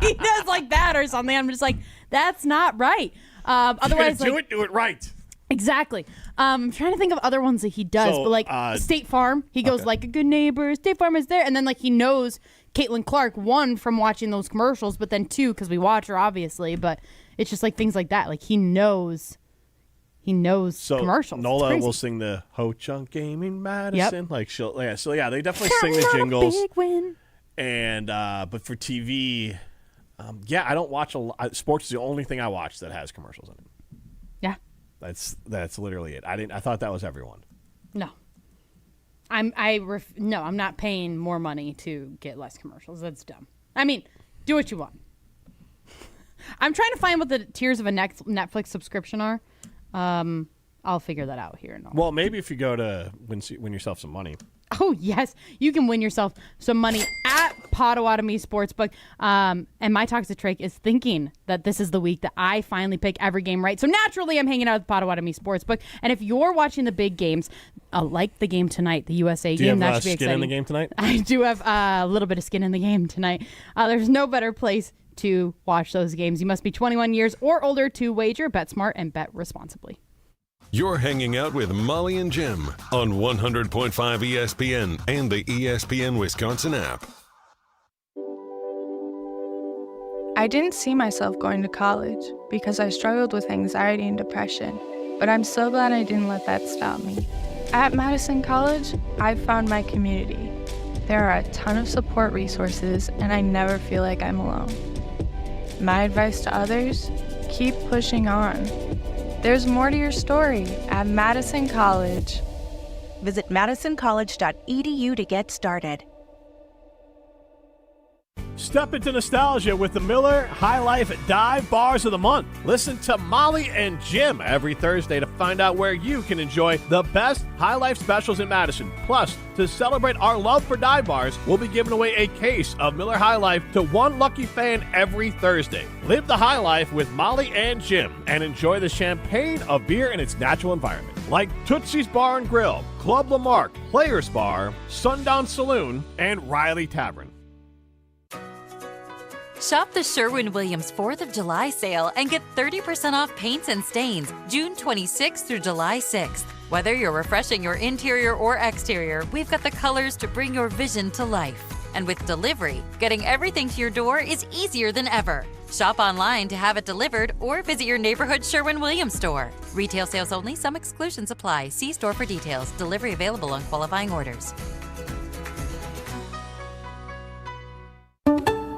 He does like that or something. I'm just like, that's not right. Otherwise, do like, it right. exactly. I'm trying to think of other ones that he does, So, but like State Farm, he goes like a good neighbor. State Farm is there, and then like he knows Caitlin Clark, one from watching those commercials, but then two because we watch her obviously. But it's just like things like that. Like he knows So commercials. It's Nola crazy. will sing the Ho Chunk Gaming Madison. Yep. Like she'll so yeah, they definitely sing Counting the on a jingles. big win. And but for TV, I don't watch a lot. Sports is the only thing I watch that has commercials in it. Yeah. That's literally it. I thought that was everyone. No. I'm not paying more money to get less commercials. That's dumb. I mean, do what you want. I'm trying to find what the tiers of a Netflix subscription are. I'll figure that out here. Well, maybe if you go to win yourself some money. Oh, yes. You can win yourself some money at Potawatomi Sportsbook. And my toxic trait is thinking that this is the week that I finally pick every game right. So naturally, I'm hanging out at Potawatomi Sportsbook. And if you're watching the big games, like the game tonight, the USA Do you game, have that should be skin exciting. in the game tonight? I do have a little bit of skin in the game tonight. There's no better place to watch those games. You must be 21 years or older to wager. Bet smart and bet responsibly. You're hanging out with Molly and Jim on 100.5 ESPN and the ESPN Wisconsin app. I didn't see myself going to college because I struggled with anxiety and depression, but I'm so glad I didn't let that stop me. At Madison College, I've found my community. There are a ton of support resources, and I never feel like I'm alone. My advice to others, keep pushing on. There's more to your story at Madison College. Visit madisoncollege.edu to get started. Step into nostalgia with the Miller High Life Dive Bars of the Month. Listen to Molly and Jim every Thursday to find out where you can enjoy the best High Life specials in Madison. Plus, to celebrate our love for dive bars, we'll be giving away a case of Miller High Life to one lucky fan every Thursday. Live the high life with Molly and Jim and enjoy the champagne of beer in its natural environment. Like Tootsie's Bar and Grill, Club Lamarck, Players Bar, Sundown Saloon, and Riley Tavern. Shop the Sherwin-Williams 4th of July sale and get 30% off paints and stains June 26th through July 6th. Whether you're refreshing your interior or exterior, we've got the colors to bring your vision to life. And with delivery, getting everything to your door is easier than ever. Shop online to have it delivered or visit your neighborhood Sherwin-Williams store. Retail sales only. Some exclusions apply. See store for details. Delivery available on qualifying orders.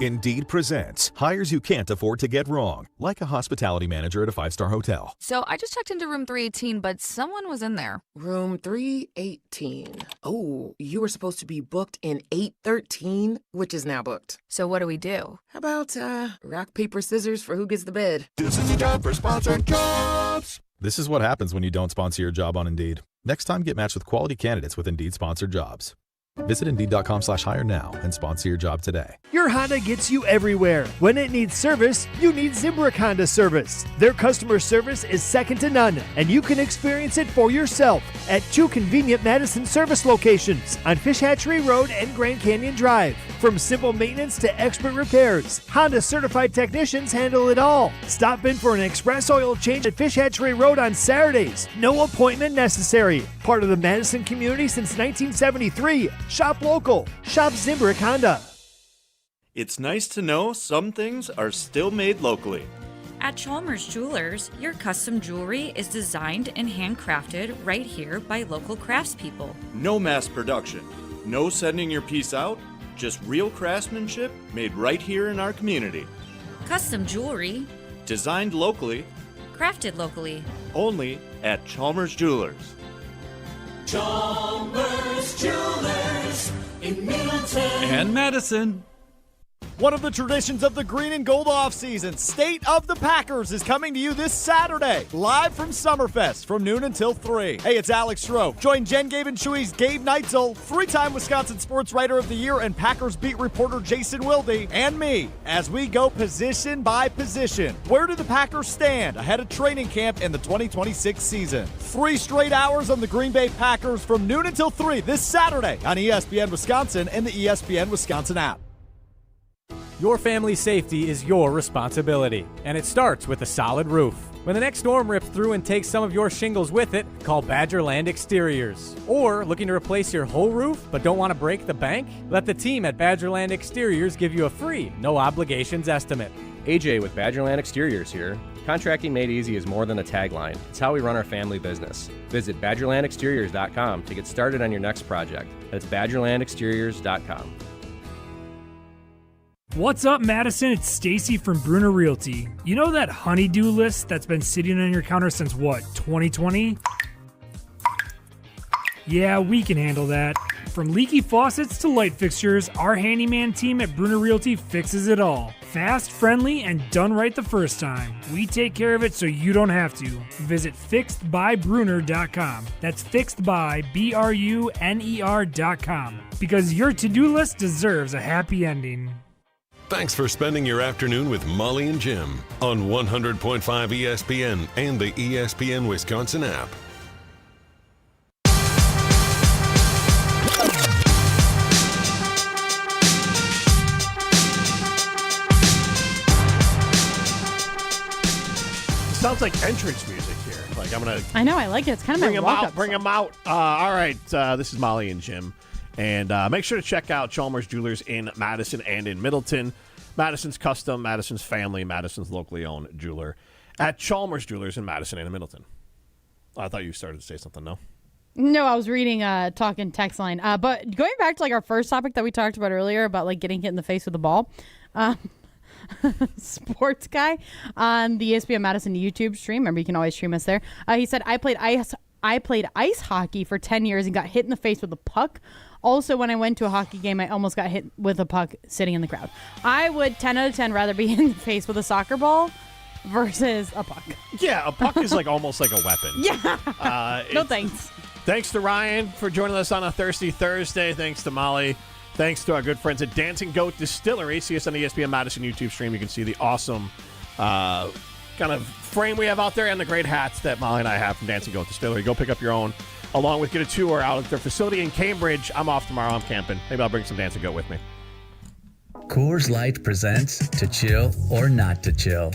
Indeed presents hires you can't afford to get wrong, like a hospitality manager at a 5-star hotel. So I just checked into room 318, but someone was in there. Room 318. Oh, you were supposed to be booked in 813, which is now booked. So what do we do? How about rock, paper, scissors for who gets the bid? This is a job for sponsored jobs. This is what happens when you don't sponsor your job on Indeed. Next time, get matched with quality candidates with Indeed sponsored jobs. Visit Indeed.com/hire now and sponsor your job today. Your Honda gets you everywhere. When it needs service, you need Zimbrick Honda service. Their customer service is second to none, and you can experience it for yourself at 2 convenient Madison service locations on Fish Hatchery Road and Grand Canyon Drive. From simple maintenance to expert repairs, Honda certified technicians handle it all. Stop in for an express oil change at Fish Hatchery Road on Saturdays. No appointment necessary. Part of the Madison community since 1973. Shop local. Shop Zimbrick Honda. It's nice to know some things are still made locally. At Chalmers Jewelers, your custom jewelry is designed and handcrafted right here by local craftspeople. No mass production, no sending your piece out, just real craftsmanship made right here in our community. Custom jewelry, designed locally, crafted locally, only at Chalmers Jewelers. Chalmers Jewelers in Middleton and Madison. One of the traditions of the green and gold offseason, State of the Packers, is coming to you this Saturday, live from Summerfest from noon until 3. Hey, it's Alex Stroh. Join Jen Gabe and Chewy's Gabe Neitzel, 3-time Wisconsin Sports Writer of the Year, and Packers beat reporter Jason Wilde, and me, as we go position by position. Where do the Packers stand ahead of training camp in the 2026 season? 3 straight hours on the Green Bay Packers from noon until 3 this Saturday on ESPN Wisconsin and the ESPN Wisconsin app. Your family's safety is your responsibility, and it starts with a solid roof. When the next storm rips through and takes some of your shingles with it, call Badgerland Exteriors. Or looking to replace your whole roof but don't want to break the bank? Let the team at Badgerland Exteriors give you a free, no obligations estimate. AJ with Badgerland Exteriors here. Contracting made easy is more than a tagline. It's how we run our family business. Visit BadgerlandExteriors.com to get started on your next project. That's BadgerlandExteriors.com. What's up, Madison? It's Stacy from Bruner Realty. You know that honeydew list that's been sitting on your counter since what, 2020? Yeah, we can handle that. From leaky faucets to light fixtures, our handyman team at Bruner Realty fixes it all. Fast, friendly, and done right the first time. We take care of it so you don't have to. Visit fixedbybruner.com. That's fixedbybruner.com. Because your to-do list deserves a happy ending. Thanks for spending your afternoon with Molly and Jim on 100.5 ESPN and the ESPN Wisconsin app. Sounds like entrance music here. Like I'm gonna. I know. I like it. It's kind of bring my him walk out. up. Bring him out. All right. This is Molly and Jim, and make sure to check out Chalmers Jewelers in Madison and in Middleton. Madison's custom, Madison's family, Madison's locally owned jeweler at Chalmers Jewelers in Madison and in Middleton. I thought you started to say something. No. No, I was reading talking text line. But going back to like our first topic that we talked about earlier about like getting hit in the face with a ball. Sports guy on the ESPN Madison YouTube stream. Remember, you can always stream us there. He said, I played ice hockey for 10 years and got hit in the face with a puck. Also, when I went to a hockey game, I almost got hit with a puck sitting in the crowd. I would 10 out of 10 rather be in the face with a soccer ball versus a puck. Yeah, a puck is like almost like a weapon. Yeah. No thanks. Thanks to Ryan for joining us on a Thirsty Thursday. Thanks to Molly. Thanks to our good friends at Dancing Goat Distillery. See us on the ESPN Madison YouTube stream. You can see the awesome kind of frame we have out there and the great hats that Molly and I have from Dancing Goat Distillery. Go pick up your own, along with get a tour out at their facility in Cambridge. I'm off tomorrow. I'm camping. Maybe I'll bring some Dancing Goat with me. Coors Light presents To Chill or Not to Chill.